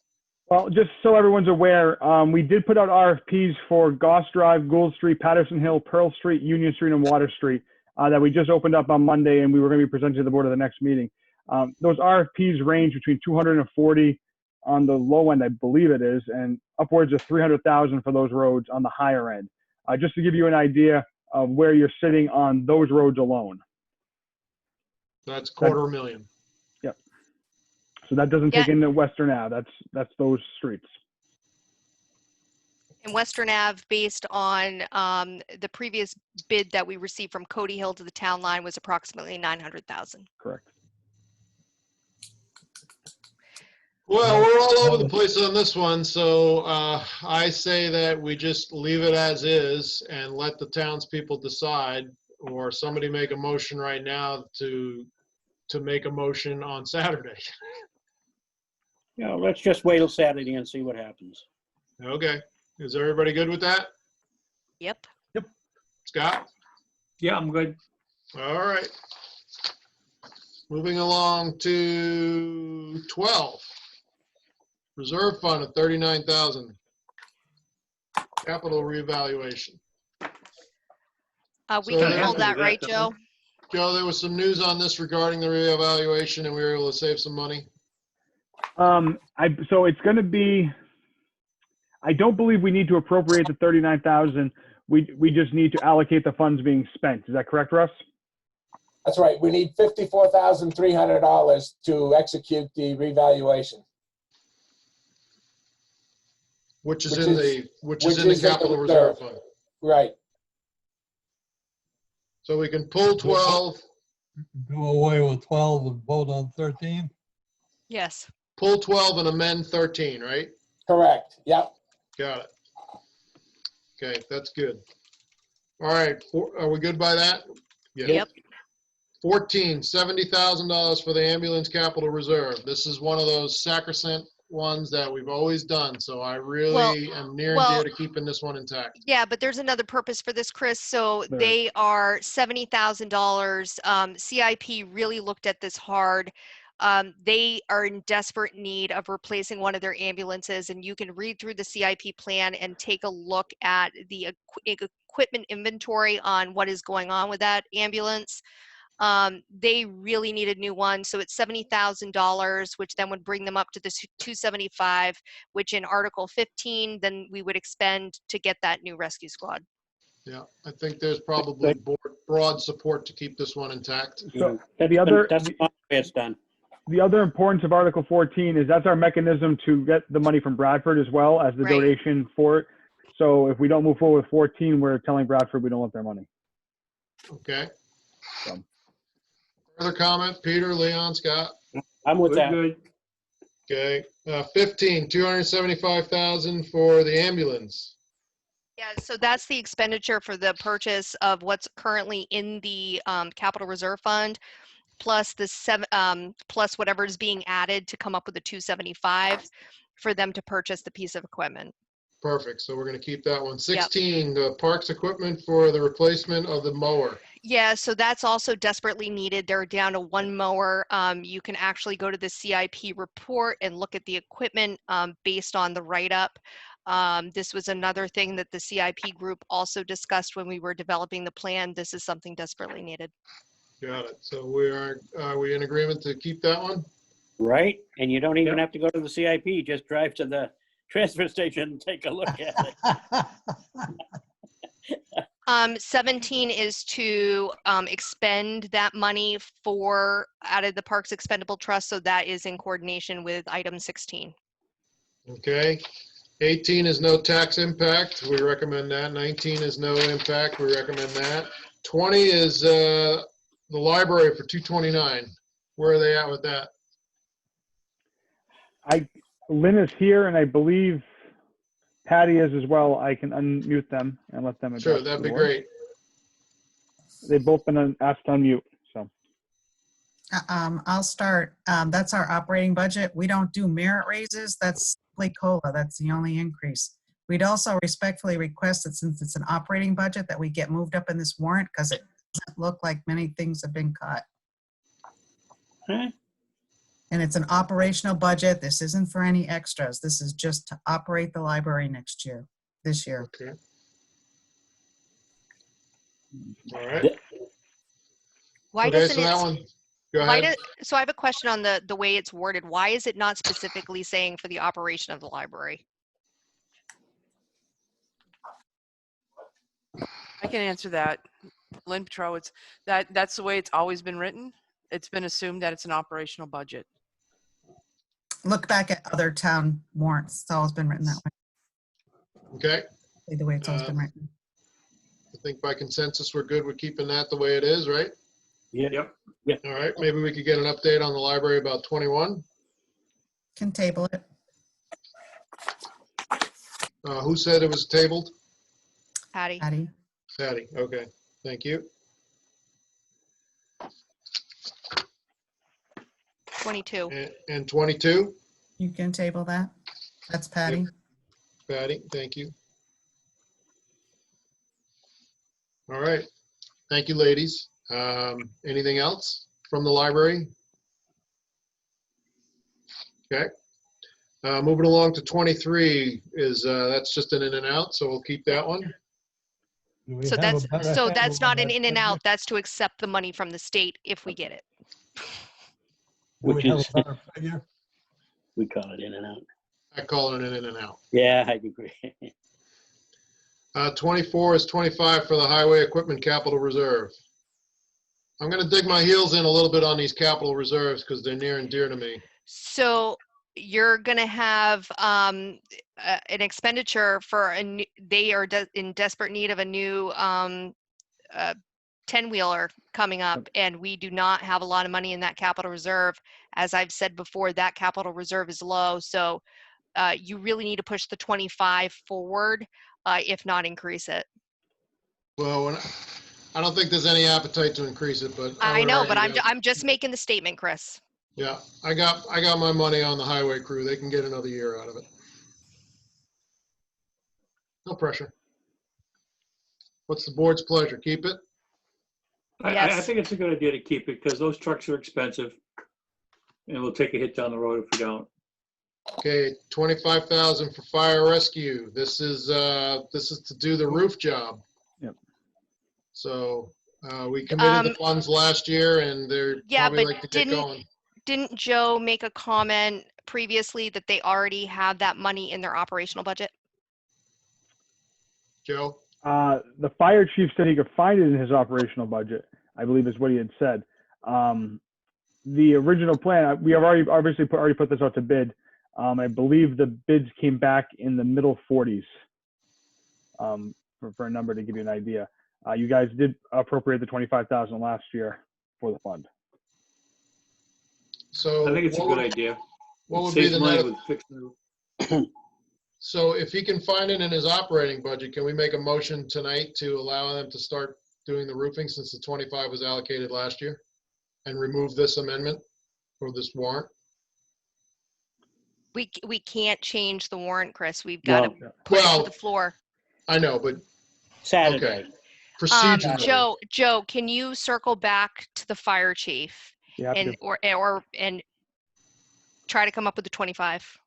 Well, just so everyone's aware, we did put out RFPs for Goss Drive, Gould Street, Patterson Hill, Pearl Street, Union Street, and Water Street that we just opened up on Monday, and we were going to be presenting to the board at the next meeting. Those RFPs range between 240 on the low end, I believe it is, and upwards of 300,000 for those roads on the higher end. Just to give you an idea of where you're sitting on those roads alone. That's $250,000. Yep. So that doesn't take into Western Ave. That's those streets. And Western Ave, based on the previous bid that we received from Cody Hill to the town line, was approximately 900,000. Correct. Well, we're all over the place on this one, so I say that we just leave it as is and let the townspeople decide, or somebody make a motion right now to make a motion on Saturday. Yeah, let's just wait till Saturday and see what happens. Okay. Is everybody good with that? Yep. Scott? Yeah, I'm good. All right. Moving along to 12. Reserve fund of 39,000. Capital reevaluation. We So can there- pull that, right, Joe? Joe, there was some news on this regarding the reevaluation, and we were able to save some money. So it's going to be, I don't believe we need to appropriate the 39,000. We just need to allocate the funds being spent. Is that correct, Russ? That's right. We need $54,300 to execute the revaluation. Which is in the capital reserve fund. Right. So we can pull 12. Do away with 12 and vote on 13? Yes. Pull 12 and amend 13, right? Correct. Yep. Got it. Okay, that's good. All right, are we good by that? Yeah. Yep. 14, $70,000 for the ambulance capital reserve. This is one of those sacrosanct ones that we've always done, so I really am near and dear to keeping this one intact. Yeah, but there's another purpose for this, Chris. So There they are $70,000. CIP really looked at this hard. They are in desperate need of replacing one of their ambulances, and you can read through the CIP plan and take a look at the equipment inventory on what is going on with that ambulance. They really need a new one, so it's $70,000, which then would bring them up to the 275, which in Article 15, then we would expend to get that new rescue squad. Yeah, I think there's probably broad support to keep this one intact. So that's it's done. The other importance of Article 14 is that's our mechanism to get the money from Bradford as well as the donation for it. So if we don't move forward with 14, we're telling Bradford we don't want their money. Okay. So. Further comment, Peter, Leon, Scott? I'm with that. Good. Okay. 15, $275,000 for the ambulance. Yeah, so that's the expenditure for the purchase of what's currently in the capital reserve fund, plus the plus whatever is being added to come up with the 275 for them to purchase the piece of equipment. Perfect. So we're going to keep that one. 16, the parks equipment for the replacement of the mower. Yeah, so that's also desperately needed. They're down to one mower. You can actually go to the CIP report and look at the equipment based on the write-up. This was another thing that the CIP group also discussed when we were developing the plan. This is something desperately needed. Got it. So are we in agreement to keep that one? Right, and you don't even have to go to the CIP, just drive to the transfer station and take a look at it. 17 is to expend that money out of the Parks Expendable Trust, so that is in coordination with item 16. Okay. 18 is no tax impact. We recommend that. 19 is no impact. We recommend that. 20 is the library for 229. Where are they at with that? Lynn is here, and I believe Patty is as well. I can unmute them and let them address. Sure, that'd be great. They've both been asked to unmute, so. I'll start. That's our operating budget. We don't do merit raises. That's simply COLA. That's the only increase. We'd also respectfully request that since it's an operating budget that we get moved up in this warrant because it doesn't look like many things have been cut. Okay. And it's an operational budget. This isn't for any extras. This is just to operate the library this year. Okay. All right. Why okay, doesn't so that one, go ahead. So I have a question on the way it's worded. Why is it not specifically saying for the operation of the library? I can answer that. Lynn Petro, that's the way it's always been written. It's been assumed that it's an operational budget. Look back at other town warrants. It's always been written that way. Okay. The way it's always been written. I think by consensus, we're good with keeping that the way it is, right? Yep. All right, maybe we could get an update on the library about 21. Can table it. Who said it was tabled? Patty. Patty, okay, thank you. 22. And 22? You can table that. That's Patty. Patty, thank you. All right, thank you, ladies. Anything else from the library? Okay. Moving along to 23 is, that's just an in and out, so we'll keep that one. Do we So have a that's, better so handle that's on not an that in and figure? out, that's to accept the money from the state if we get it. Do we Which have is, a better figure? we call it in and out. I call it an in and out. Yeah, I agree. 24 is 25 for the highway equipment capital reserve. I'm gonna dig my heels in a little bit on these capital reserves because they're near and dear to me. So you're gonna have an expenditure for a new, they are in desperate need of a new 10-wheeler coming up, and we do not have a lot of money in that capital reserve. As I've said before, that capital reserve is low, so you really need to push the 25 forward, if not increase it. Well, I don't think there's any appetite to increase it, but I I would know, but argue that, I'm just making the statement, Chris. yeah, I got my money on the highway crew. They can get another year out of it. No pressure. What's the board's pleasure? Keep it? I Yes. think it's a good idea to keep it because those trucks are expensive and we'll take a hit down the road if we don't. Okay, 25,000 for fire rescue. This is to do the roof job. Yep. So we committed the funds last year, and they're Yeah, probably but like to get going. didn't Joe make a comment previously that they already have that money in their operational budget? Joe? The fire chief said he could find it in his operational budget, I believe is what he had said. The original plan, we have already put this out to bid. I believe the bids came back in the middle 40s for a number to give you an idea. You guys did appropriate the 25,000 last year for the fund. So I think it's a good idea. What It would be saves the money net? with fixing the So if he can find it in his operating budget, can we make a motion tonight to allow them to start doing the roofing since the 25 was allocated last year, and remove this amendment or this warrant? We can't change the warrant, Chris. We've got to put it to the floor. I know, but Saturday. okay. Procedurally. Joe, can you circle back to the fire chief and try to come up with the 25?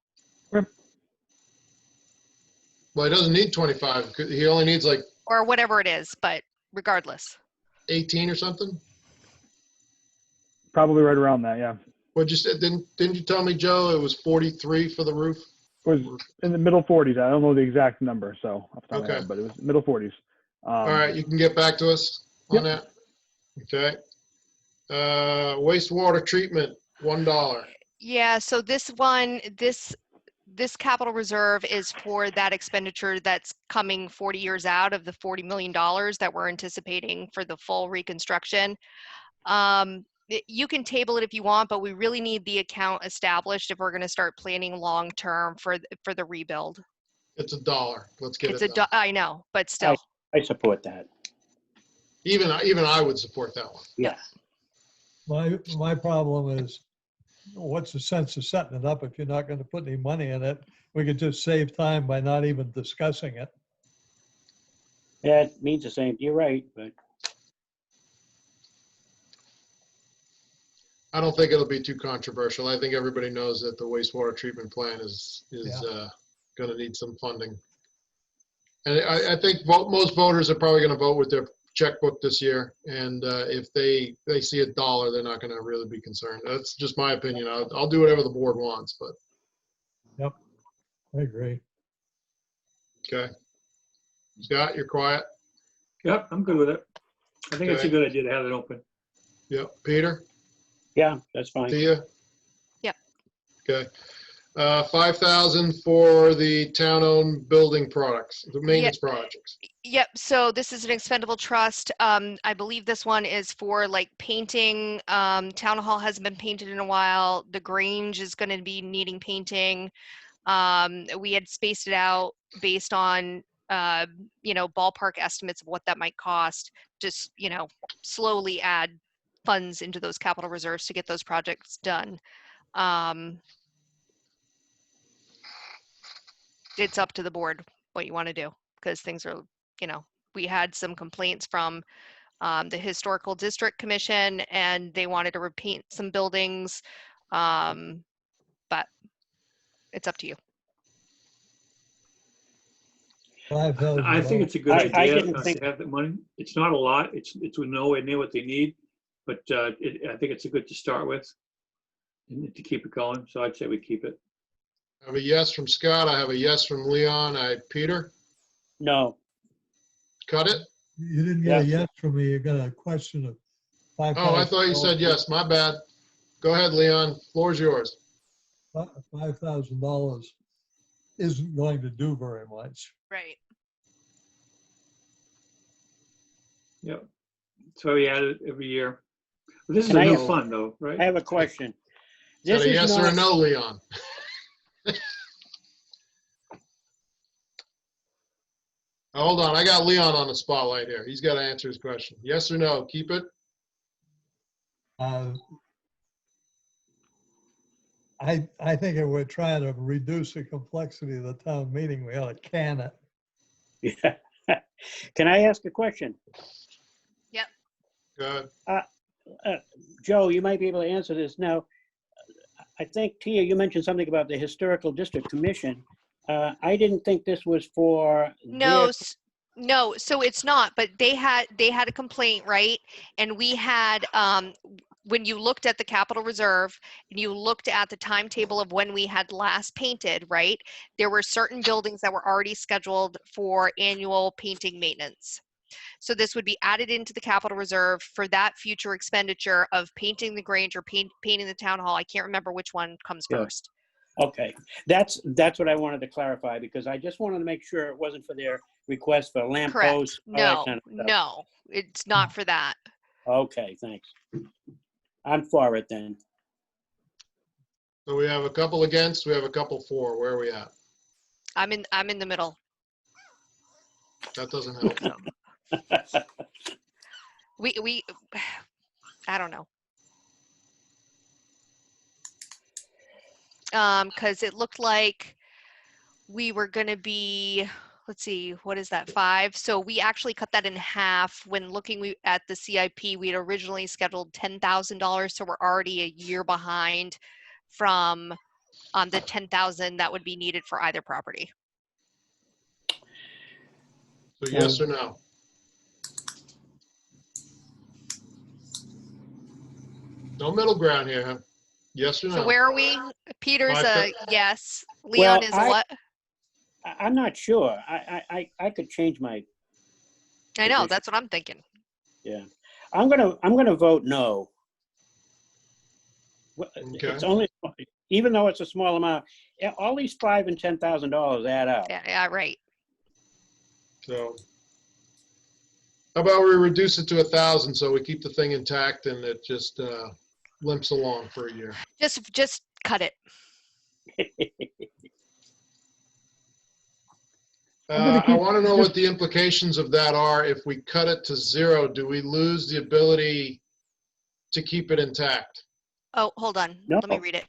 Well, he doesn't need 25. He only needs like Or whatever it is, but regardless. 18 or something. Probably right around that, yeah. What you said? Didn't you tell me, Joe? It was 43 for the roof. It was in the middle 40s. I don't know the exact number, so off the top of my Okay. head, but it was middle 40s. All right, you can get back to us on that. Okay. Wastewater treatment, $1. Yeah, so this one, this capital reserve is for that expenditure that's coming 40 years out of the $40 million that we're anticipating for the full reconstruction. You can table it if you want, but we really need the account established if we're going to start planning long-term for the rebuild. It's $1. Let's get it done. I know, but still. I support that. Even I would support that one. Yeah. My problem is, what's the sense of setting it up if you're not going to put any money in it? We could just save time by not even discussing it. Yeah, it means the same. You're right, but I don't think it'll be too controversial. I think everybody knows that the wastewater treatment plant is going to need some funding. And I think most voters are probably going to vote with their checkbook this year. And if they see $1, they're not going to really be concerned. That's just my opinion. I'll do whatever the board wants, but. Yep, I agree. Okay. Scott, you're quiet. Yep, I'm good with it. I think it's a Okay. good idea to have it open. Yep. Peter? yeah, that's fine. Tia? Yep. Okay. 5,000 for the town-owned building products, the maintenance projects. Yep, so this is an expendable trust. I believe this one is for like painting. Town Hall hasn't been painted in a while. The Grange is going to be needing painting. We had spaced it out based on, ballpark estimates of what that might cost. Just, slowly add funds into those capital reserves to get those projects done. It's up to the board what you want to do, because things are, we had some complaints from the Historical District Commission, and they wanted to repaint some buildings. But it's up to you. $5,000. I think it's a good I idea didn't to think- have the money. It's not a lot. It's nowhere near what they need, but I think it's a good to start with and to keep it going. So I'd say we keep it. I have a yes from Scott. I have a yes from Leon. Peter, No. cut it? You didn't get a yes from me. You got a question of $5,000. Oh, I thought you said yes. My bad. Go ahead, Leon. Floor's yours. $5,000 isn't going to do very much. Right. Yep. So we add it every year. This is Can a I new have- fund though, right? I have a question. Is that This a is yes or a not- no, Leon? Hold on, I got Leon on the spotlight here. He's got to answer his question. Yes or no, keep it? I think if we're trying to reduce the complexity of the town meeting, we ought to can it. Yeah. Can I ask a question? Yep. Go ahead. Joe, you might be able to answer this. Now, I think, Tia, you mentioned something about the Historical District Commission. I didn't think this was for. No, their- no, so it's not, but they had a complaint, right? And we had, when you looked at the capital reserve and you looked at the timetable of when we had last painted, right? There were certain buildings that were already scheduled for annual painting maintenance. So this would be added into the capital reserve for that future expenditure of painting the Grange or painting the town hall. I can't remember which one comes Yeah. first. Okay, that's what I wanted to clarify, because I just wanted to make sure it wasn't for their request for lamp Correct. posts. all that No, kind of stuff. no, it's not for that. Okay, thanks. I'm for it then. So we have a couple against, we have a couple for. Where are we at? I'm in the middle. That doesn't help. We I don't know. Because it looked like we were gonna be, let's see, what is that, 5? So we actually cut that in half. When looking at the CIP, we had originally scheduled $10,000, so we're already a year behind from the 10,000 that would be needed for either property. So yes or no? No middle ground here, huh? Yes or no? So where are we? Peter's a 5,000. yes. Leon Well, is a what? I'm not sure. I could change my. I know, position. that's what I'm thinking. Yeah, I'm gonna vote no. It's only, even though it's a small amount, all these $5,000 and $10,000 add up. Yeah, right. So how about we reduce it to 1,000 so we keep the thing intact and it just limps along for a year? Just cut it. I want to know what the implications of that are. If we cut it to 0, do we lose the ability to keep it intact? Oh, hold on. No. Let me read it.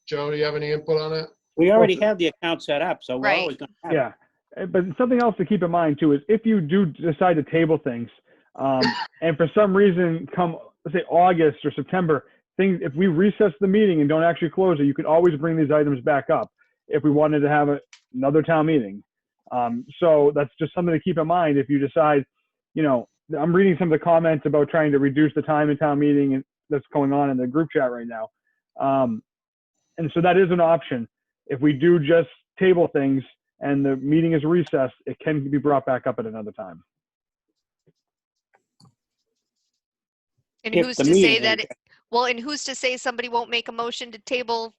Joe, do you have any input on that? We already have the account set up, so we're Right. always gonna have Yeah, but something else to keep in mind too is if you do decide to table things, and for some reason come, let's say August or September, if we recess the meeting and don't actually close it, you can always bring these items back up if we wanted to have another town meeting. So that's just something to keep in mind if you decide, I'm reading some of the comments about trying to reduce the time in town meeting and that's going on in the group chat right now. And so that is an option. If we do just table things and the meeting is recessed, it can be brought back up at another time. And If who's the to say meeting that? is- And who's to say somebody won't make a motion to table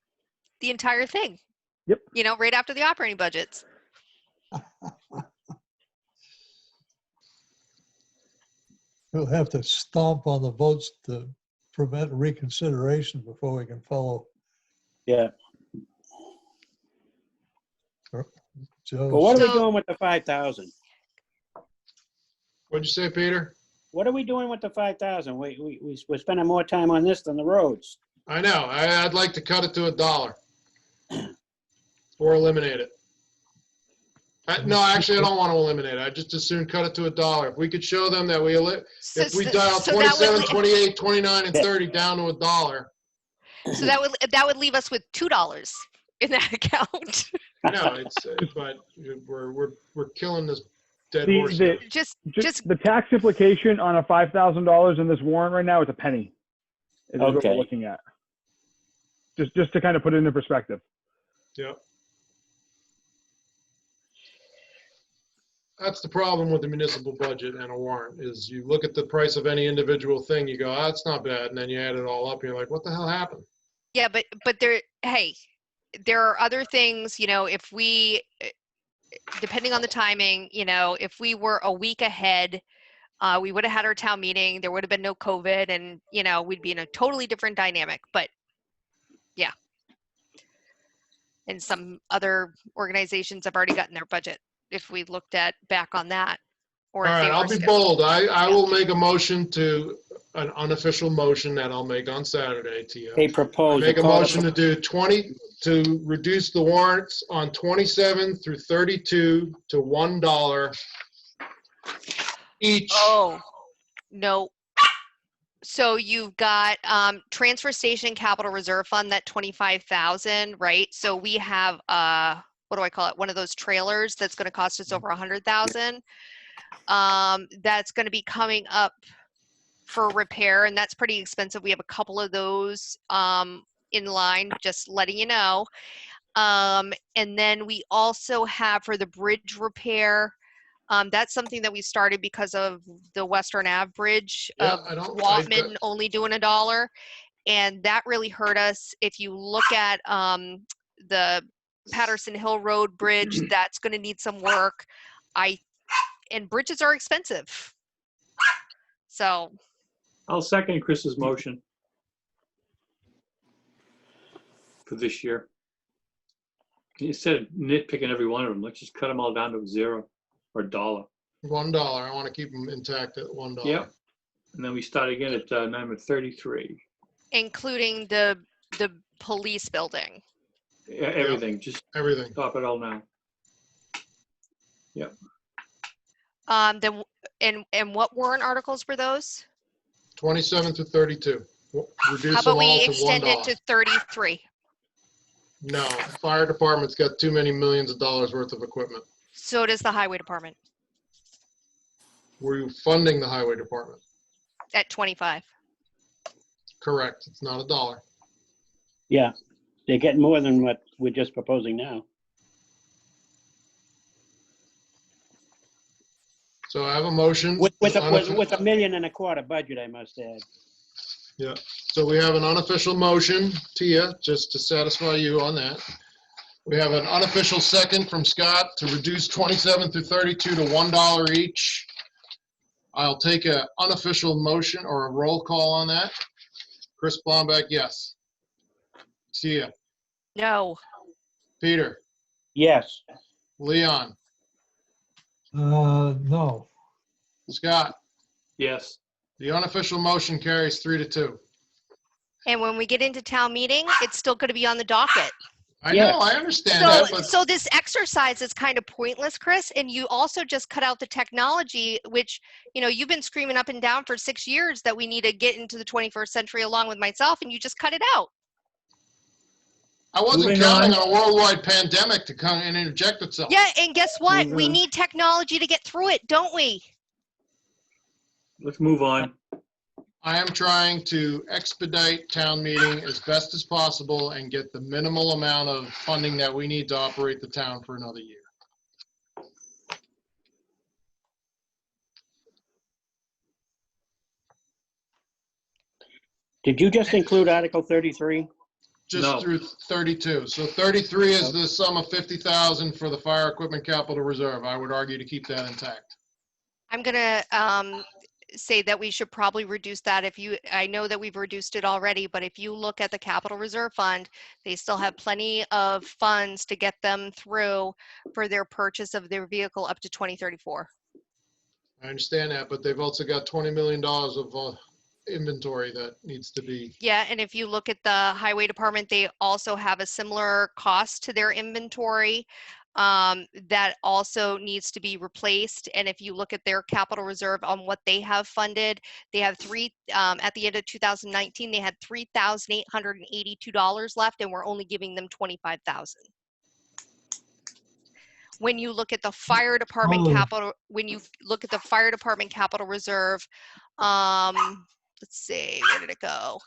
the entire thing? Yep. Right after the operating budgets. We'll have to stomp on the votes to prevent reconsideration before we can follow Yeah. Joe's. But what are we So- doing with the 5,000? What'd you say, Peter? What are we doing with the 5,000? We're spending more time on this than the roads. I know. I'd like to cut it to $1 or eliminate it. No, actually, I don't want to eliminate it. I just as soon cut it to $1. If we could show them that if we dial so that would 27, li- 28, 29, and 30 down to $1, So that would leave us with $2 in that account. No, it's, but we're killing this dead horse. Just the tax implication on a $5,000 in this warrant right now is a penny. Is what Okay. we're looking at. Just to kind of put it into perspective. Yep. That's the problem with the municipal budget and a warrant is you look at the price of any individual thing, you go, oh, that's not bad. And then you add it all up and you're like, what the hell happened? Yeah, but there are other things, if we, depending on the timing, if we were a week ahead, we would have had our town meeting, there would have been no COVID and, we'd be in a totally different dynamic, but yeah. And some other organizations have already gotten their budget if we looked at back on that. Or All right, I'll be bold. I will make a motion to, an unofficial motion that I'll make on Saturday, Tia. A proposal. Make a motion to do to reduce the warrants on 27 through 32 to $1 each. Oh, no. So you've got transfer station capital reserve fund, that 25,000, right? So we have what do I call it? One of those trailers that's going to cost us over 100,000. That's going to be coming up for repair, and that's pretty expensive. We have a couple of those in line, just letting you know. And then we also have for the bridge repair. That's something that we started because of the Western Ave Bridge of Waltman only doing $1. And that really hurt us. If you look at the Patterson Hill Road Bridge, that's going to need some work. And bridges are expensive. So. I'll second Chris's motion for this year. Instead of nitpicking every one of them, let's just cut them all down to $0 or $1. $1. I want to keep them intact at $1. Yep. And then we start again at number 33. Including the police building. Yeah, everything, just everything. Top it all now. Yep. Then and what warrant articles were those? 27 to 32. Reduce How about them we all to extend $1. it to 33? No, fire department's got too many millions of dollars worth of equipment. So does the highway department. We're funding the highway department. At 25. Correct. It's not $1. Yeah, they're getting more than what we're just proposing now. So I have a motion. With $1.25 million budget, I must add. Yeah. So we have an unofficial motion, Tia, just to satisfy you on that. We have an unofficial second from Scott to reduce 27 through 32 to $1 each. I'll take an unofficial motion or a roll call on that. Chris Blombeck, yes. Tia. No. Peter. Yes. Leon. No. Scott. Yes. The unofficial motion carries 3-2. And when we get into town meeting, it's still going to be on the docket. I know, I understand that, but So this exercise is kind of pointless, Chris, and you also just cut out the technology, which, you've been screaming up and down for 6 years that we need to get into the 21st century along with myself, and you just cut it out. I wasn't counting on a worldwide pandemic to come and interject itself. Yeah, and guess what? We need technology to get through it, don't we? Let's move on. I am trying to expedite town meeting as best as possible and get the minimal amount of funding that we need to operate the town for another year. Did you just include Article 33? Just through 32. So 33 is the sum of 50,000 for the fire equipment capital reserve. I would argue to keep that intact. I'm going to say that we should probably reduce that. I know that we've reduced it already, but if you look at the capital reserve fund, they still have plenty of funds to get them through for their purchase of their vehicle up to 2034. I understand that, but they've also got $20 million of inventory that needs to be. Yeah, and if you look at the highway department, they also have a similar cost to their inventory. that also needs to be replaced. And if you look at their capital reserve on what they have funded, they have at the end of 2019, they had $3,882 left, and we're only giving them $25,000. When you look at the fire department capital reserve, let's see, where did it go?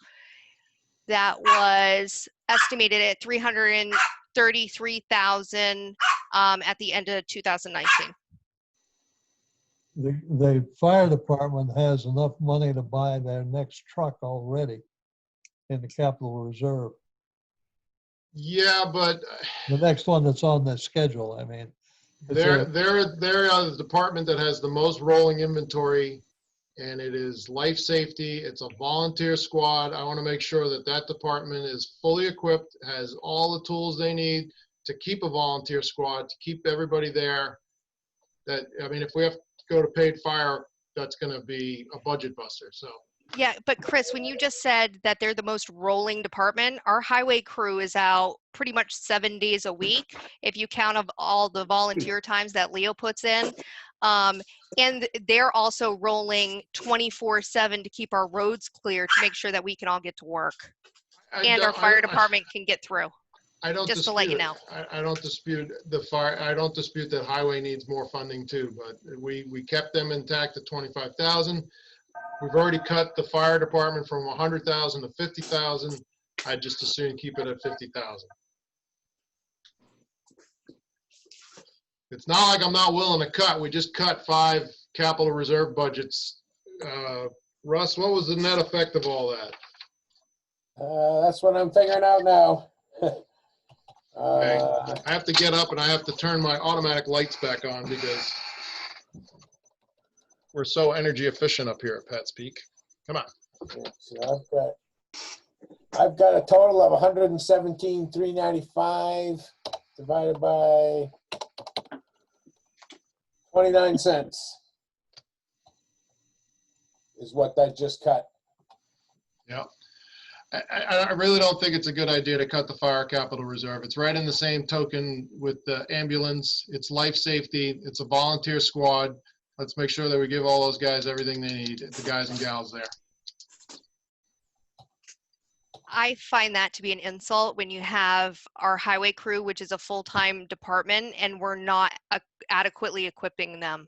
That was estimated at $333,000 at the end of 2019. The fire department has enough money to buy their next truck already in the capital reserve. Yeah, but The next one that's on the schedule, I mean. they're the department that has the most rolling inventory, and it is life safety. It's a volunteer squad. I want to make sure that that department is fully equipped, has all the tools they need to keep a volunteer squad, to keep everybody there. That, I mean, if we have to go to paid fire, that's going to be a budget buster. So. Yeah, but Chris, when you just said that they're the most rolling department, our highway crew is out pretty much 7 days a week, if you count of all the volunteer times that Leo puts in. And they're also rolling 24/7 to keep our roads clear, to make sure that we can all get to work. And our fire department can get through. I don't just dispute to let you know. I don't dispute the fire. I don't dispute that highway needs more funding too, but we kept them intact at 25,000. We've already cut the fire department from 100,000 to 50,000. I'd just as soon keep it at 50,000. It's not like I'm not willing to cut. We just cut 5 capital reserve budgets. Russ, what was the net effect of all that? That's what I'm figuring out now. Okay. I have to get up and I have to turn my automatic lights back on because we're so energy efficient up here at Pat's Peak. Come on. So I've got a total of 117,395 divided by 29 cents is what that just cut. Yeah. I really don't think it's a good idea to cut the fire capital reserve. It's right in the same token with the ambulance. It's life safety. It's a volunteer squad. Let's make sure that we give all those guys everything they need, the guys and gals there. I find that to be an insult when you have our highway crew, which is a full-time department, and we're not adequately equipping them.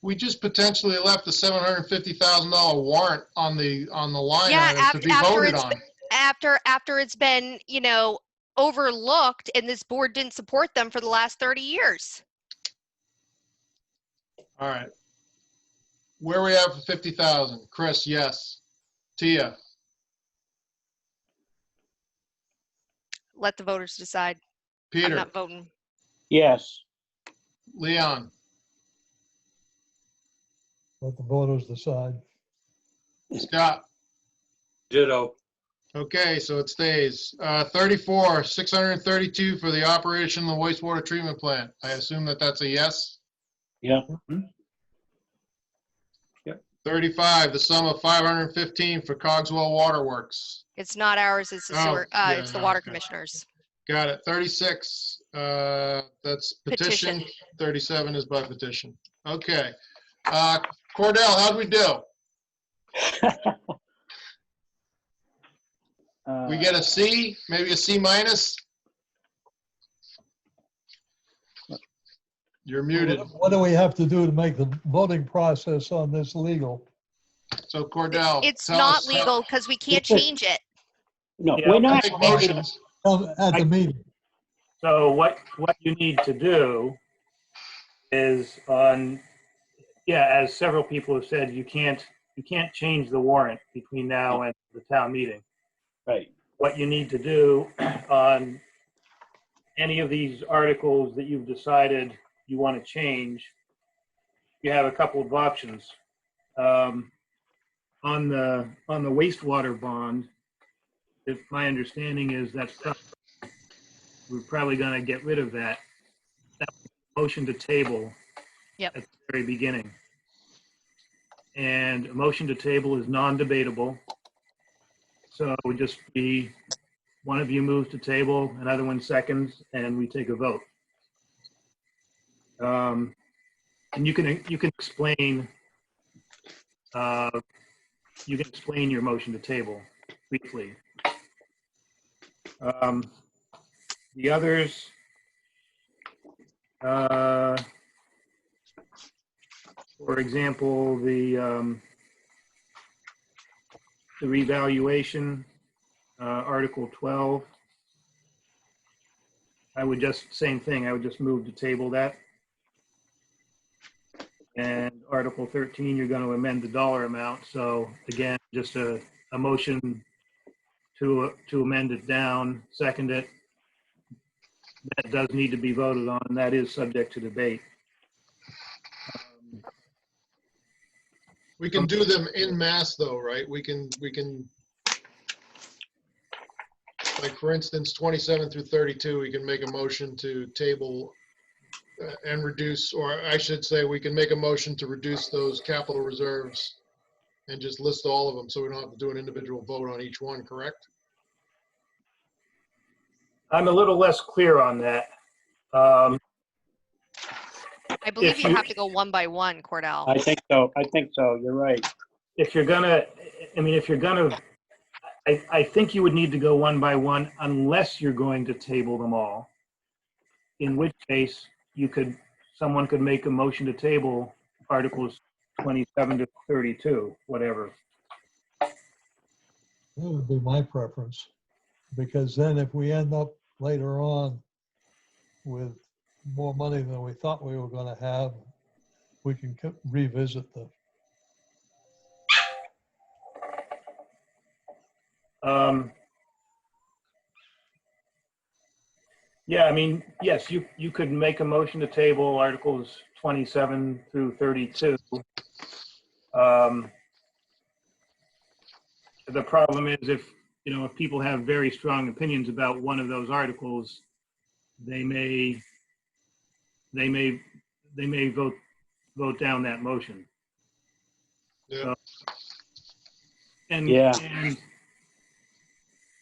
We just potentially left the $750,000 warrant on the line Yeah, item to be voted on. After it's been, you know, overlooked, and this board didn't support them for the last 30 years. All right. Where are we at for 50,000? Chris, yes. Tia? Let the voters decide. Peter? I'm not voting. Yes. Leon? Let the voters decide. Scott? Ditto. Okay, so it stays. 632 for the operation of the wastewater treatment plant. I assume that that's a yes? Yeah. 35, the sum of 515 for Cogswell Waterworks. It's not ours, it's the sewer, it's the water commissioners. Got it. 36, that's petition. 37 is by petition. Okay. Cordell, how'd we do? We get a C, maybe a C minus? You're muted. What do we have to do to make the voting process on this legal? So Cordell. It's not legal because we can't change it. No, Yeah, we're not. Make motions. At the meeting. So what you need to do is as several people have said, you can't change the warrant between now and the town meeting. Right. What you need to do on any of these articles that you've decided you want to change, you have a couple of options. On the wastewater bond, if my understanding is we're probably going to get rid of that. That motion to table at the very beginning. And a motion to table is non-debatable. So it would just be one of you moves to table, another one seconds, and we take a vote. And you can explain your motion to table briefly. The others, for example, the revaluation, Article 12. I would just, same thing, I would just move to table that. And Article 13, you're going to amend the dollar amount. So again, just a motion to amend it down, second it. That does need to be voted on, and that is subject to debate. We can do them in mass though, right? We can, like for instance, 27 through 32, we can make a motion to table and reduce, or I should say, we can make a motion to reduce those capital reserves and just list all of them so we don't have to do an individual vote on each one, correct? I'm a little less clear on that. I believe you have to go one by one, Cordell. I think so. I think so. You're right. If you're gonna, I think you would need to go one by one unless you're going to table them all. In which case, someone could make a motion to table Articles 27 to 32, whatever. That would be my preference, because then if we end up later on with more money than we thought we were going to have, we can revisit the. Yeah, I mean, yes, you could make a motion to table Articles 27 through 32. The problem is if people have very strong opinions about one of those articles, they may vote down that motion. Yeah. And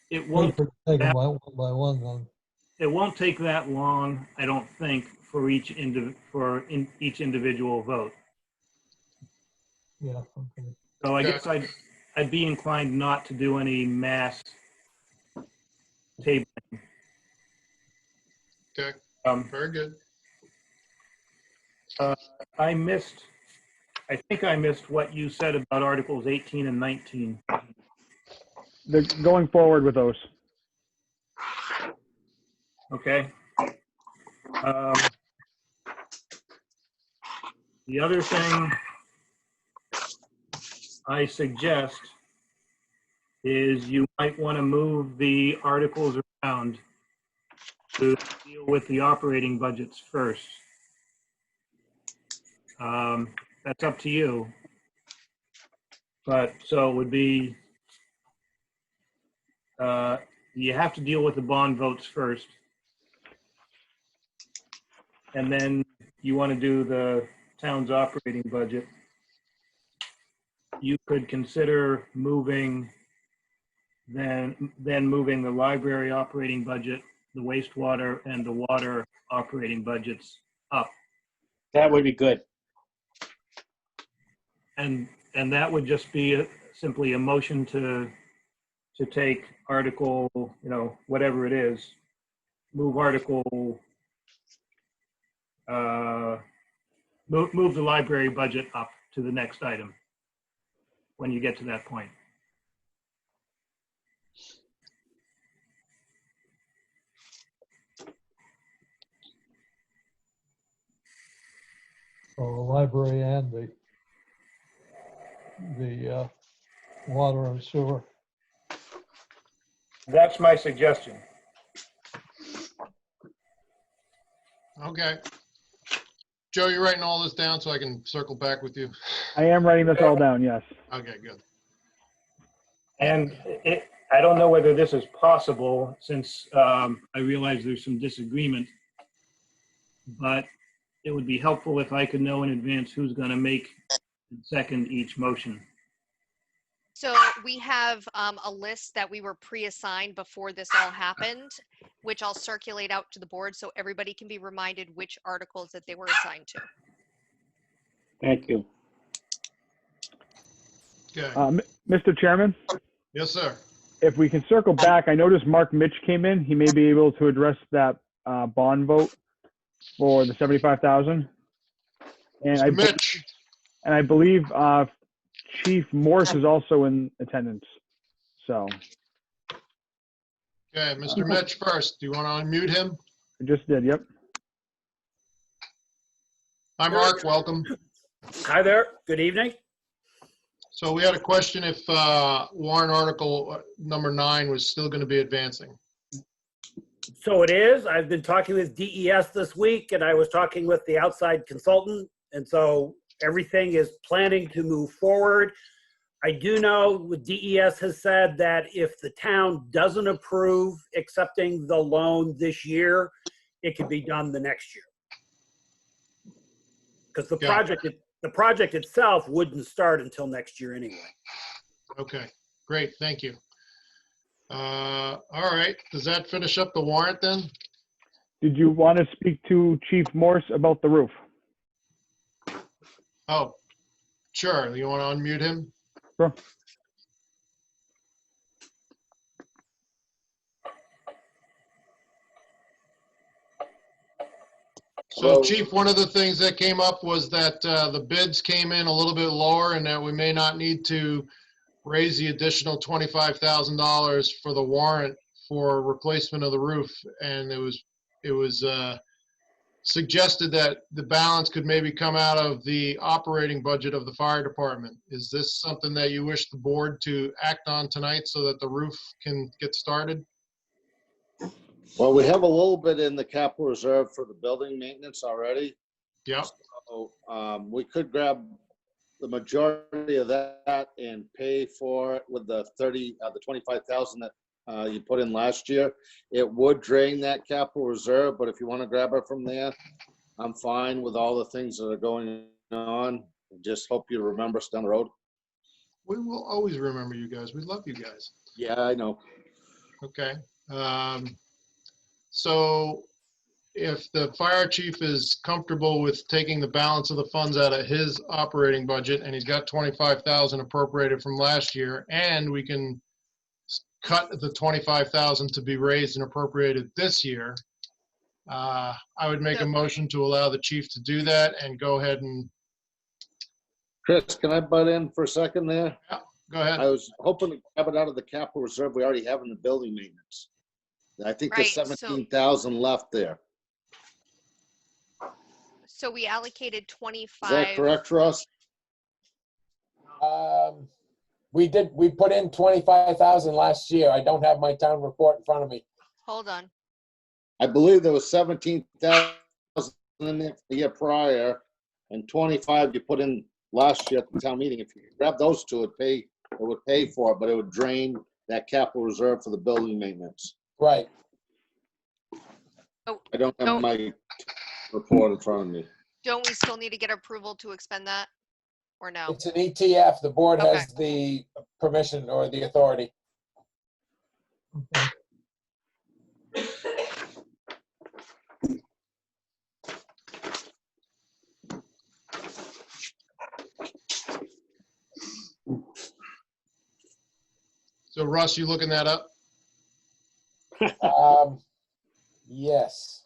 it won't take them one by one then. It won't take that long, I don't think, for each individual vote. Yeah. Okay. So I guess I'd be inclined not to do any mass tabling. Okay. Very good. I think I missed what you said about Articles 18 and 19. They're going forward with those. Okay. The other thing I suggest is you might want to move the articles around to deal with the operating budgets first. That's up to you. But so it would be, you have to deal with the bond votes first. And then you want to do the town's operating budget. You could consider moving, then moving the library operating budget, the wastewater and the water operating budgets up. That would be good. And that would just be simply a motion to take article, whatever it is, move article, move the library budget up to the next item when you get to that point. So the library and the water and sewer. That's my suggestion. Okay. Joe, you're writing all this down so I can circle back with you? I am writing this all down, yes. Okay, good. And I don't know whether this is possible since I realize there's some disagreement, but it would be helpful if I could know in advance who's going to make and second each motion. So we have a list that we were pre-assigned before this all happened, which I'll circulate out to the board so everybody can be reminded which articles that they were assigned to. Thank you. Okay. Mr. Chairman, Yes, sir. if we can circle back, I noticed Mark Mitch came in. He may be able to address that bond vote for the 75,000. And Mr. Mitch. I believe Chief Morse is also in attendance. So. Okay, Mr. Mitch first. Do you want to unmute him? I just did, yep. Hi, Mark. Welcome. Hi there. Good evening. So we had a question if warrant article number 9 was still going to be advancing. So it is. I've been talking with DES this week, and I was talking with the outside consultant, and so everything is planning to move forward. I do know what DES has said that if the town doesn't approve accepting the loan this year, it could be done the next year. Because the project itself wouldn't start until next year anyway. Okay, great. Thank you. All right. Does that finish up the warrant then? Did you want to speak to Chief Morse about the roof? Oh, sure. You want to unmute him? Sure. So, Chief, one of the things that came up was that the bids came in a little bit lower and that we may not need to raise the additional $25,000 for the warrant for replacement of the roof. And it was suggested that the balance could maybe come out of the operating budget of the fire department. Is this something that you wish the board to act on tonight so that the roof can get started? Well, we have a little bit in the capital reserve for the building maintenance already. Yeah. So we could grab the majority of that and pay for it with the 25,000 that you put in last year. It would drain that capital reserve, but if you want to grab it from there, I'm fine with all the things that are going on. Just hope you remember us down the road. We will always remember you guys. We love you guys. Yeah, I know. Okay. So if the fire chief is comfortable with taking the balance of the funds out of his operating budget and he's got 25,000 appropriated from last year, and we can cut the 25,000 to be raised and appropriated this year, I would make a motion to allow the chief to do that and go ahead and. Chris, can I butt in for a second there? Yeah, go ahead. I was hoping to grab it out of the capital reserve we already have in the building maintenance. I think there's 17,000 left there. So we allocated 25. Is that correct, Ross? We put in 25,000 last year. I don't have my town report in front of me. Hold on. I believe there was 17,000 in there the year prior, and 25 you put in last year at the town meeting. If you grab those two, it would pay for it, but it would drain that capital reserve for the building maintenance. Right. Oh, I don't have my report in front of me. Don't we still need to get approval to expend that, or no? It's an ETF. The board has the permission or the authority. So Russ, you looking that up? Yes.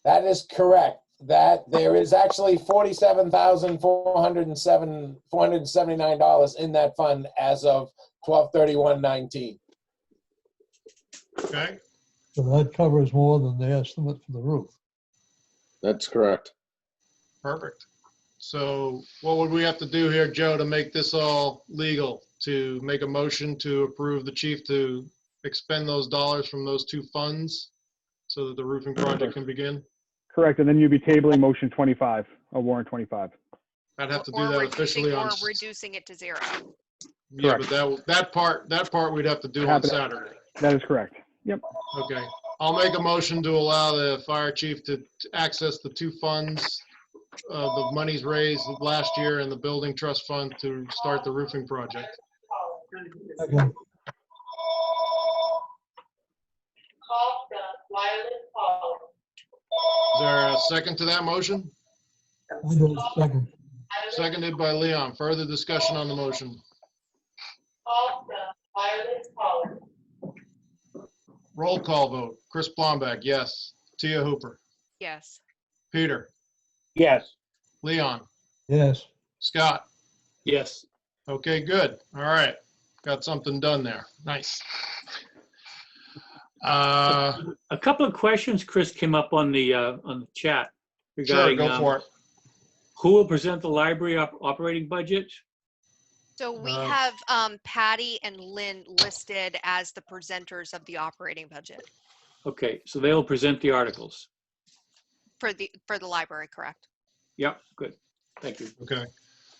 That is correct. That there is actually $47,479 in that fund as of 12/31/19. Okay, So that covers more than the estimate for the roof. That's correct. perfect. So what would we have to do here, Joe, to make this all legal? To make a motion to approve the chief to expend those dollars from those two funds so that the roofing project can begin? Correct, and then you'd be tabling motion 25, or warrant 25. I'd have to do Or that reducing, officially on, or reducing it to 0. yeah, Correct. but that part we'd have to do on Happen- Saturday. That is correct. Yep. Okay, I'll make a motion to allow the fire chief to access the two funds, the monies raised last year and the building trust fund to start the roofing project. Okay. Is there a second to that motion? I do a second. Seconded by Leon. Further discussion on the motion. Roll call vote. Chris Blomberg, yes. Tia Hooper. Yes. Peter. Yes. Leon. Yes. Scott. Yes. Okay, good. All right. Got something done there. Nice. A couple of questions, Chris, came up on the chat regarding Sure, go for it. who will present the library operating budget. So we have Patty and Lynn listed as the presenters of the operating budget Okay, so they will present the articles. for the library, correct? Yep, good. Thank you. Okay.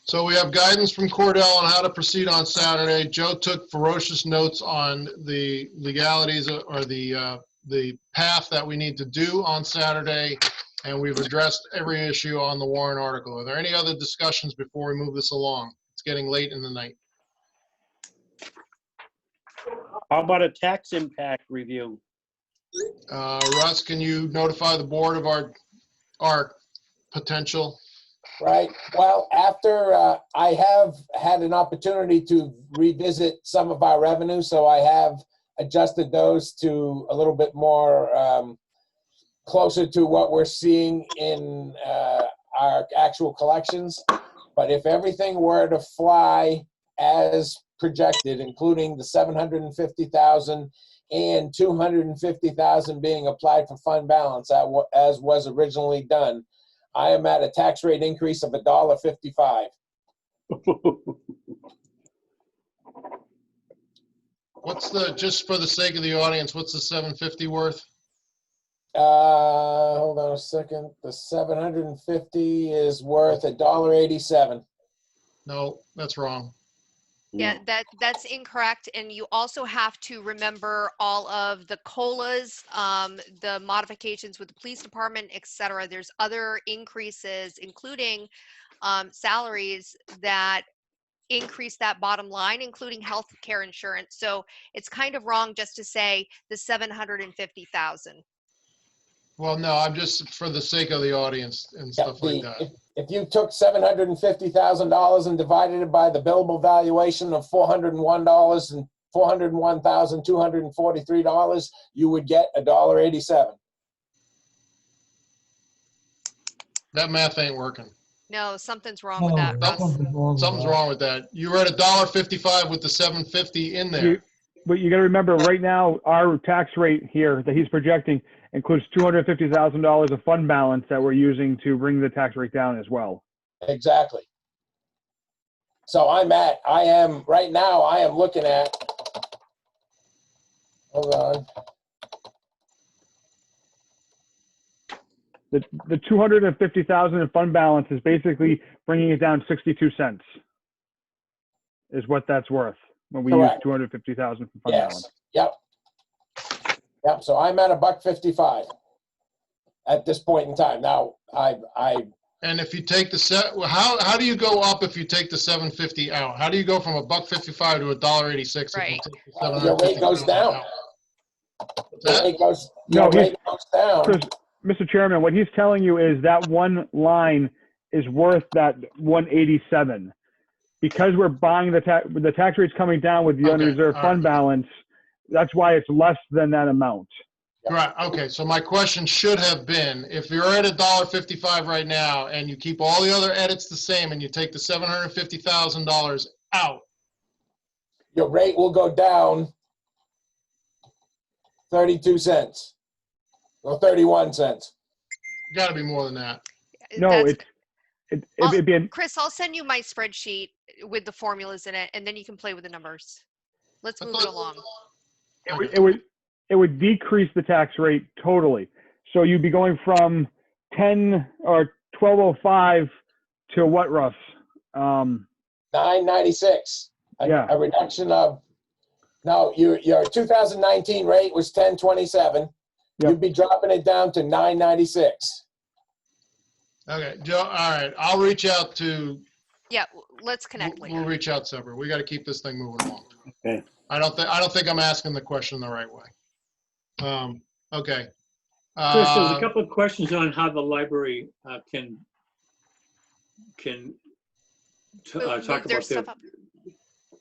So we have guidance from Cordell on how to proceed on Saturday. Joe took ferocious notes on the legalities or the path that we need to do on Saturday, and we've addressed every issue on the warrant article. Are there any other discussions before we move this along? It's getting late in the night. How about a tax impact review? Russ, can you notify the board of our potential? Right. Well, after I have had an opportunity to revisit some of our revenue, so I have adjusted those to a little bit more closer to what we're seeing in our actual collections. But if everything were to fly as projected, including the $750,000 and $250,000 being applied for fund balance as was originally done, I am at a tax rate increase of $1.55. What's just for the sake of the audience, what's the 750 worth? Hold on a second. The 750 is worth $1.87. No, that's wrong. Yeah, that's incorrect. And you also have to remember all of the COLAs, the modifications with the police department, et cetera. There's other increases, including salaries that increase that bottom line, including health care insurance. So it's kind of wrong just to say the 750,000. Well, no, I'm just for the sake of the audience and stuff like that. If you took $750,000 and divided it by the billable valuation of $401 and $401,243, you would get $1.87. That math ain't working. No, something's wrong with that, Russ. Something's wrong with that. You were at $1.55 with the 750 in there. But you got to remember, right now, our tax rate here that he's projecting includes $250,000 of fund balance that we're using to bring the tax rate down as well. Exactly. So right now, I am looking at, hold on. The 250,000 in fund balance is basically bringing it down 62 cents is what that's worth when we Correct. use 250,000 for fund balance. Yep. So I'm at $1.55 at this point in time. Now, and if you take the how do you go up if you take the 750 out? How do you go from $1.55 to $1.86? Right. Your rate goes down. Your rate goes down. Chris, Mr. Chairman, what he's telling you is that one line is worth that 187. Because we're buying the tax rate's coming down with the unreserved fund balance, that's why it's less than that amount. Right. Okay. So my question should have been, if you're at $1.55 right now and you keep all the other edits the same and you take the $750,000 out, your rate will go down 32 cents or 31 cents. Got to be more than that. No, That's- it'd be, Chris, I'll send you my spreadsheet with the formulas in it, and then you can play with the numbers. Let's move it along. it would decrease the tax rate totally. So you'd be going from 10 or 1205 to what, Russ? 996. Yeah. A reduction of, no, your 2019 rate was 1027. You'd be dropping it down to 996. Okay, Joe, all right, I'll reach out to, Yeah, let's connect later. we'll reach out separate. We got to keep this thing moving along. Okay. I don't think I'm asking the question the right way. Okay. Chris, there's a couple of questions on how the library can Move talk their about stuff their, up.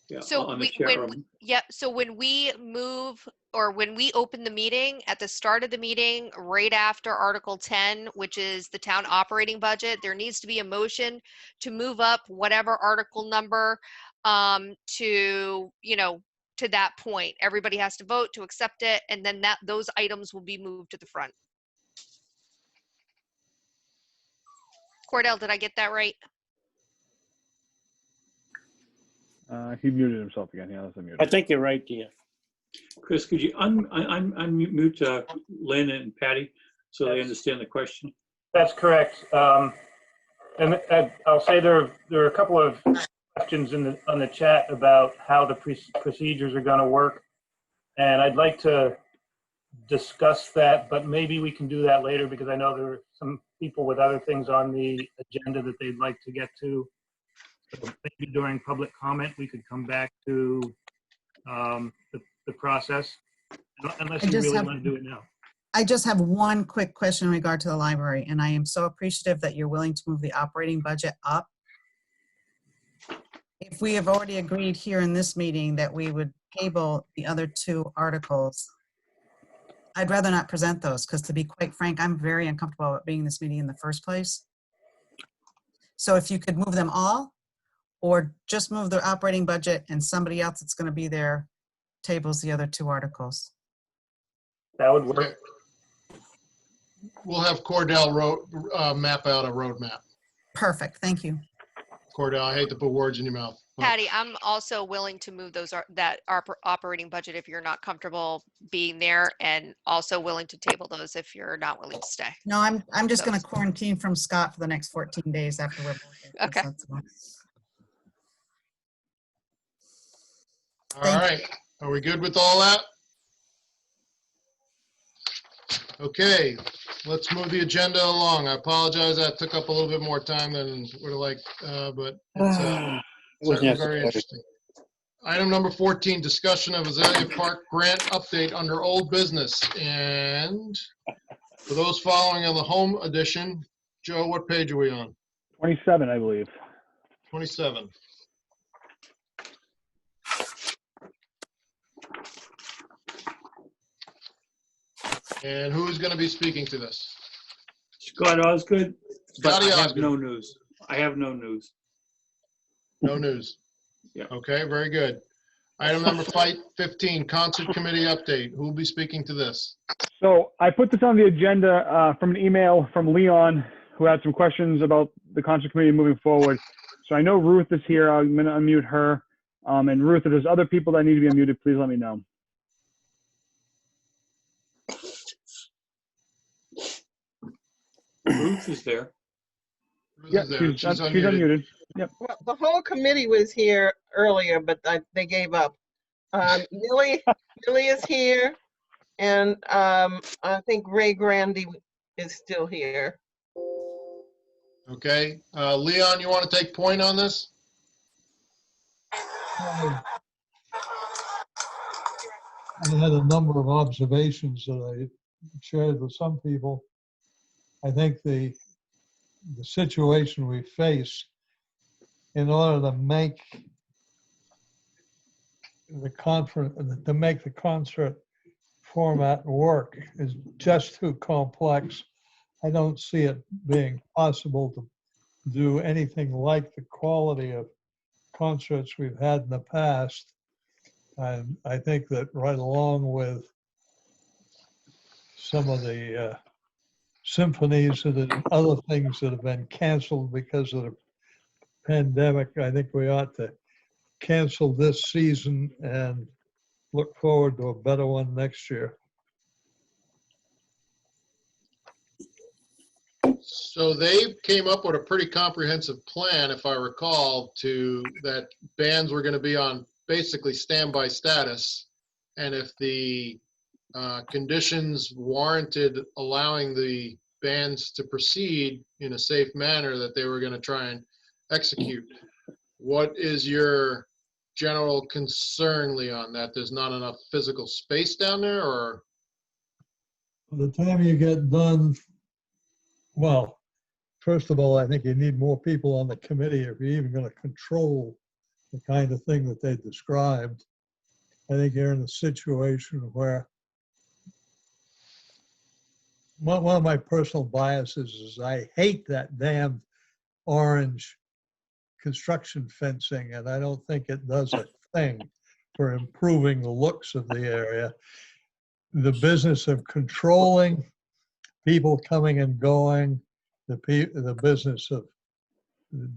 yeah, So on the chat room. so when we move or when we open the meeting at the start of the meeting, right after Article 10, which is the town operating budget, there needs to be a motion to move up whatever article number to, to that point. Everybody has to vote to accept it, and then those items will be moved to the front. Cordell, did I get that right? He muted himself again. Yeah, that's unmuted. I think you're right, dear. Chris, could you unmute Lynn and Patty so they understand the question? That's correct. And I'll say there are a couple of questions on the chat about how the procedures are going to work. And I'd like to discuss that, but maybe we can do that later because I know there are some people with other things on the agenda that they'd like to get to. So maybe during public comment, we could come back to the process, unless you really want to do it now. I just have one quick question in regard to the library, and I am so appreciative that you're willing to move the operating budget up. If we have already agreed here in this meeting that we would table the other two articles, I'd rather not present those because, to be quite frank, I'm very uncomfortable about being in this meeting in the first place. So if you could move them all, or just move the operating budget and somebody else that's going to be there tables the other two articles. That would work. Okay. We'll have Cordell map out a roadmap. Perfect, thank you. Cordell, I hate to put words in your mouth. Patty, I'm also willing to move that operating budget if you're not comfortable being there, and also willing to table those if you're not willing to stay. No, I'm just going to quarantine from Scott for the next 14 days after we're both. Okay. All right, are we good with all that? Okay, let's move the agenda along. I apologize, that took up a little bit more time than would have liked, but it's certainly very interesting. Item number 14, discussion of Azalea Park grant update under old business. And for those following on the home edition, Joe, what page are we on? 27, I believe. 27. And who's going to be speaking to this? Scott Osgood, but Scotty I have Osgood. no news. I have no news. No news. Yeah. Okay, very good. Item number 15, concert committee update. Who will be speaking to this? So I put this on the agenda from an email from Leon, who had some questions about the concert committee moving forward. So I know Ruth is here. I'm going to unmute her. And Ruth, if there's other people that need to be unmuted, please let me know. Ruth is there. Yeah, she's unmuted. Yep. Well, the whole committee was here earlier, but they gave up. Millie is here, and I think Ray Grandy is still here. Okay. Leon, you want to take point on this? I had a number of observations that I shared with some people. I think the situation we face, in order to make the concert format work, is just too complex. I don't see it being possible to do anything like the quality of concerts we've had in the past. And I think that right along with some of the symphonies and the other things that have been canceled because of the pandemic. I think we ought to cancel this season and look forward to a better one next year. So they came up with a pretty comprehensive plan, if I recall, to that bands were going to be on basically standby status. And if the conditions warranted allowing the bands to proceed in a safe manner, that they were going to try and execute. What is your general concern, Leon, that there's not enough physical space down there, or? By the time you get done, well, first of all, I think you need more people on the committee if you're even going to control the kind of thing that they described. I think you're in a situation where one of my personal biases is I hate that damn orange construction fencing, and I don't think it does a thing for improving the looks of the area. The business of controlling people coming and going, the business of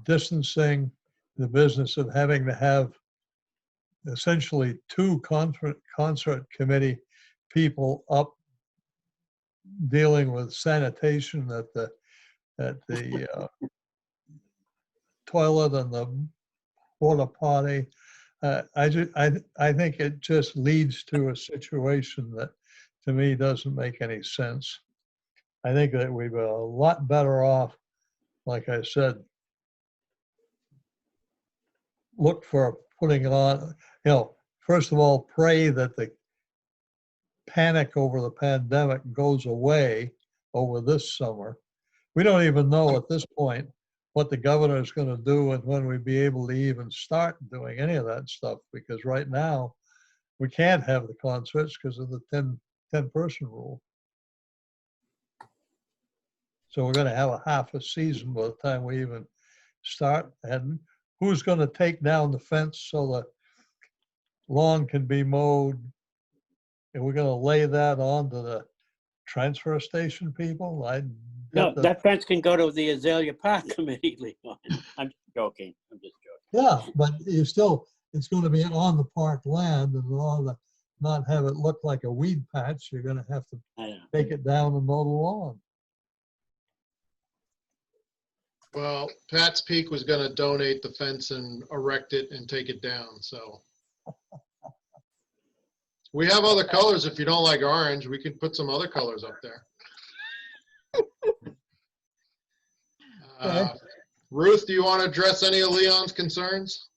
distancing, the business of having to have essentially two concert committee people up dealing with sanitation at the toilet and the porta potty. I think it just leads to a situation that, to me, doesn't make any sense. I think that we'd be a lot better off, like I said, look for putting it on, first of all, pray that the panic over the pandemic goes away over this summer. We don't even know at this point what the governor is going to do and when we'd be able to even start doing any of that stuff, because right now we can't have the concerts because of the 10-person rule. So we're going to have a half a season by the time we even start. And who's going to take down the fence so the lawn can be mowed? And we're going to lay that on to the transfer station people? No, that fence can go to the Azalea Park Committee, Leon. I'm just joking. Yeah, but it's going to be on the park land, and in order to not have it look like a weed patch, you're going to have to take it down and mow the lawn. Well, Pat's Peak was going to donate the fence and erect it and take it down, so. We have other colors. If you don't like orange, we can put some other colors up there. Ruth, do you want to address any of Leon's concerns?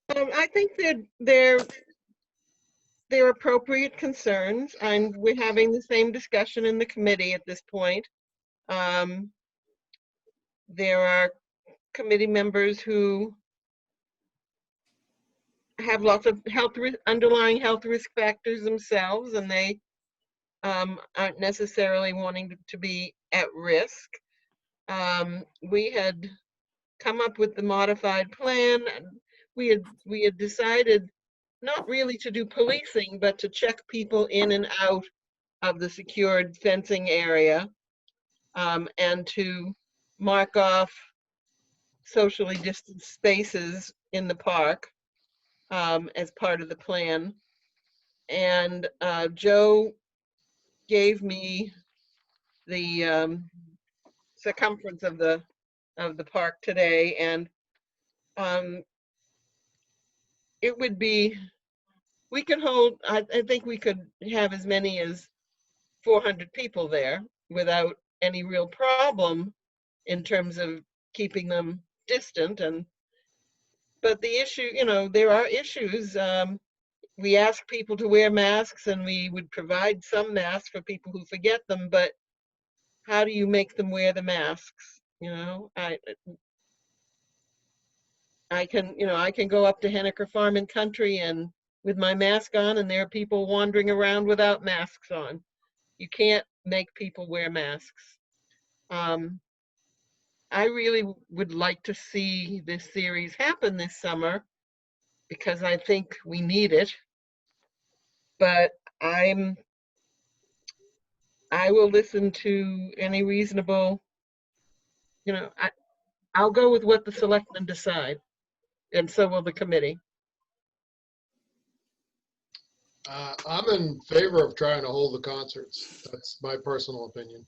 I think they're appropriate concerns, and we're having the same discussion in the committee at this point. There are committee members who have lots of underlying health risk factors themselves, and they aren't necessarily wanting to be at risk. We had come up with the modified plan. We had decided not really to do policing, but to check people in and out of the secured fencing area, and to mark off socially distanced spaces in the park as part of the plan. And Joe gave me the circumference of the park today, and it would be, we could hold, I think we could have as many as 400 people there without any real problem in terms of keeping them distant. But the issue, there are issues. We ask people to wear masks, and we would provide some masks for people who forget them, but how do you make them wear the masks? I can go up to Henniker Farm and Country and with my mask on, and there are people wandering around without masks on. You can't make people wear masks. I really would like to see this series happen this summer because I think we need it. But I'm I will listen to any reasonable, I'll go with what the selectmen decide, and so will the committee. I'm in favor of trying to hold the concerts. That's my personal opinion.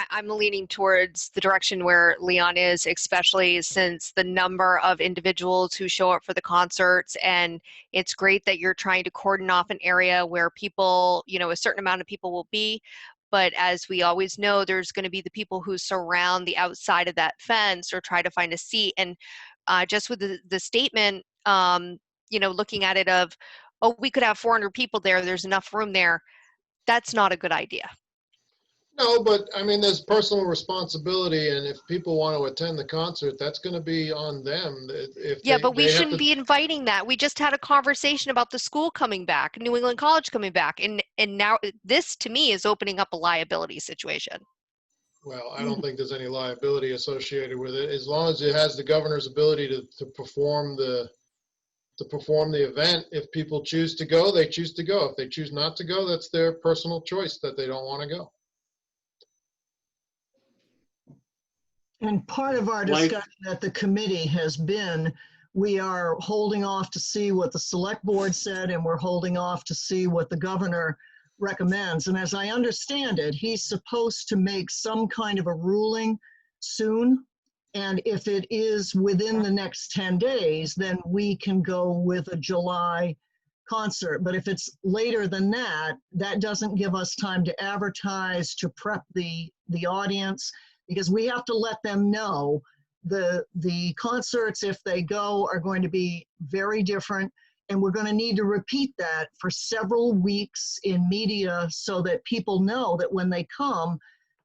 I'm leaning towards the direction where Leon is, especially since the number of individuals who show up for the concerts. And it's great that you're trying to cordon off an area where people, a certain amount of people will be. But as we always know, there's going to be the people who surround the outside of that fence or try to find a seat. And just with the statement, looking at it of, oh, we could have 400 people there, there's enough room there. That's not a good idea. No, but I mean, there's personal responsibility, and if people want to attend the concert, that's going to be on them. Yeah, but we shouldn't be inviting that. We just had a conversation about the school coming back, New England College coming back, and now this, to me, is opening up a liability situation. Well, I don't think there's any liability associated with it, as long as it has the governor's ability to perform the event. If people choose to go, they choose to go. If they choose not to go, that's their personal choice that they don't want to go. And part of our discussion at the committee has been, we are holding off to see what the select board said, and we're holding off to see what the governor recommends. And as I understand it, he's supposed to make some kind of a ruling soon. And if it is within the next 10 days, then we can go with a July concert. But if it's later than that, that doesn't give us time to advertise, to prep the audience, because we have to let them know the concerts, if they go, are going to be very different. And we're going to need to repeat that for several weeks in media so that people know that when they come,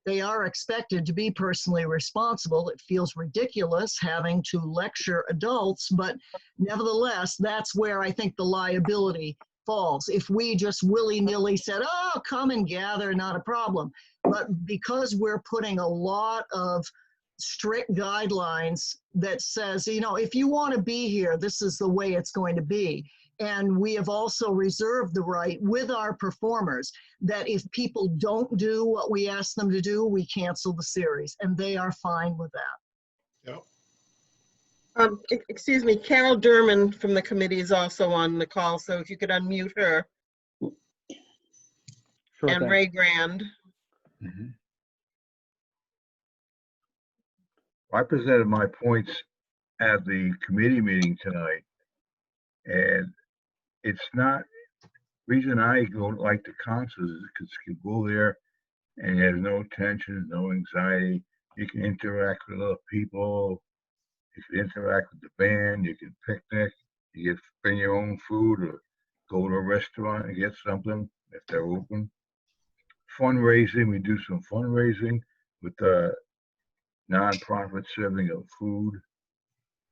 they are expected to be personally responsible. It feels ridiculous having to lecture adults, but nevertheless, that's where I think the liability falls. If we just willy-nilly said, oh, come and gather, not a problem. But because we're putting a lot of strict guidelines that says, if you want to be here, this is the way it's going to be. And we have also reserved the right with our performers that if people don't do what we ask them to do, we cancel the series, and they are fine with that. Yep. Excuse me, Carol Durman from the committee is also on the call, so if you could unmute her. Sure and thing. Ray Grand. I presented my points at the committee meeting tonight, and it's not, reason I don't like the concerts is because you can go there and there's no tension, no anxiety. You can interact with other people. You can interact with the band. You can picnic. You can bring your own food or go to a restaurant and get something if they're open. Fundraising, we do some fundraising with the nonprofit serving of food.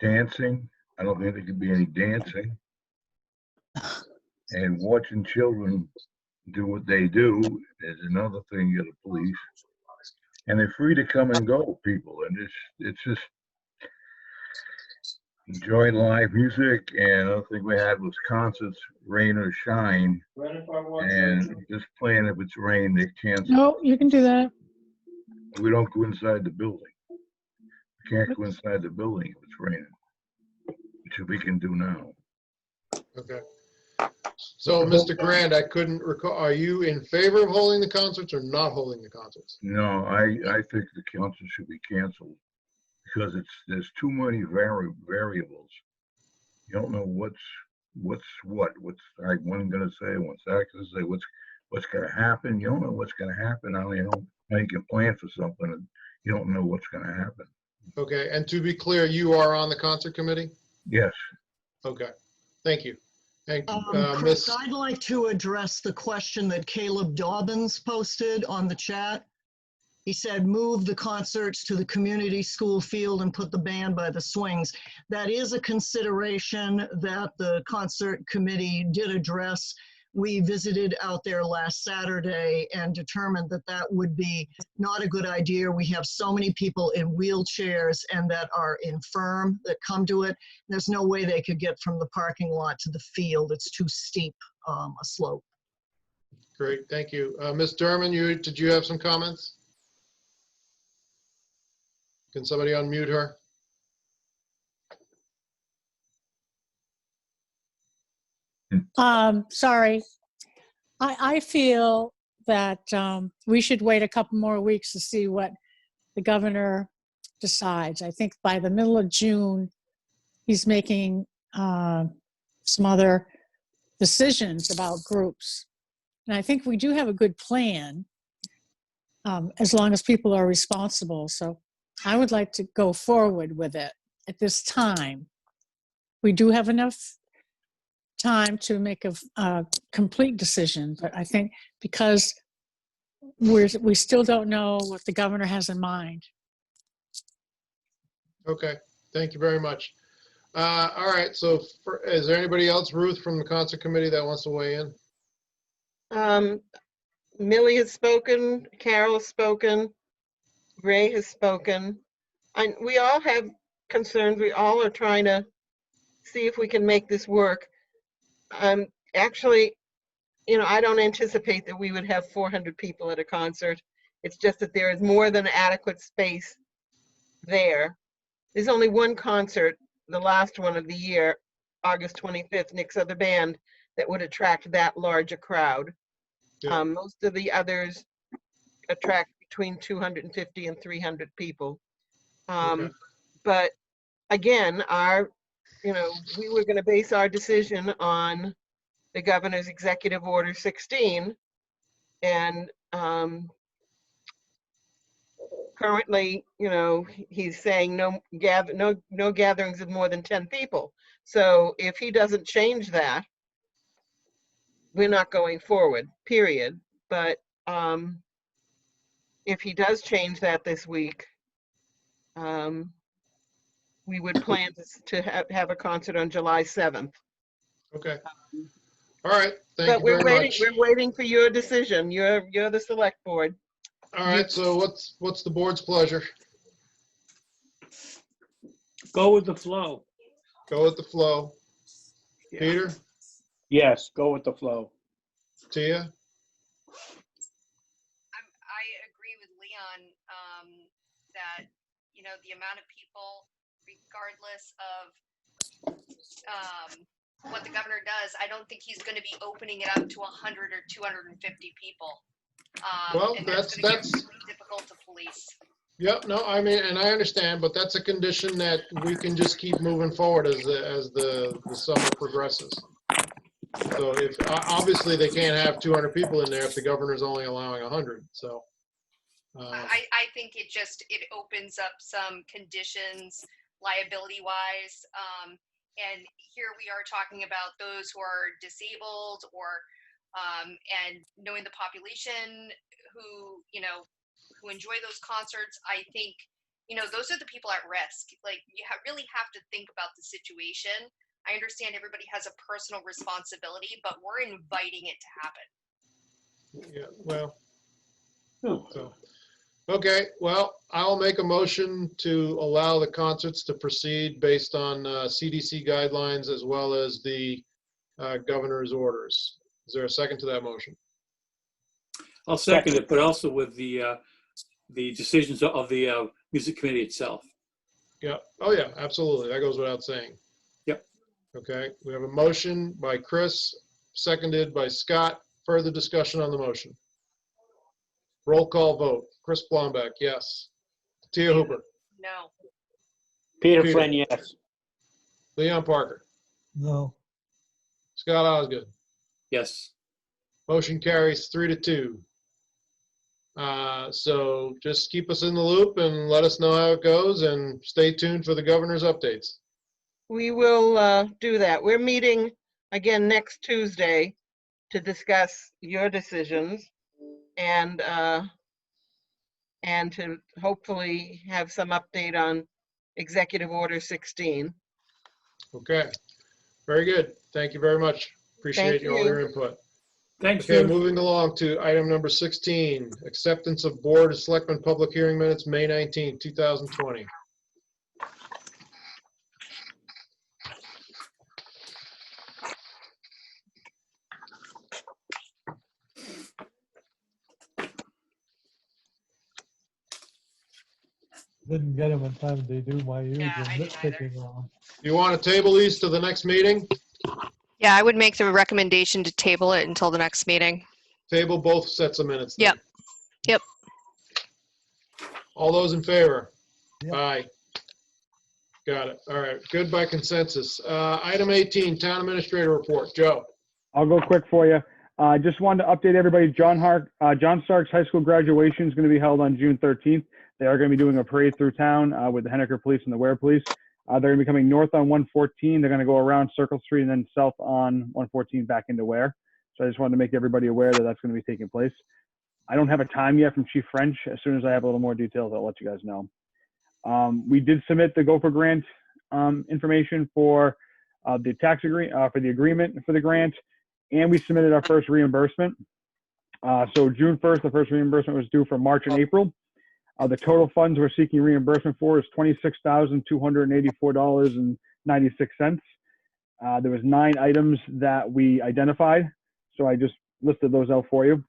Dancing, I don't think there could be any dancing. And watching children do what they do is another thing of the police. And they're free to come and go, people. And it's just enjoy live music. And another thing we had was concerts, rain or shine. And just playing if it's rain, they cancel. No, you can do that. We don't go inside the building. We can't go inside the building if it's raining, which we can do now. Okay. So, Mr. Grand, I couldn't recall, are you in favor of holding the concerts or not holding the concerts? No, I think the concert should be canceled because there's too many variables. You don't know what's like one gonna say, what's that gonna say, what's gonna happen. You don't know what's gonna happen. I mean, how you can plan for something and you don't know what's gonna happen. Okay, and to be clear, you are on the concert committee? Yes. Okay, thank you. And Chris, I'd like to address the question that Caleb Dobbins posted on the chat. He said, move the concerts to the community school field and put the band by the swings. That is a consideration that the concert committee did address. We visited out there last Saturday and determined that that would be not a good idea. We have so many people in wheelchairs and that are infirm that come to it. There's no way they could get from the parking lot to the field. It's too steep a slope. Great, thank you. Ms. Derman, did you have some comments? Can somebody unmute her? Sorry. I feel that we should wait a couple more weeks to see what the governor decides. I think by the middle of June, he's making some other decisions about groups. And I think we do have a good plan as long as people are responsible. So I would like to go forward with it at this time. We do have enough time to make a complete decision, but I think because we still don't know what the governor has in mind. Okay, thank you very much. All right, so is there anybody else, Ruth, from the concert committee that wants to weigh in? Millie has spoken, Carol has spoken, Ray has spoken. And we all have concerns. We all are trying to see if we can make this work. Actually, I don't anticipate that we would have 400 people at a concert. It's just that there is more than adequate space there. There's only one concert, the last one of the year, August 25th, Nick's Other Band, that would attract that large a crowd. Yeah. Most of the others attract between 250 and 300 people. Okay. But again, we were going to base our decision on the governor's executive order 16, and currently, he's saying no gatherings of more than 10 people. So if he doesn't change that, we're not going forward, period. But if he does change that this week, we would plan to have a concert on July 7th. Okay. All right, thank But you very much. we're waiting for your decision. You're the select board. All right, so what's the board's pleasure? Go with the flow. Go with the flow. Yeah. Peter? Yes, go with the flow. Tia? I agree with Leon that, the amount of people, regardless of what the governor does, I don't think he's going to be opening it up to 100 or 250 people. Well, and that's going to be really difficult to police. Yep, no, I mean, and I understand, but that's a condition that we can just keep moving forward as the summer progresses. So if obviously they can't have 200 people in there if the governor's only allowing 100. So I think it opens up some conditions liability wise, and here we are talking about those who are disabled or and knowing the population who who enjoy those concerts. I think those are the people at risk. Like, you really have to think about the situation. I understand everybody has a personal responsibility, but we're inviting it to happen. yeah, well, so okay, well, I'll make a motion to allow the concerts to proceed based on CDC guidelines as well as the governor's orders. Is there a second to that motion? I'll second it, but also with the decisions of the music committee itself. Yeah. Oh, yeah, absolutely. That goes without saying. Yep. Okay. We have a motion by Chris, seconded by Scott. Further discussion on the motion. Roll call vote. Chris Blombeck, yes. Tia Hooper. No. Peter Flynn, yes. Leon Parker. No. Scott Osgood. Yes. Motion carries 3-2. So just keep us in the loop and let us know how it goes, and stay tuned for the governor's updates. We will do that. We're meeting again next Tuesday to discuss your decisions and to hopefully have some update on Executive Order 16. Okay. Very good. Thank you very much. Appreciate all your input. Thanks. Okay, moving along to item number 16, acceptance of Board of Selectmen public hearing minutes, May 19, 2020. Didn't get them in time to do my usual nitpicking on. You want to table these to the next meeting? Yeah, I would make the recommendation to table it until the next meeting. Table both sets of minutes. Then. Yep. Yep. All those in favor? Yep. Aye. Got it. All right. Good by consensus. Item 18, Town Administrator Report. Joe. I'll go quick for you. Just wanted to update everybody. John Stark's high school graduation is going to be held on June 13th. They are going to be doing a parade through town with the Henniker Police and the Ware Police. They're going to be coming north on 114. They're going to go around Circle Street and then south on 114 back into Ware. So I just wanted to make everybody aware that that's going to be taking place. I don't have a time yet from Chief French. As soon as I have a little more details, I'll let you guys know. We did submit the Gopher Grant information for the for the agreement for the grant, and we submitted our first reimbursement. So June 1st, the first reimbursement was due for March and April. The total funds we're seeking reimbursement for is $26,284.96. There was 9 items that we identified, so I just listed those out for you.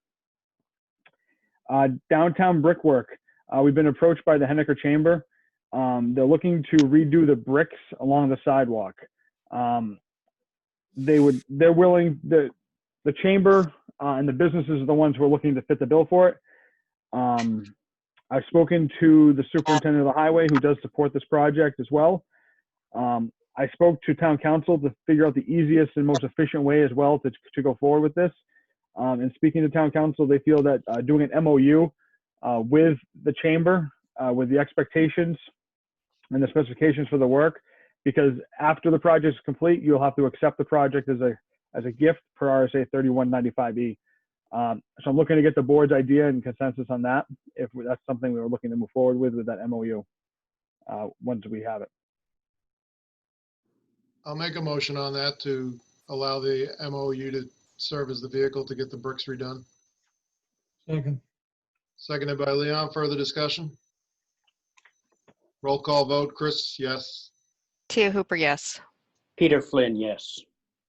Downtown brickwork. We've been approached by the Henniker Chamber. They're looking to redo the bricks along the sidewalk. They're willing, the chamber and the businesses are the ones who are looking to fit the bill for it. I've spoken to the superintendent of the highway who does support this project as well. I spoke to town council to figure out the easiest and most efficient way as well to go forward with this. And speaking to town council, they feel that doing an MOU with the chamber, with the expectations and the specifications for the work, because after the project is complete, you'll have to accept the project as a gift per RSA 3195E. So I'm looking to get the board's idea and consensus on that, if that's something we were looking to move forward with that MOU once we have it. I'll make a motion on that to allow the MOU to serve as the vehicle to get the bricks redone. Second. Seconded by Leon. Further discussion? Roll call vote. Chris, yes. Tia Hooper, yes. Peter Flynn, yes.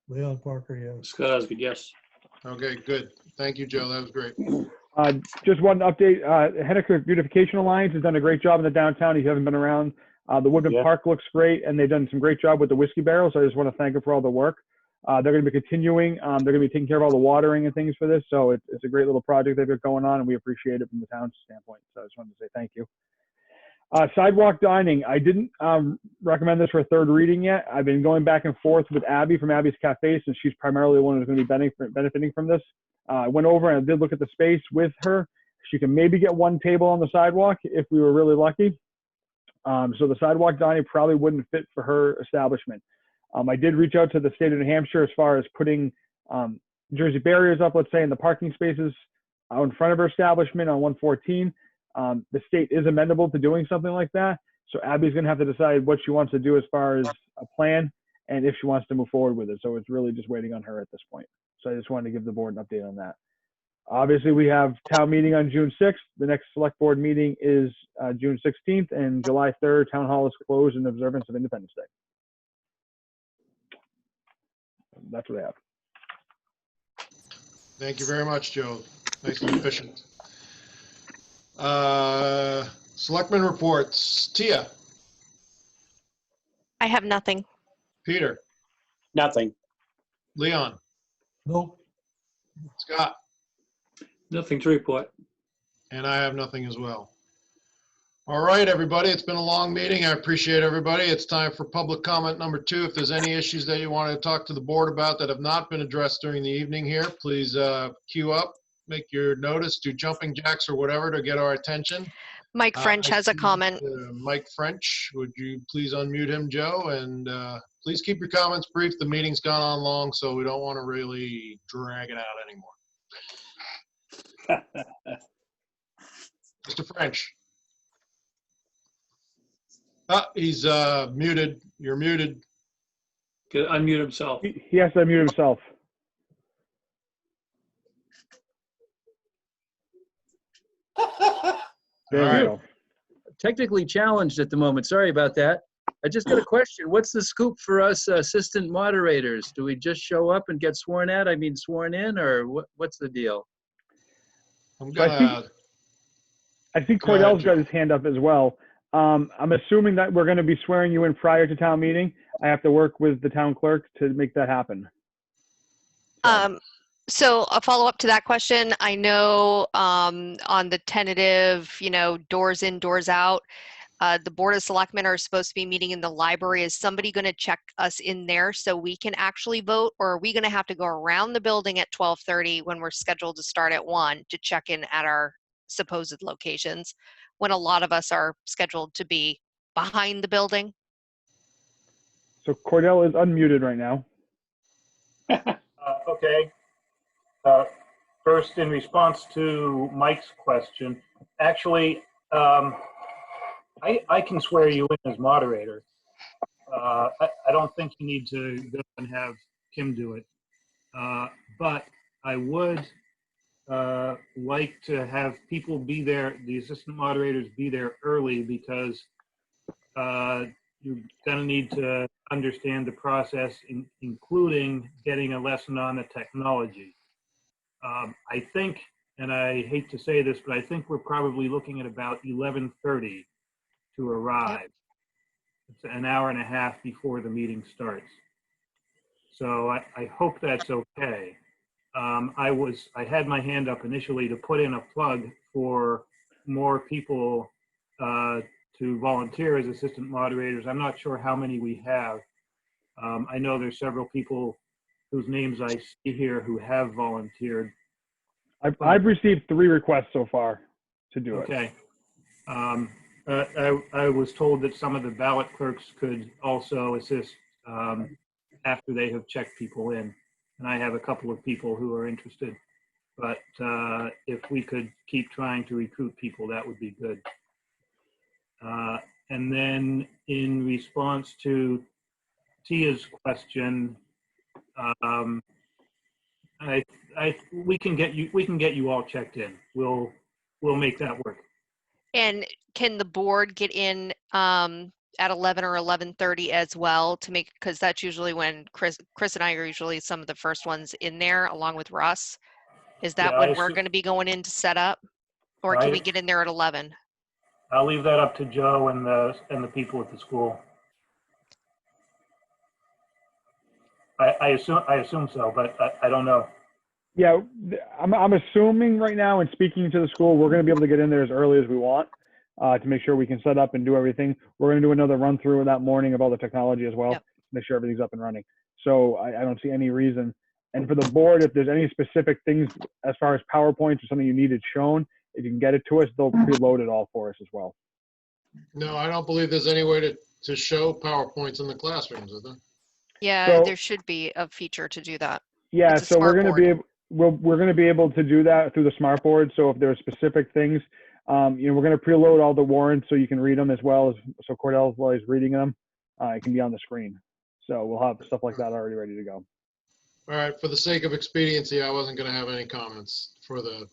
Leon Parker, yes. Scott Osgood, yes. Okay, good. Thank you, Joe. That was great. Just one update. Henniker Beautification Alliance has done a great job in the downtown. If you haven't been around, the Woodman Park looks great, and they've done some great job with the whiskey barrels. So I just want to thank them for all the work. They're going to be continuing. They're going to be taking care of all the watering and things for this. So it's a great little project they've got going on, and we appreciate it from the town's standpoint. So I just wanted to say thank you. Sidewalk dining. I didn't recommend this for a third reading yet. I've been going back and forth with Abby from Abby's Cafe, since she's primarily the one who's going to be benefiting from this. I went over and I did look at the space with her. She can maybe get one table on the sidewalk if we were really lucky. So the sidewalk dining probably wouldn't fit for her establishment. I did reach out to the state of New Hampshire as far as putting Jersey barriers up, let's say, in the parking spaces out in front of her establishment on 114. The state is amendable to doing something like that. So Abby's going to have to decide what she wants to do as far as a plan and if she wants to move forward with it. So it's really just waiting on her at this point. So I just wanted to give the board an update on that. Obviously, we have town meeting on June 6th. The next select board meeting is June 16th, and July 3rd, town hall is closed in observance of Independence Day. That's what I have. Thank you very much, Joe. Nice and efficient. Selectmen reports. Tia. I have nothing. Peter. Nothing. Leon. Nope. Scott. Nothing to report. And I have nothing as well. All right, everybody. It's been a long meeting. I appreciate everybody. It's time for public comment number 2. If there's any issues that you want to talk to the board about that have not been addressed during the evening here, please queue up, make your notice, do jumping jacks or whatever to get our attention. Mike French has a comment. Mike French, would you please unmute him, Joe? And please keep your comments brief. The meeting's gone on long, so we don't want to really drag it out anymore. Mr. French. He's muted. You're muted. Could unmute himself. He has to unmute himself. There we go. Technically challenged at the moment. Sorry about that. I just got a question. What's the scoop for us assistant moderators? Do we just show up and get sworn in, or what's the deal? I'm gonna. I think Cordell's got his hand up as well. I'm assuming that we're going to be swearing you in prior to town meeting. I have to work with the town clerk to make that happen. So a follow-up to that question, I know on the tentative, doors in, doors out, the Board of Selectmen are supposed to be meeting in the library. Is somebody going to check us in there so we can actually vote, or are we going to have to go around the building at 12:30 when we're scheduled to start at 1 to check in at our supposed locations when a lot of us are scheduled to be behind the building? So Cordell is unmuted right now. Okay. First, in response to Mike's question, actually, I can swear you in as moderator. I don't think you need to go and have Kim do it. But I would like to have people be there, the assistant moderators be there early, because you're going to need to understand the process, including getting a lesson on the technology. I think, and I hate to say this, but I think we're probably looking at about 11:30 to arrive. Yep. It's an hour and a half before the meeting starts. So I hope that's okay. I had my hand up initially to put in a plug for more people to volunteer as assistant moderators. I'm not sure how many we have. I know there's several people whose names I see here who have volunteered. I've received 3 requests so far to do it. Okay. I was told that some of the ballot clerks could also assist after they have checked people in. And I have a couple of people who are interested. But if we could keep trying to recruit people, that would be good. And then in response to Tia's question, we can get you all checked in. We'll make that work. And can the board get in at 11 or 11:30 as well to make, because that's usually when Chris and I are usually some of the first ones in there along with Russ. Is that when we're going to be going in to set up, or can we get in there at 11? I'll leave that up to Joe and the people at the school. I assume so, but I don't know. Yeah, I'm assuming right now, and speaking to the school, we're going to be able to get in there as early as we want to make sure we can set up and do everything. We're going to do another run through that morning of all the technology as well, make sure everything's up and running. So I don't see any reason. And for the board, if there's any specific things as far as PowerPoints or something you needed shown, if you can get it to us, they'll preload it all for us as well. No, I don't believe there's any way to show PowerPoints in the classrooms, is there? Yeah, there should be a feature to do that. Yeah, so we're going to be able, we're going to be able to do that through the smart board. So if there are specific things, we're going to preload all the warrants so you can read them as well. So Cordell, while he's reading them, it can be on the screen. So we'll have stuff like that already ready to go. All right, for the sake of expediency, I wasn't going to have any comments for the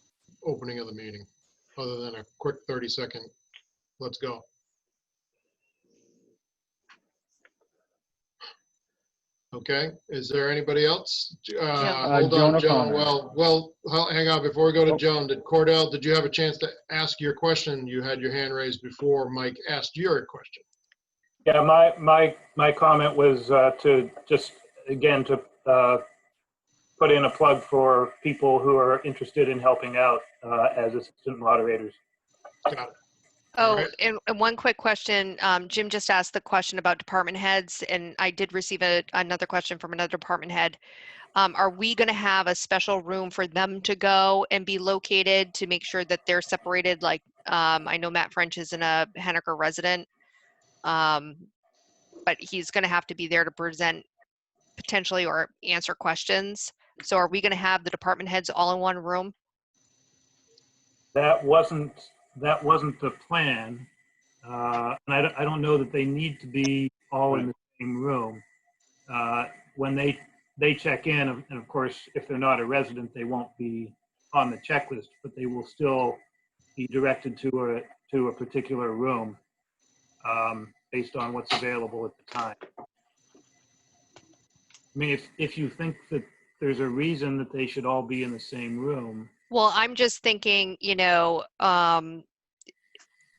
opening of the meeting, other than a quick 30-second, let's go. Okay, is there anybody else? Hold on, Joan. Well, hang on, before we go to Joan, Cordell, did you have a chance to ask your question? You had your hand raised before Mike asked your question. Yeah, my comment was to just, again, to put in a plug for people who are interested in helping out as assistant moderators. Got it. Oh, right. And one quick question. Jim just asked the question about department heads, and I did receive another question from another department head. Are we going to have a special room for them to go and be located to make sure that they're separated? Like, I know Matt French isn't a Henniker resident, but he's going to have to be there to present potentially or answer questions. So are we going to have the department heads all in one room? That wasn't the plan. And I don't know that they need to be all in the same room. When they check in, and of course, if they're not a resident, they won't be on the checklist, but they will still be directed to a particular room based on what's available at the time. I mean, if you think that there's a reason that they should all be in the same room. Well, I'm just thinking,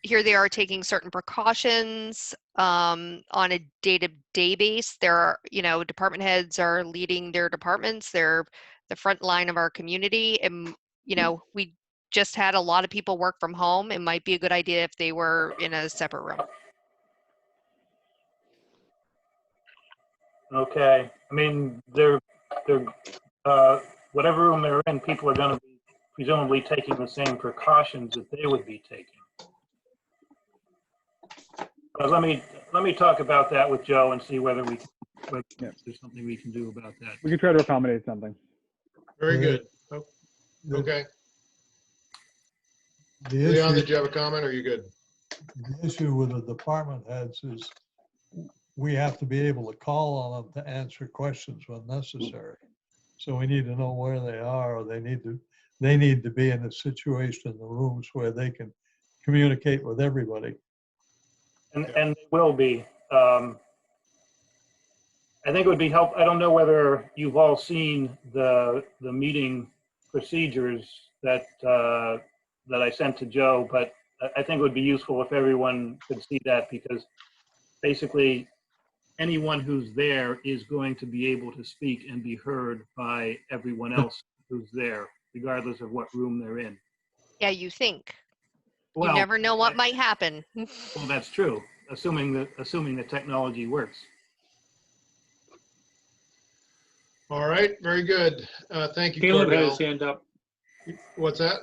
here they are taking certain precautions on a day-to-day base. There are, department heads are leading their departments. They're the front line of our community. And, we just had a lot of people work from home. It might be a good idea if they were in a separate room. Okay. I mean, whatever room they're in, people are going to be presumably taking the same precautions that they would be taking. But let me talk about that with Joe and see whether there's something we can do about that. We can try to accommodate something. Very good. Okay. Leon, did you have a comment or are you good? The issue with the department heads is we have to be able to call on them to answer questions when necessary. So we need to know where they are, or they need to be in a situation in the rooms where they can communicate with everybody. And they will be. I think it would be helpful. I don't know whether you've all seen the meeting procedures that I sent to Joe, but I think it would be useful if everyone could see that, because basically anyone who's there is going to be able to speak and be heard by everyone else who's there, regardless of what room they're in. Yeah, you think. Well, you never know what might happen. Well, that's true, assuming the technology works. All right, very good. Thank you, Caleb had Cordell. his hand up. What's that?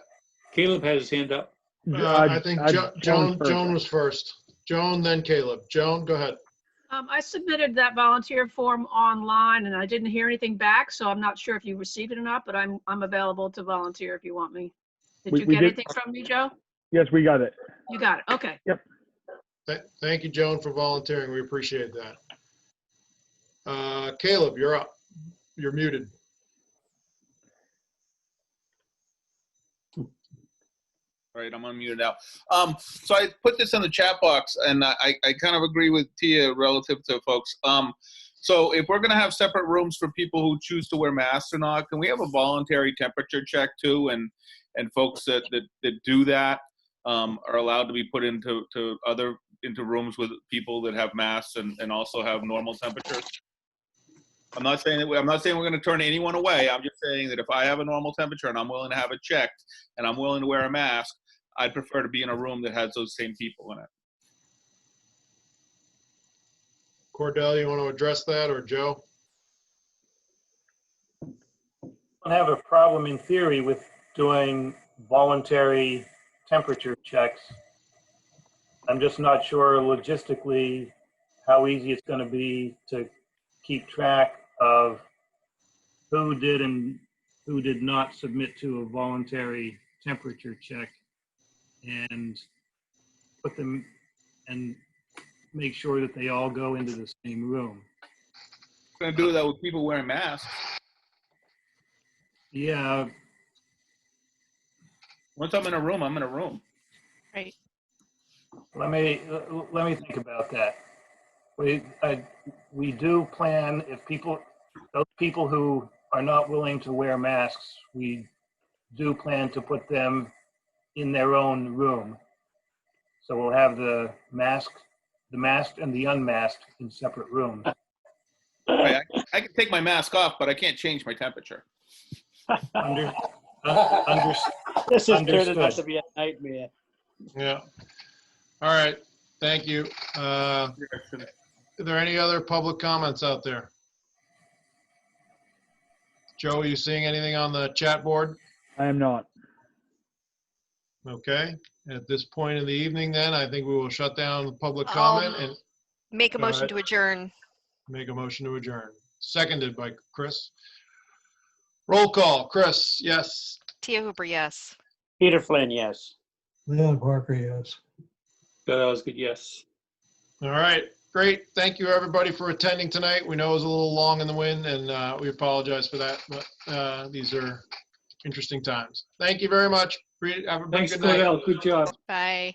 Caleb had his hand up. I think Joan was first. Joan, then Caleb. Joan, go ahead. I submitted that volunteer form online and I didn't hear anything back, so I'm not sure if you received it or not, but I'm available to volunteer if you want me. Did you get anything from me, Joe? Yes, we got it. You got it. Okay. Yep. Thank you, Joan, for volunteering. We appreciate that. Caleb, you're up. You're muted. All right, I'm unmuted now. So I put this in the chat box, and I kind of agree with Tia relative to folks. So if we're going to have separate rooms for people who choose to wear masks or not, can we have a voluntary temperature check too? And folks that do that are allowed to be put into rooms with people that have masks and also have normal temperatures. I'm not saying we're going to turn anyone away. I'm just saying that if I have a normal temperature and I'm willing to have it checked and I'm willing to wear a mask, I'd prefer to be in a room that has those same people in it. Cordell, you want to address that, or Joe? I don't have a problem in theory with doing voluntary temperature checks. I'm just not sure logistically how easy it's going to be to keep track of who did and who did not submit to a voluntary temperature check, and put them and make sure that they all go into the same room. We're going to do that with people wearing masks. Yeah. Once I'm in a room, I'm in a room. Right. Let me think about that. We do plan, if those people who are not willing to wear masks, we do plan to put them in their own room. So we'll have the masked and the unmasked in separate rooms. Right, I can take my mask off, but I can't change my temperature. This is turning out to be a nightmare. Yeah. All right. Thank you. Are there any other public comments out there? Joe, are you seeing anything on the chat board? I am not. Okay. At this point in the evening, then, I think we will shut down the public comment and make a motion to adjourn. Make a motion to adjourn. Seconded by Chris. Roll call. Chris, yes. Tia Hooper, yes. Peter Flynn, yes. Leon Parker, yes. That was good, yes. All right. Great. Thank you, everybody, for attending tonight. We know it was a little long in the wind, and we apologize for that, but these are interesting times. Thank you very much. Have a Thanks, good night. Cordell. Good job. Bye.